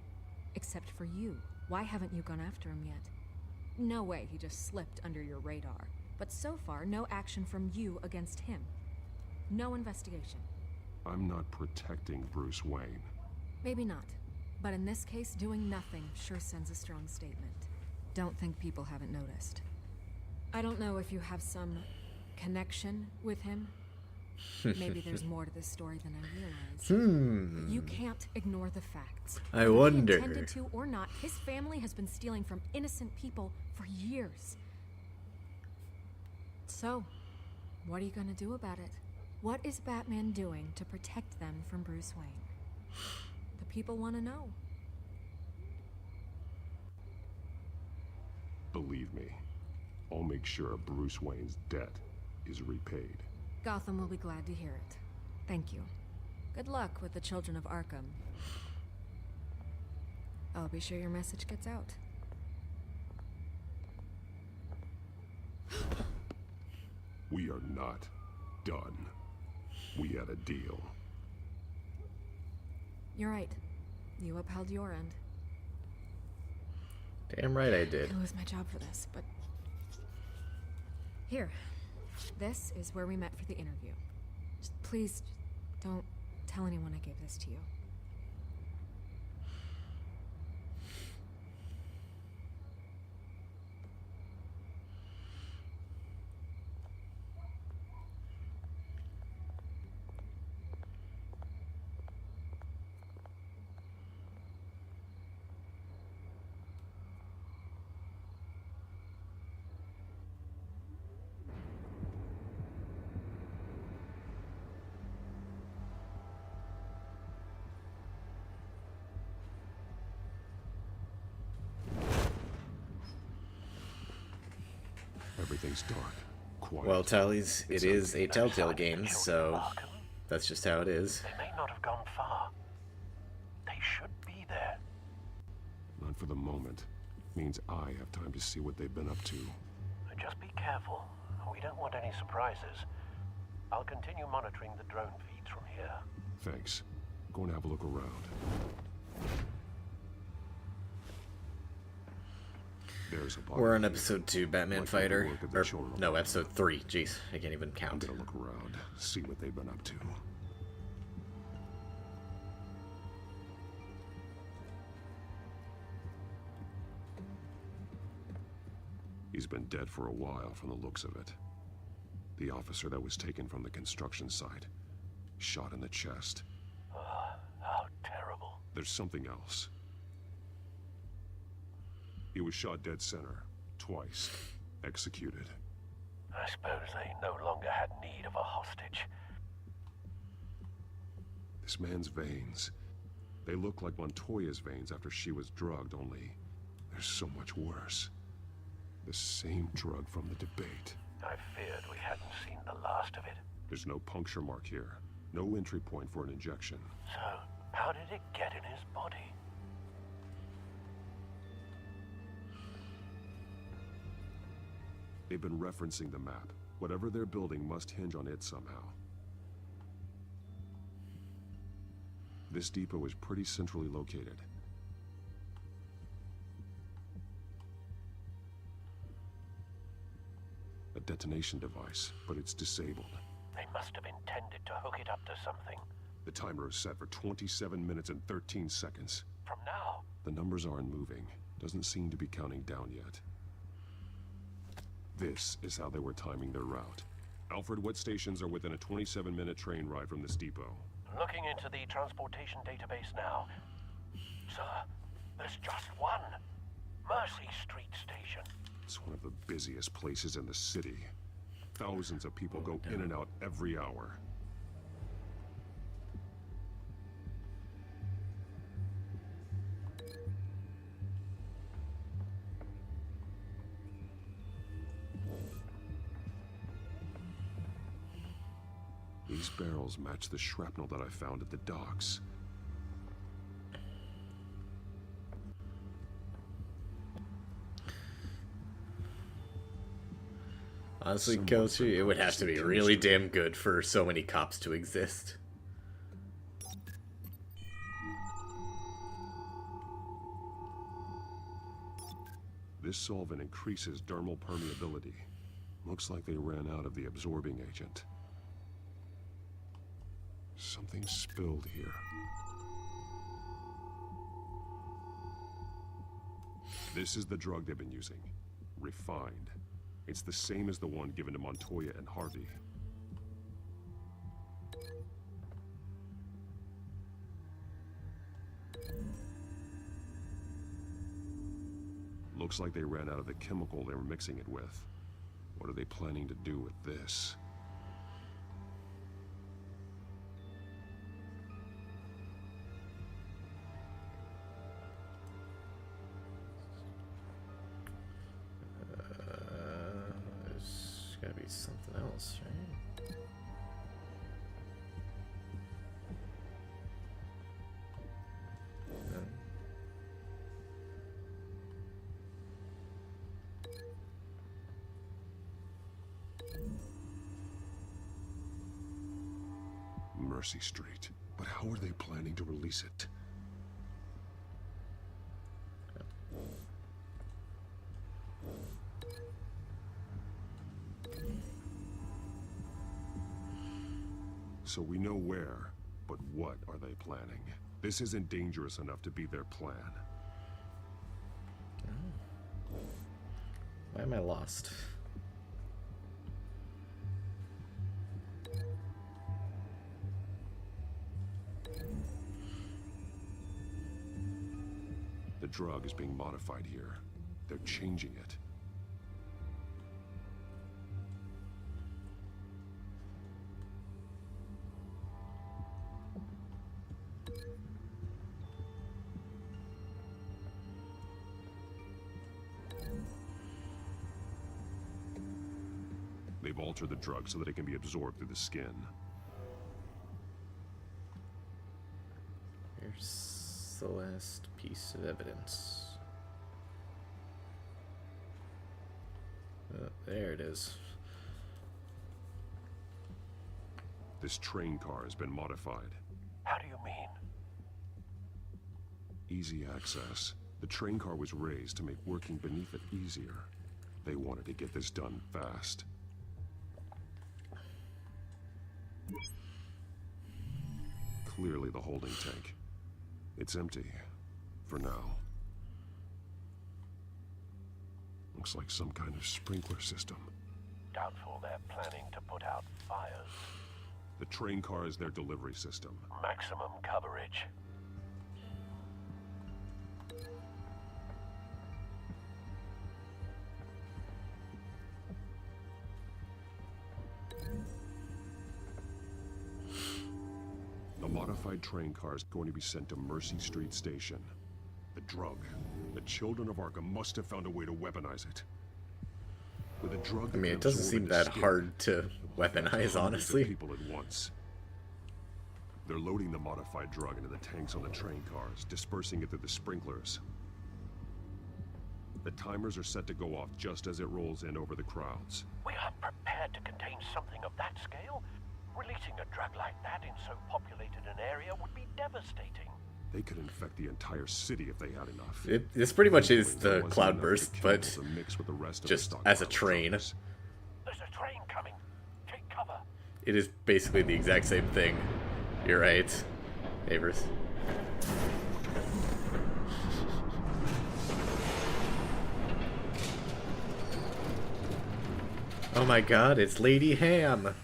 except for you. Why haven't you gone after him yet? No way he just slipped under your radar. But so far, no action from you against him. No investigation. I'm not protecting Bruce Wayne. Maybe not. But in this case, doing nothing sure sends a strong statement. Don't think people haven't noticed. I don't know if you have some connection with him. Maybe there's more to this story than I realize. You can't ignore the facts. I Whether wonder. he intended to or not, his family has been stealing from innocent people for years. So, what are you gonna do about it? What is Batman doing to protect them from Bruce Wayne? The people want to know. Believe me, I'll make sure Bruce Wayne's debt is repaid. Gotham will be glad to hear it. Thank you. Good luck with the Children of Arkham. I'll be sure your message gets out. We are not done. We had a deal. You're right. You upheld your end. Damn right I did. I could lose my job for this, but... Here. This is where we met for the interview. Just please, don't tell anyone I gave this to you. Everything's dark. Quiet. Well, Tallies, it is a Telltale game, so that's just how it is. They may not have gone far. They should be there. Not for the moment. Means I have time to see what they've been up to. Just be careful. We don't want any surprises. I'll continue monitoring the drone feeds from here. Thanks. I'm going to have a look around. There's a We're on episode 2, Batman Fighter. Or, no, episode 3. Jeez, I can't even count. I'm gonna look around, see what they've been up to. He's been dead for a while from the looks of it. The officer that was taken from the construction site. Shot in the chest. How terrible. There's something else. He was shot dead center, twice, executed. I suppose they no longer had need of a hostage. This man's veins, they look like Montoya's veins after she was drugged, only they're so much worse. The same drug from the debate. I feared we hadn't seen the last of it. There's no puncture mark here, no entry point for an injection. So, how did it get in his body? They've been referencing the map. Whatever they're building must hinge on it somehow. This depot is pretty centrally located. A detonation device, but it's disabled. They must have intended to hook it up to something. The timer is set for 27 minutes and 13 seconds. From now? The numbers aren't moving. Doesn't seem to be counting down yet. This is how they were timing their route. Alfred, what stations are within a 27-minute train ride from this depot? Looking into the transportation database now. Sir, there's just one. Mercy Street Station. It's one of the busiest places in the city. Thousands of people go in and out every hour. These barrels match the shrapnel that I found at the docks. Honestly, Kochi, it would have to be really damn good for so many cops to exist. This solvent increases dermal permeability. Looks like they ran out of the absorbing agent. Something spilled here. This is the drug they've been using. Refined. It's the same as the one given to Montoya and Harvey. Looks like they ran out of the chemical they were mixing it with. What are they planning to do with this? There's gotta be something else, right? Mercy Street. But how are they planning to release it? So we know where, but what are they planning? This isn't dangerous enough to be their plan. Why am I lost? The drug is being modified here. They're changing it. They've altered the drug so that it can be absorbed through the skin. Here's the last piece of evidence. Oh, there it is. This train car has been modified. How do you mean? Easy access. The train car was raised to make working beneath it easier. They wanted to get this done fast. Clearly the holding tank. It's empty. For now. Looks like some kind of sprinkler system. Doubtful they're planning to put out fires. The train car is their delivery system. Maximum coverage. modified train car is going to be sent to Mercy Street Station. The drug. The Children of Arkham must have found a way to weaponize it. With a drug, I mean, it doesn't seem that hard to weaponize, honestly. People at once. They're loading the modified drug into the tanks on the train cars, dispersing it through the sprinklers. The timers are set to go off just as it rolls in over the crowds. We are prepared to contain something of that scale. Releasing a drug like that in so populated an area would be devastating. They could infect the entire city if they had enough. This pretty much is the cloudburst, but just as a train. There's a train coming. Take cover. It is basically the exact same thing. You're right, Avers. Oh my god, it's Lady Ham!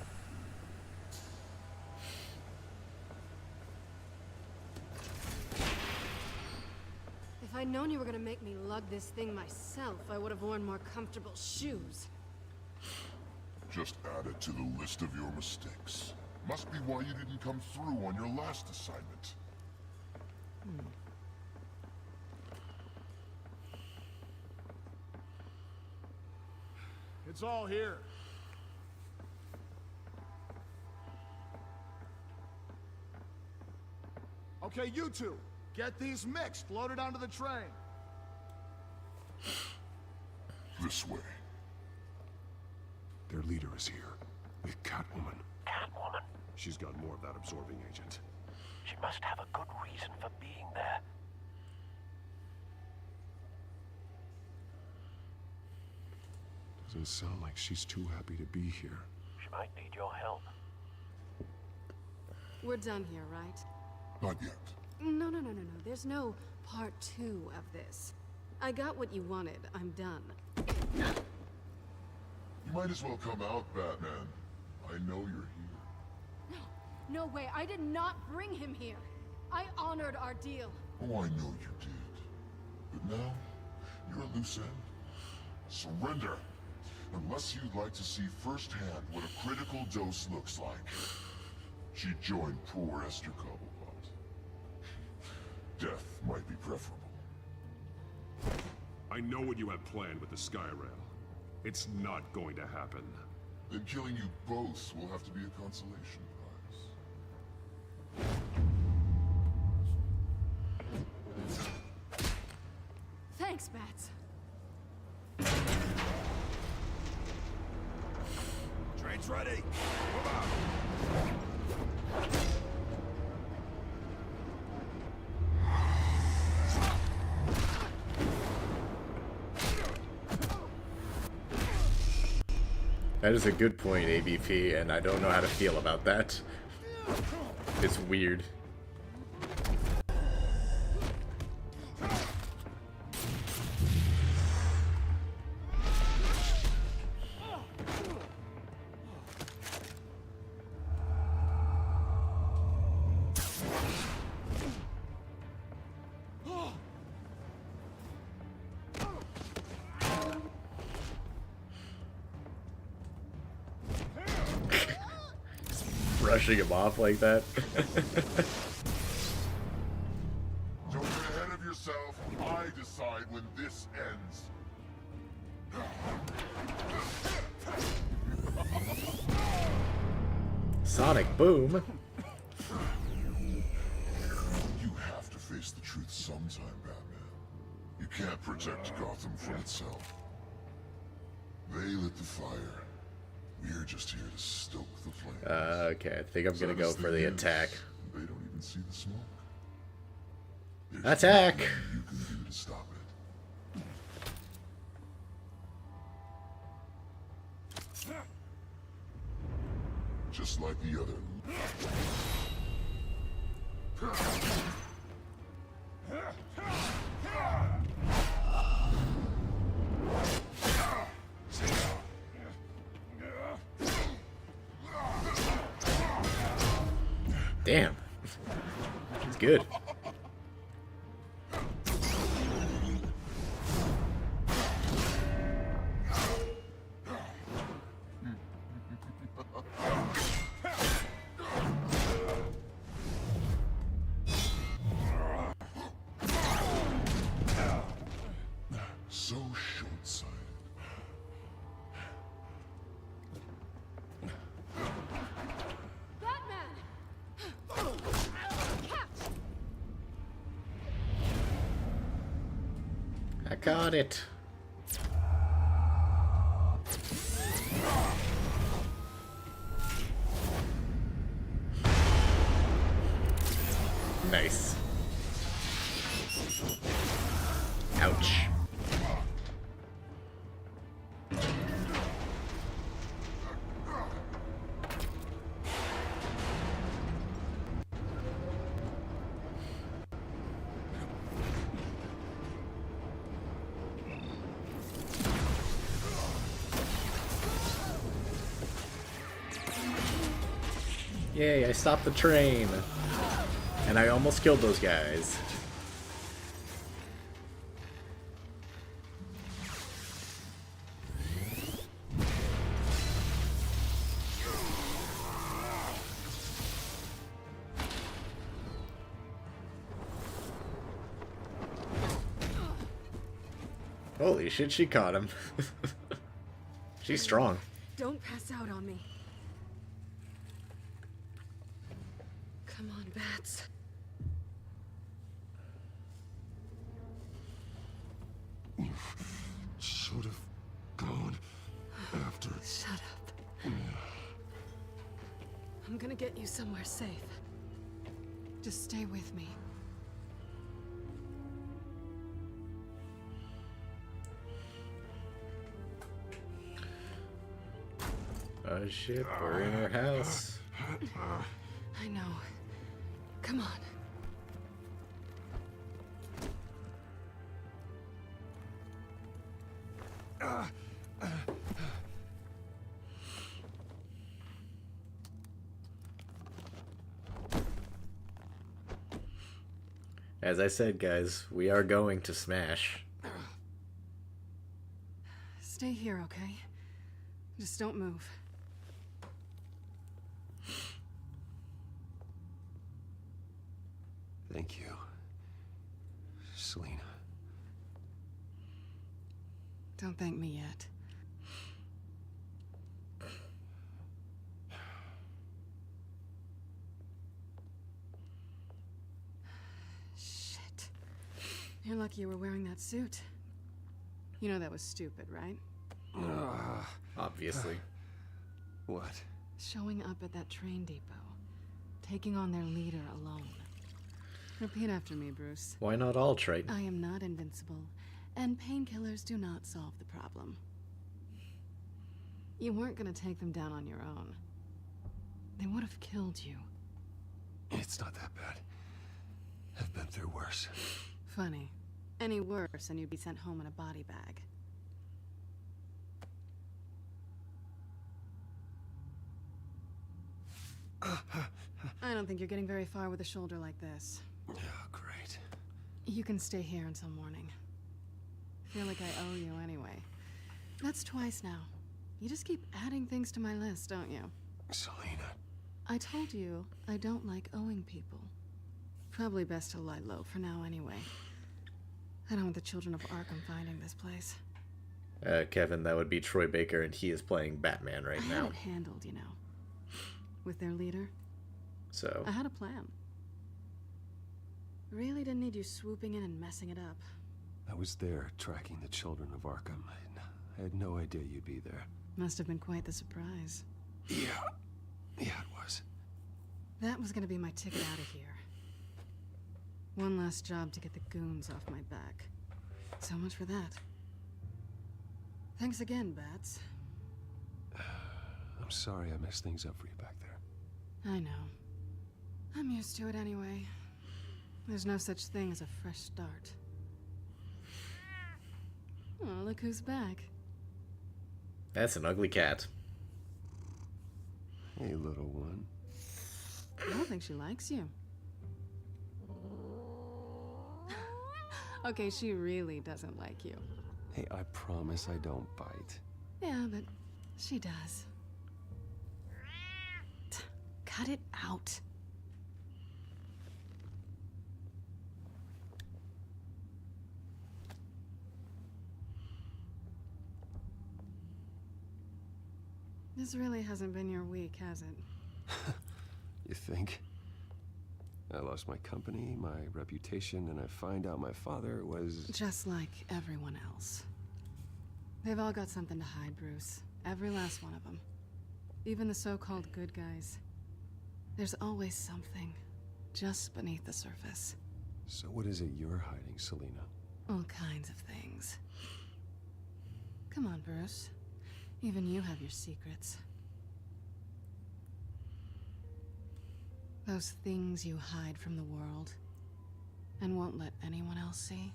If I'd known you were gonna make me lug this thing myself, I would have worn more comfortable shoes. Just add it to the list of your mistakes. Must be why you didn't come through on your last assignment. It's all here. Okay, you two, get these mixed, loaded onto the train. This way. Their leader is here, with Catwoman. Catwoman? She's got more of that absorbing agent. She must have a good reason for being there. Doesn't sound like she's too happy to be here. She might need your help. We're done here, right? Not yet. No. There's no part 2 of this. I got what you wanted. I'm done. You might as well come out, Batman. I know you're here. No way. I did not bring him here. I honored our deal. Oh, I know you did. But now, you're a loose end. Surrender. Unless you'd like to see firsthand what a critical dose looks like. She joined poor Esther Cobblepot. Death might be preferable. I know what you have planned with the Skyrail. It's not going to happen. Then killing you both will have to be a consolation prize. Thanks, Bats. Train's ready. Move out. That is a good point, ABP, and I don't know how to feel about that. It's weird. Brushing him off like that. Don't get ahead of yourself. I decide when this ends. Sonic boom. You have to face the truth sometime, Batman. You can't protect Gotham from itself. They lit the fire. We're just here to stoke the flames. Okay, I think I'm gonna go for the attack. They don't even see the smoke. Attack! There's nothing you can do to stop it. Just like the other. Damn. It's good. Got it. Nice. Ouch. Yay, I stopped the train. And I almost killed those guys. Holy shit, she caught him. She's strong. Don't pass out on me. Come on, bats. Should have gone after. Shut up. I'm gonna get you somewhere safe. Just stay with me. Oh shit, we're in our house. I know. Come on. As I said, guys, we are going to smash. Stay here, okay? Just don't move. Thank you, Selena. Don't thank me yet. Shit. You're lucky you were wearing that suit. You know that was stupid, right? Obviously. What? Showing up at that train depot. Taking on their leader alone. Repeat after me, Bruce. Why not all, Triton? I am not invincible, and painkillers do not solve the problem. You weren't gonna take them down on your own. They would have killed you. It's not that bad. I've been through worse. Funny. Any worse and you'd be sent home in a body bag. I don't think you're getting very far with a shoulder like this. Oh, great. You can stay here until morning. Feel like I owe you anyway. That's twice now. You just keep adding things to my list, don't you? Selena. I told you I don't like owing people. Probably best to lie low for now anyway. I don't want the Children of Arkham finding this place. Kevin, that would be Troy Baker, and he is playing Batman right I now. had it handled, you know. With their leader. So. I had a plan. Really didn't need you swooping in and messing it up. I was there tracking the Children of Arkham. I had no idea you'd be there. Must have been quite the surprise. Yeah, it was. That was gonna be my ticket out of here. One last job to get the goons off my back. So much for that. Thanks again, Bats. I'm sorry I messed things up for you back there. I know. I'm used to it anyway. There's no such thing as a fresh start. Oh, look who's back. That's an ugly cat. Hey, little one. I don't think she likes you. Okay, she really doesn't like you. Hey, I promise I don't bite. Yeah, but she does. Cut it out. This really hasn't been your week, has it? You think? I lost my company, my reputation, and I find out my father was... Just like everyone else. They've all got something to hide, Bruce. Every last one of them. Even the so-called good guys. There's always something just beneath the surface. So what is it you're hiding, Selena? All kinds of things. Come on, Bruce. Even you have your secrets. Those things you hide from the world and won't let anyone else see.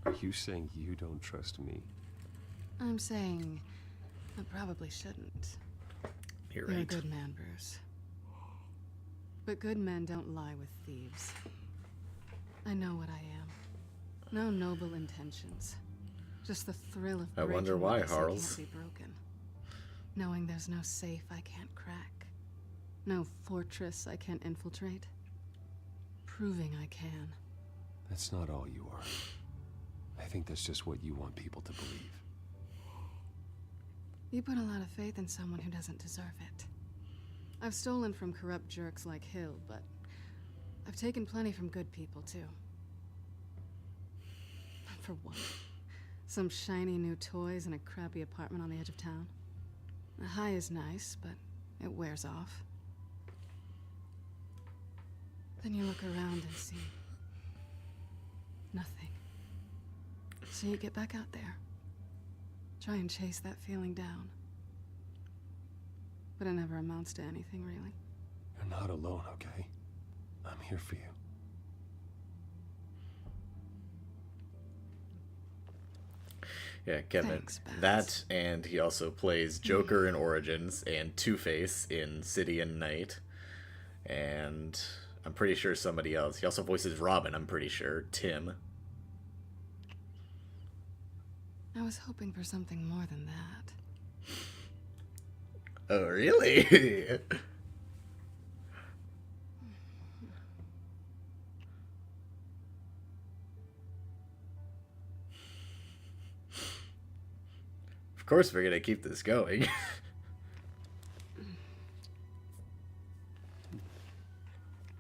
Are you saying you don't trust me? I'm saying I probably shouldn't. You're You're a right. good man, Bruce. But good men don't lie with thieves. I know what I am. No noble intentions. Just the thrill of I breaking wonder what why, they say Harles. can't be broken. Knowing there's no safe I can't crack. No fortress I can't infiltrate. Proving I can. That's not all you are. I think that's just what you want people to believe. You put a lot of faith in someone who doesn't deserve it. I've stolen from corrupt jerks like Hill, but I've taken plenty from good people, too. Not for what? Some shiny new toys in a crappy apartment on the edge of town. The high is nice, but it wears off. Then you look around and see nothing. So you get back out there. Try and chase that feeling down. But it never amounts to anything, really. You're not alone, okay? I'm here for you. Yeah, Kevin. Thanks, Bats. That, and he also plays Joker in Origins and Two-Face in City and Night. And I'm pretty sure somebody else. He also voices Robin, I'm pretty sure. Tim. I was hoping for something more than that. Oh, really? Of course we're gonna keep this going.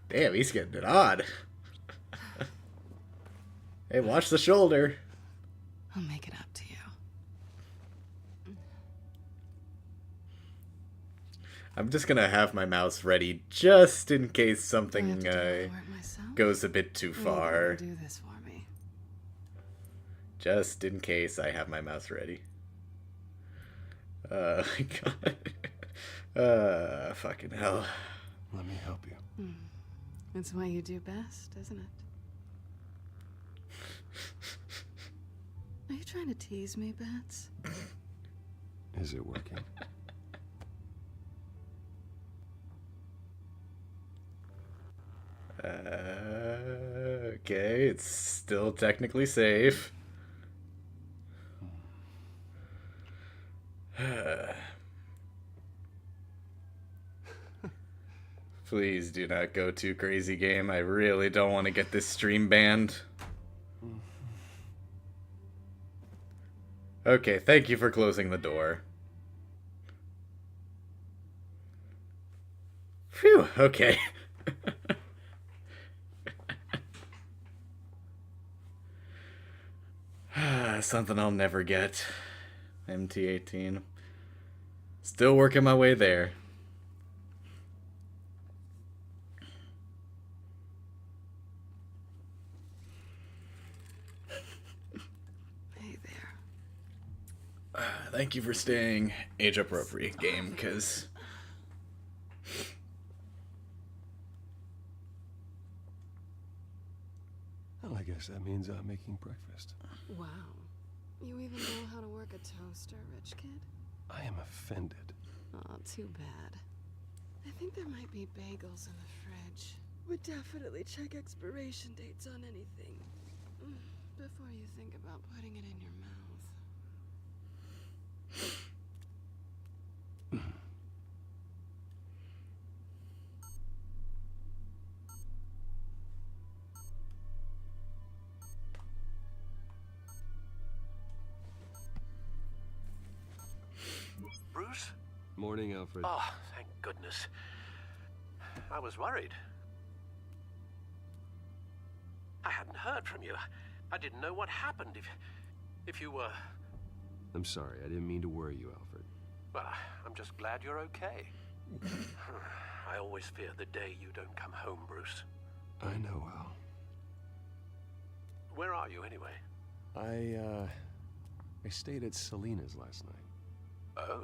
Damn, he's getting it on. Hey, watch the shoulder. I'll make it up to you. I'm just gonna have my mouse ready just in case something goes a bit too far. Do this for me. Just in case I have my mouse ready. God. Fucking hell. Let me help you. It's what you do best, isn't it? Are you trying to tease me, Bats? Is it working? Okay, it's still technically safe. Please do not go too crazy, game. I really don't want to get this stream banned. Okay, thank you for closing the door. Phew, okay. Something I'll never get. MT18. Still working my way there. Hey there. Thank you for staying age-appropriate, game, because... Well, I guess that means I'm making breakfast. Wow. You even know how to work a toaster, rich kid? I am offended. Oh, too bad. I think there might be bagels in the fridge. Would definitely check expiration dates on anything. Before you think about putting it in your mouth. Bruce? Morning, Alfred. Oh, thank goodness. I was worried. I hadn't heard from you. I didn't know what happened if you were... I'm sorry, I didn't mean to worry you, Alfred. Well, I'm just glad you're okay. I always fear the day you don't come home, Bruce. I know, Al. Where are you, anyway? I stayed at Selena's last night. Oh.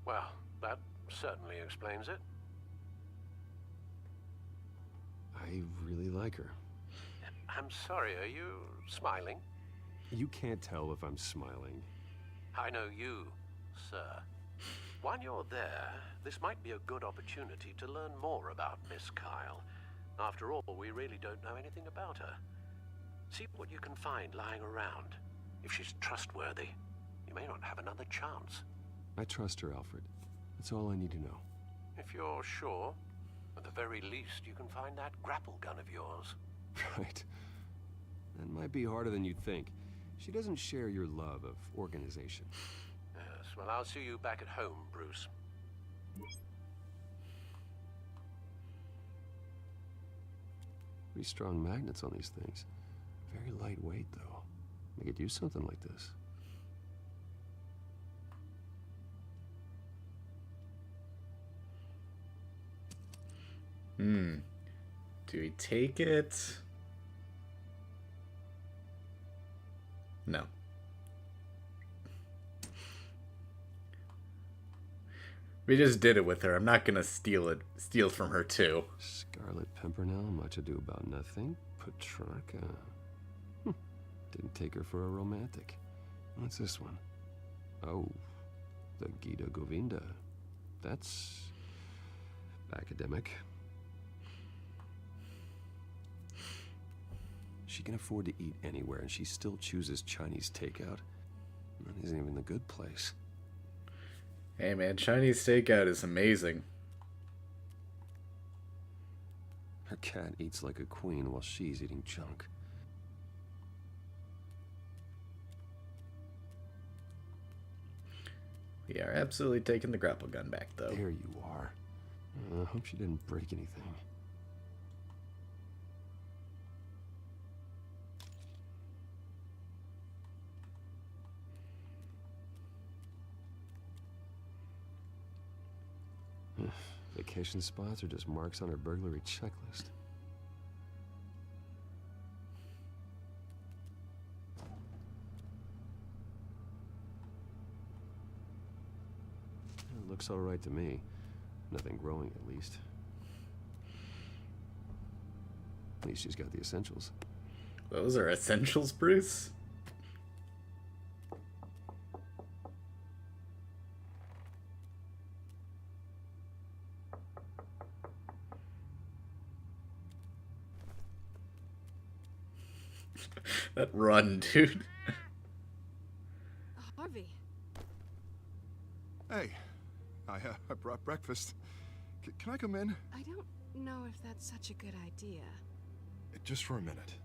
Well, that certainly explains it. I really like her. I'm sorry, are you smiling? You can't tell if I'm smiling. I know you, sir. While you're there, this might be a good opportunity to learn more about Miss Kyle. After all, we really don't know anything about her. See what you can find lying around. If she's trustworthy, you may not have another chance. I trust her, Alfred. That's all I need to know. If you're sure, at the very least, you can find that grapple gun of yours. Right. That might be harder than you'd think. She doesn't share your love of organization. Yes, well, I'll see you back at home, Bruce. Pretty strong magnets on these things. Very lightweight, though. They could use something like this. Do we take it? No. We just did it with her. I'm not gonna steal from her too. Scarlet Pimpernel, much ado about nothing. Petrarca. Didn't take her for a romantic. What's this one? Oh, the Gita Govinda. That's academic. She can afford to eat anywhere, and she still chooses Chinese takeout. That isn't even the good place. Hey man, Chinese takeout is amazing. Her cat eats like a queen while she's eating junk. We are absolutely taking the grapple gun back, though. There you are. I hope she didn't break anything. Vacation spots are just marks on her burglary checklist. It looks all right to me. Nothing growing, at least. At least she's got the essentials. Those are essentials, Bruce? That run, dude. Harvey. Hey, I brought breakfast. Can I come in? I don't know if that's such a good idea. Just for a minute.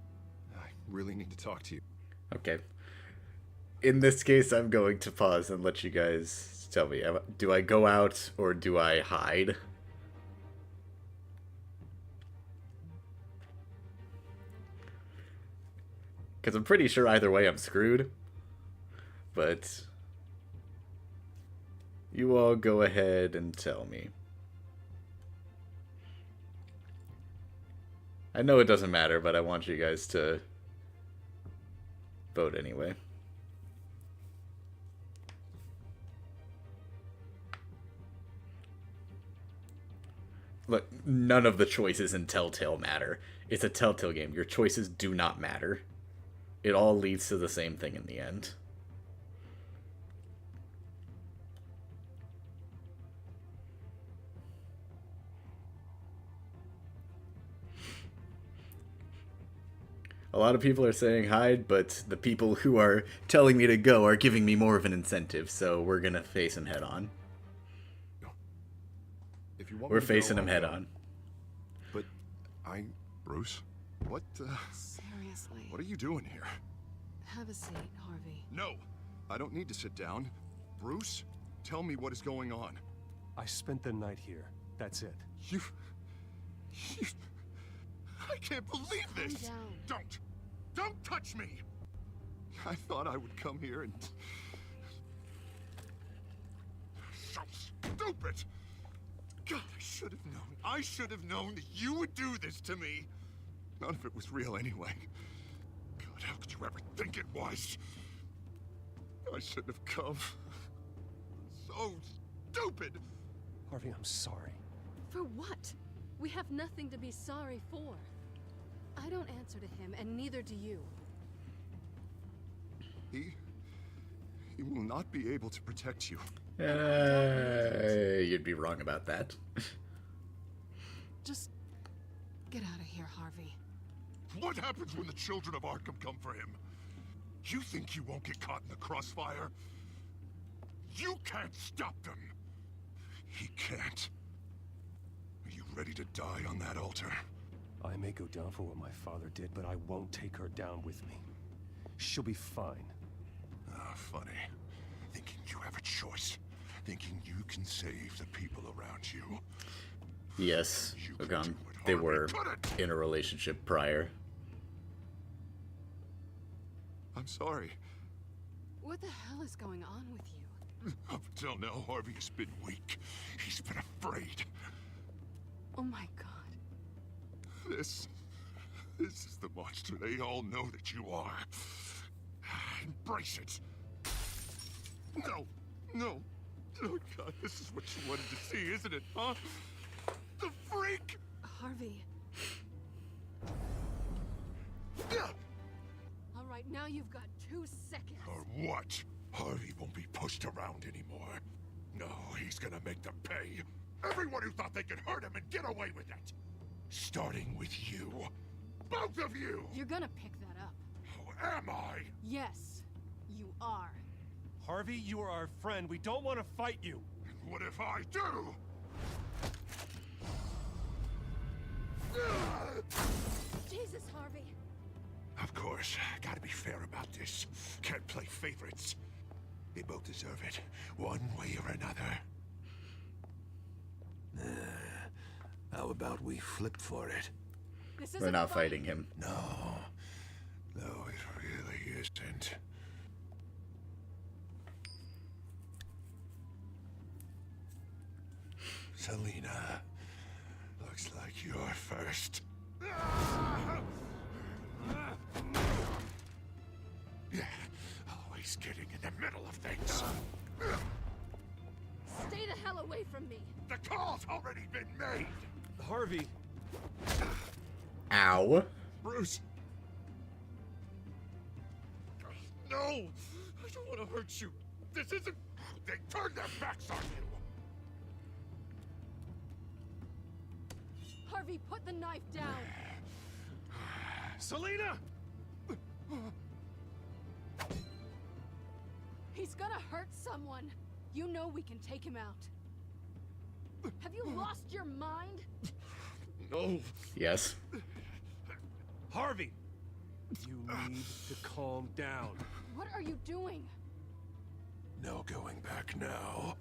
I really need to talk to you. Okay. In this case, I'm going to pause and let you guys tell me. Do I go out or do I hide? Because I'm pretty sure either way I'm screwed. But you all go ahead and tell me. I know it doesn't matter, but I want you guys to vote anyway. Look, none of the choices in Telltale matter. It's a Telltale game. Your choices do not matter. It all leads to the same thing in the end. A lot of people are saying hide, but the people who are telling me to go are giving me more of an incentive, so we're gonna face him head on. If you want We're facing him head on. But Bruce, what Seriously. What are you doing here? Have a seat, Harvey. No, I don't need to sit down. Bruce, tell me what is going on. I spent the night here. That's it. You... I can't believe this! Calm down. Don't touch me! I thought I would come here and... So stupid! God, I should have known that you would do this to me! None of it was real anyway. God, how could you ever think it was? I shouldn't have come. So stupid! Harvey, I'm sorry. For what? We have nothing to be sorry for. I don't answer to him, and neither do you. He will not be able to protect you. You'd be wrong about that. Just get out of here, Harvey. What happens when the Children of Arkham come for him? You think you won't get caught in the crossfire? You can't stop them. He can't. Are you ready to die on that altar? I may go down for what my father did, but I won't take her down with me. She'll be fine. Ah, funny. Thinking you have a choice. Thinking you can save the people around you. Yes, Falcone. They were in a relationship prior. I'm sorry. What the hell is going on with you? Up until now, Harvey has been weak. He's been afraid. Oh my god. This is the monster they all know that you are. Embrace it. No. Oh god, this is what you wanted to see, isn't it, huh? The freak! Harvey. All right, now you've got 2 seconds. Or what? Harvey won't be pushed around anymore. No, he's gonna make them pay. Everyone who thought they could hurt him and get away with it. Starting with you. Both of you! You're gonna pick that up. Oh, am I? Yes, you are. Harvey, you are our friend. We don't want to fight you. And what if I do? Jesus, Harvey. Of course, gotta be fair about this. Can't play favorites. They both deserve it, one way or another. How about we flip for it? We're not fighting him. No, it really isn't. Selena, looks like you're first. Yeah, always getting in the middle of things. Stay the hell away from me. The call's already been made. Harvey. Ow. Bruce. No, I don't want to hurt you. This isn't... They turned their backs on you. Harvey, put the knife down. Selena! He's gonna hurt someone. You know we can take him out. Have you lost your mind? No. Yes. Harvey! You need to calm down. What are you doing? No going back now.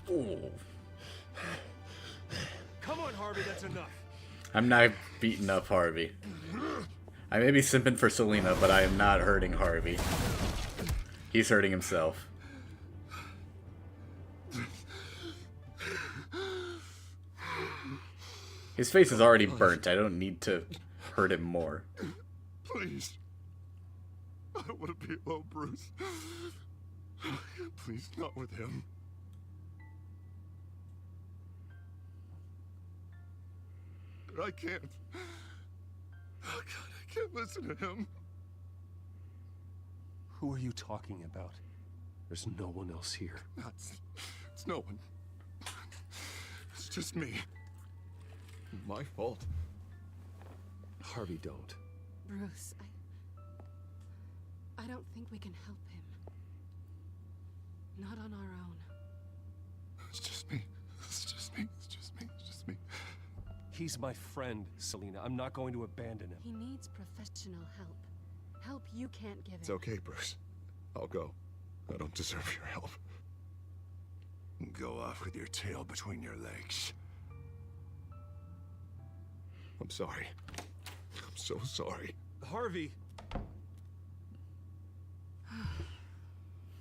Ooh. Come on, Harvey, that's enough. I'm not beating up Harvey. I may be simping for Selena, but I am not hurting Harvey. He's hurting himself. His face is already burnt. I don't need to hurt him more. Please. I don't want to be alone, Bruce. Please, not with him. I can't. Oh, God, I can't listen to him. Who are you talking about? There's no one else here. It's no one. It's just me. My fault. Harvey, don't. Bruce, I don't think we can help him. Not on our own. It's just me. It's just me. It's just me. It's just me. He's my friend, Selena. I'm not going to abandon him. He needs professional help. Help you can't give him. It's okay, Bruce. I'll go. I don't deserve your help. Go off with your tail between your legs. I'm sorry. I'm so sorry. Harvey!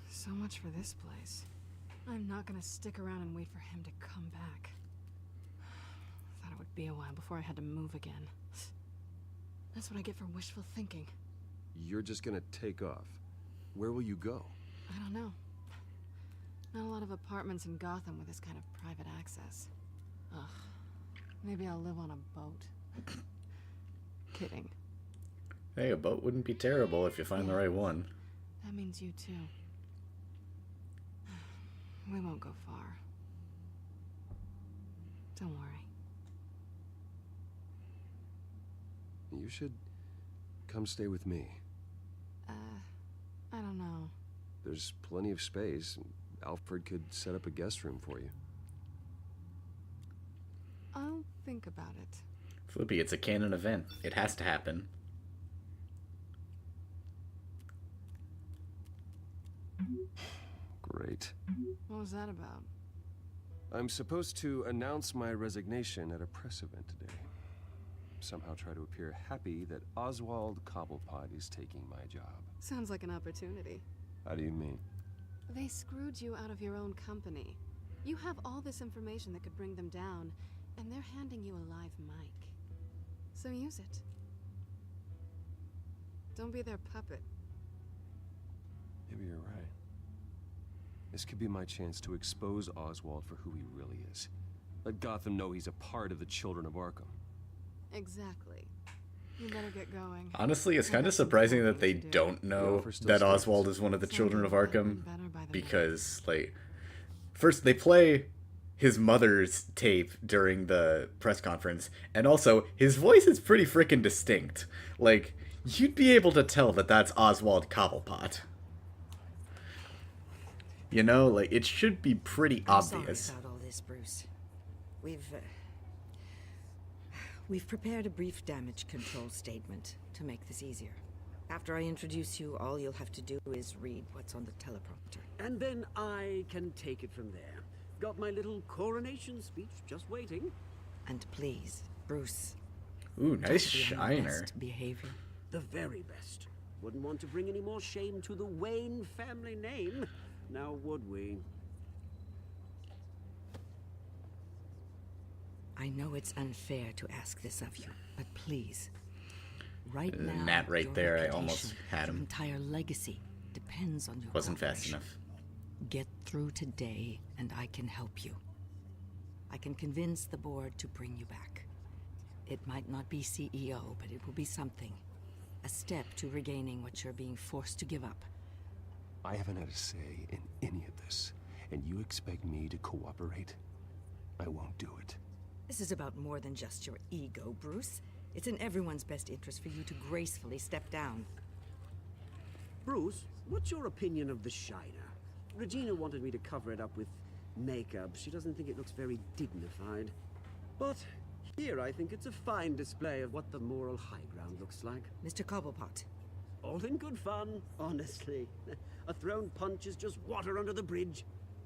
So much for this place. I'm not gonna stick around and wait for him to come back. Thought it would be a while before I had to move again. That's what I get for wishful thinking. You're just gonna take off. Where will you go? I don't know. Not a lot of apartments in Gotham with this kind of private access. Ugh. Maybe I'll live on a boat. Kidding. Hey, a boat wouldn't be terrible if you find the right one. That means you too. We won't go far. Don't worry. You should come stay with me. I don't know. There's plenty of space. Alfred could set up a guest room for you. I'll think about it. Flippy, it's a canon event. It has to happen. Great. What was that about? I'm supposed to announce my resignation at a press event today. Somehow try to appear happy that Oswald Cobblepot is taking my job. Sounds like an opportunity. How do you mean? They screwed you out of your own company. You have all this information that could bring them down, and they're handing you a live mic. So use it. Don't be their puppet. Maybe you're right. This could be my chance to expose Oswald for who he really is. Let Gotham know he's a part of the Children of Arkham. Exactly. You better get going. Honestly, it's kind of surprising that they don't know that Oswald is one of the Children of Arkham, because, like, first they play his mother's tape during the press conference, and also, his voice is pretty freaking distinct. Like, you'd be able to tell that that's Oswald Cobblepot. You know, like, it should be pretty obvious. Sorry about all this, Bruce. We've prepared a brief damage control statement to make this easier. After I introduce you, all you'll have to do is read what's on the teleprompter. And then I can take it from there. Got my little coronation speech just waiting. And please, Bruce. Ooh, nice be on your shiner. best behavior. The very best. Wouldn't want to bring any more shame to the Wayne family name, now would we? I know it's unfair to ask this of you, but please, right now, That right your there, I reputation, almost had your him. entire legacy depends on your Wasn't fast cooperation. enough. Get through today, and I can help you. I can convince the board to bring you back. It might not be CEO, but it will be something. A step to regaining what you're being forced to give up. I haven't had a say in any of this, and you expect me to cooperate? I won't do it. This is about more than just your ego, Bruce. It's in everyone's best interest for you to gracefully step down. Bruce, what's your opinion of the shiner? Regina wanted me to cover it up with makeup. She doesn't think it looks very dignified. But here I think it's a fine display of what the moral high ground looks like. Mr. Cobblepot. All in good fun, honestly. A thrown punch is just water under the bridge.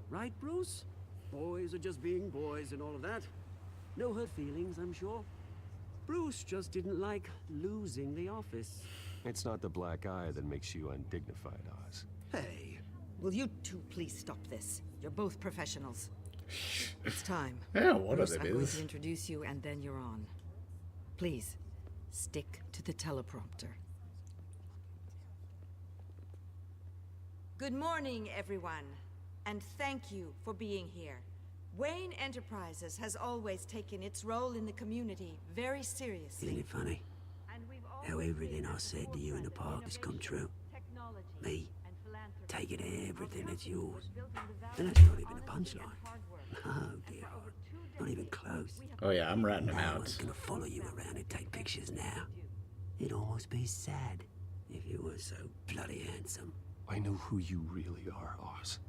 Right, Bruce? Boys are just being boys and all of that. No hurt feelings, I'm sure. Bruce just didn't like losing the office. It's not the black eye that makes you undignified, Oz. Hey. Will you two please stop this? You're both professionals. It's time. Yeah, one Bruce, of them I'm going is. to introduce you and then you're on. Please, stick to the teleprompter. Good morning, everyone. And thank you for being here. Wayne Enterprises has always taken its role in the community very seriously. Isn't it funny? How everything I said to you in the park has come true. Me, taking everything that's yours. And that's not even a punchline. No, dear heart. Not even close. Oh yeah, I'm ratting him No out. one's gonna follow you around and take pictures now. It'd almost be sad if you were so bloody handsome. I know who you really are, Oz.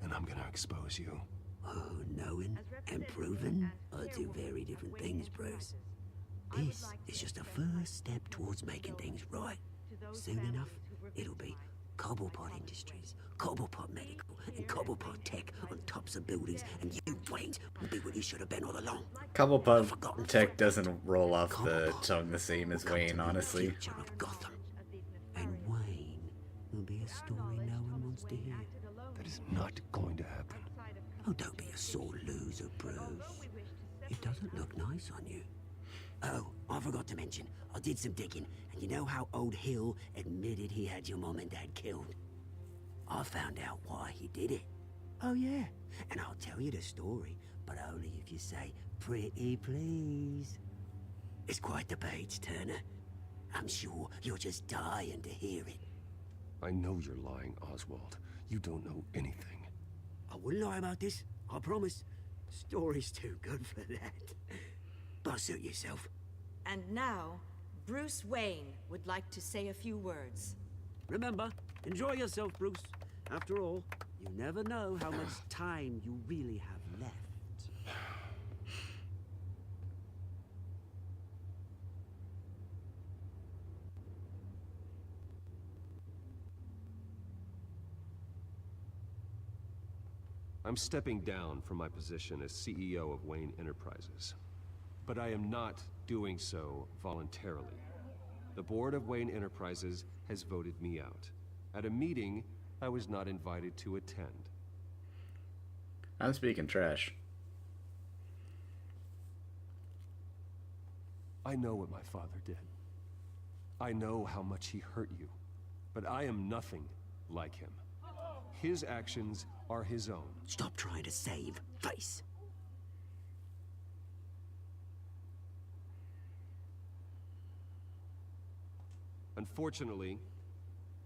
And I'm gonna expose you. Oh, knowing and proving are two very different things, Bruce. This is just a first step towards making things right. Soon enough, it'll be Cobblepot Industries, Cobblepot Medical, and Cobblepot Tech on tops of buildings, and you, Wayne, will be what you should have been all along. Cobblepot Tech doesn't roll off the tongue the same as Wayne, honestly. Future of Gotham. And Wayne will be a story no one wants to hear. That is not going to happen. Oh, don't be a sore loser, Bruce. It doesn't look nice on you. Oh, I forgot to mention, I did some digging, and you know how old Hill admitted he had your mom and dad killed? I found out why he did it. Oh yeah, and I'll tell you the story, but only if you say, pretty please. It's quite the page, Turner. I'm sure you're just dying to hear it. I know you're lying, Oswald. You don't know anything. I wouldn't lie about this, I promise. Story's too good for that. But suit yourself. And now, Bruce Wayne would like to say a few words. Remember, enjoy yourself, Bruce. After all, you never know how much time you really have left. I'm stepping down from my position as CEO of Wayne Enterprises. But I am not doing so voluntarily. The board of Wayne Enterprises has voted me out. At a meeting I was not invited to attend. I'm speaking trash. I know what my father did. I know how much he hurt you. But I am nothing like him. His actions are his own. Stop trying to save face. Unfortunately,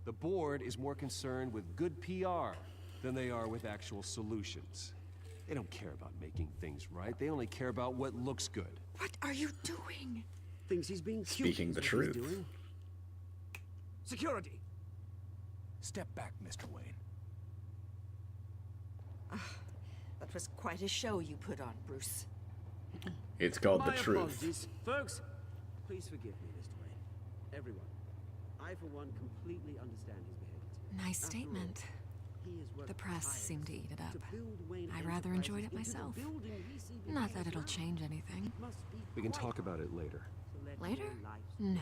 the board is more concerned with good PR than they are with actual solutions. They don't care about making things right. They only care about what looks good. What are you doing? Thinks he's being cute. Speaking the truth. Security. Step back, Mr. Wayne. That was quite a show you put on, Bruce. It's called The My Truth. apologies. Folks, please forgive me, Mr. Wayne. Everyone. I, for one, completely understand his behavior. Nice statement. The press seemed to eat it up. I rather enjoyed it myself. Not that it'll change anything. We can talk about it later. Later? No.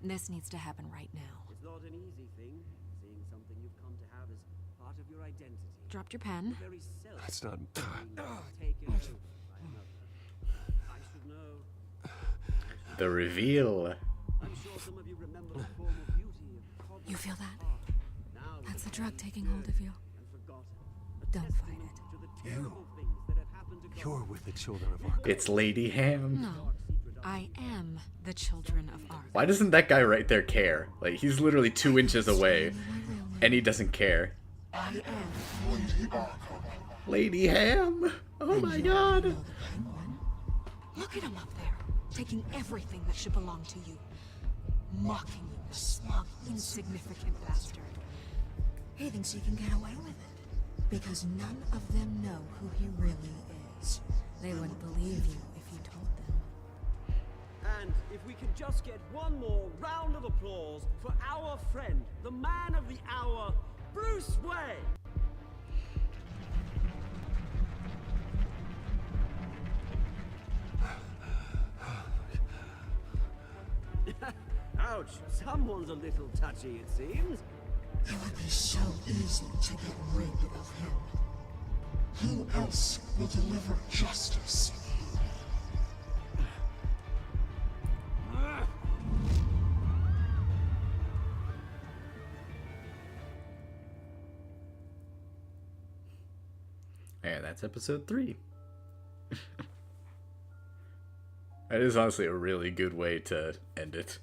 This needs to happen right now. It's not an easy thing, seeing something you've come to have as part of your identity. Dropped your pen. That's not... The reveal. I'm sure some of you remember the formal beauty of You feel that? That's the drug taking hold of you. Don't fight it. You're with the Children of Arkham. It's Lady Ham. No. I am the Children of Arkham. Why doesn't that guy right there care? Like, he's literally 2 inches away, and he doesn't care. I am Lady Ham! Oh my god! Look at him up there, taking everything that should belong to you. Mocking you, the smug, insignificant bastard. He thinks he can get away with it. Because none of them know who he really is. They wouldn't believe you if you told them. And if we could just get one more round of applause for our friend, the man of the hour, Bruce Wayne! Ouch, someone's a little touchy, it seems. It would be so easy to get rid of him. Who else will deliver justice? And that's episode 3. That is honestly a really good way to end it.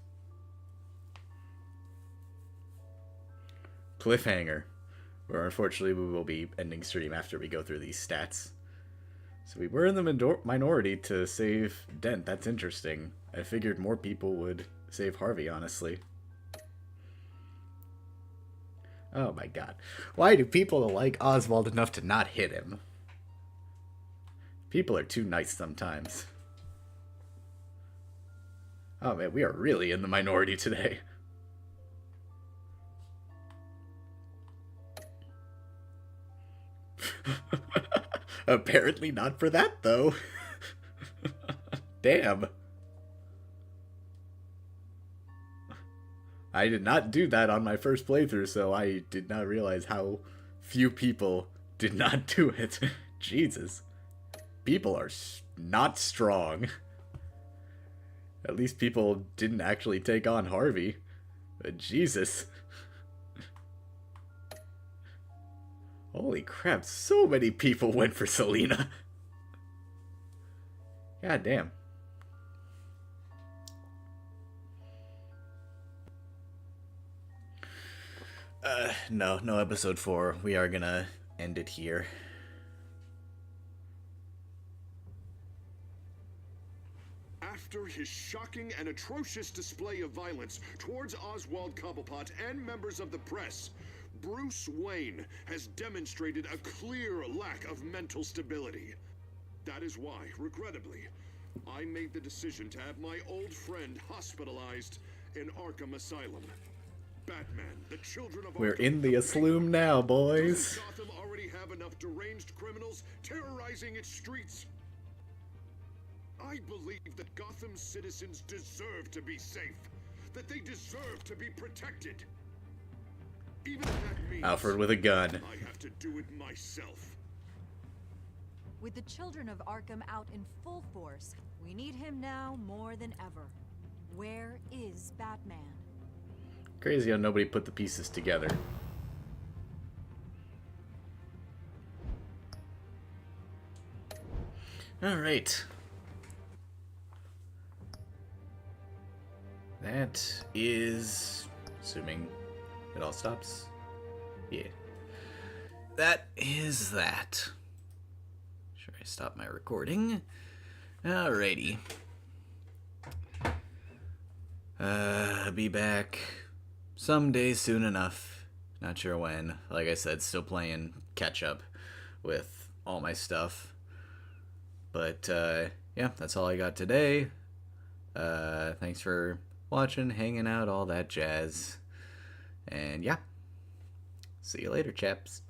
Cliffhanger, where unfortunately we will be ending stream after we go through these stats. So we were in the minority to save Dent. That's interesting. I figured more people would save Harvey, honestly. Oh my god. Why do people like Oswald enough to not hit him? People are too nice sometimes. Oh man, we are really in the minority today. Apparently not for that, though. Damn. I did not do that on my first playthrough, so I did not realize how few people did not do it. Jesus. People are not strong. At least people didn't actually take on Harvey. But Jesus. Holy crap, so many people went for Selena. God damn. No episode 4. We are gonna end it here. After his shocking and atrocious display of violence towards Oswald Cobblepot and members of the press, Bruce Wayne has demonstrated a clear lack of mental stability. That is why, regrettably, I made the decision to have my old friend hospitalized in Arkham Asylum. Batman, the Children of Arkham. We're in the asylum now, boys. Doesn't Gotham already have enough deranged criminals terrorizing its streets? I believe that Gotham's citizens deserve to be safe, that they deserve to be protected. Even if that means Alfred with a gun. I have to do it myself. With the Children of Arkham out in full force, we need him now more than ever. Where is Batman? Crazy how nobody put the pieces together. Alright. That is... assuming it all stops. Yeah. That is that. Sure, I stop my recording. Alrighty. Be back someday soon enough. Not sure when. Like I said, still playing catch-up with all my stuff. But, yeah, that's all I got today. Thanks for watching, hanging out, all that jazz. And, yeah. See you later, chaps.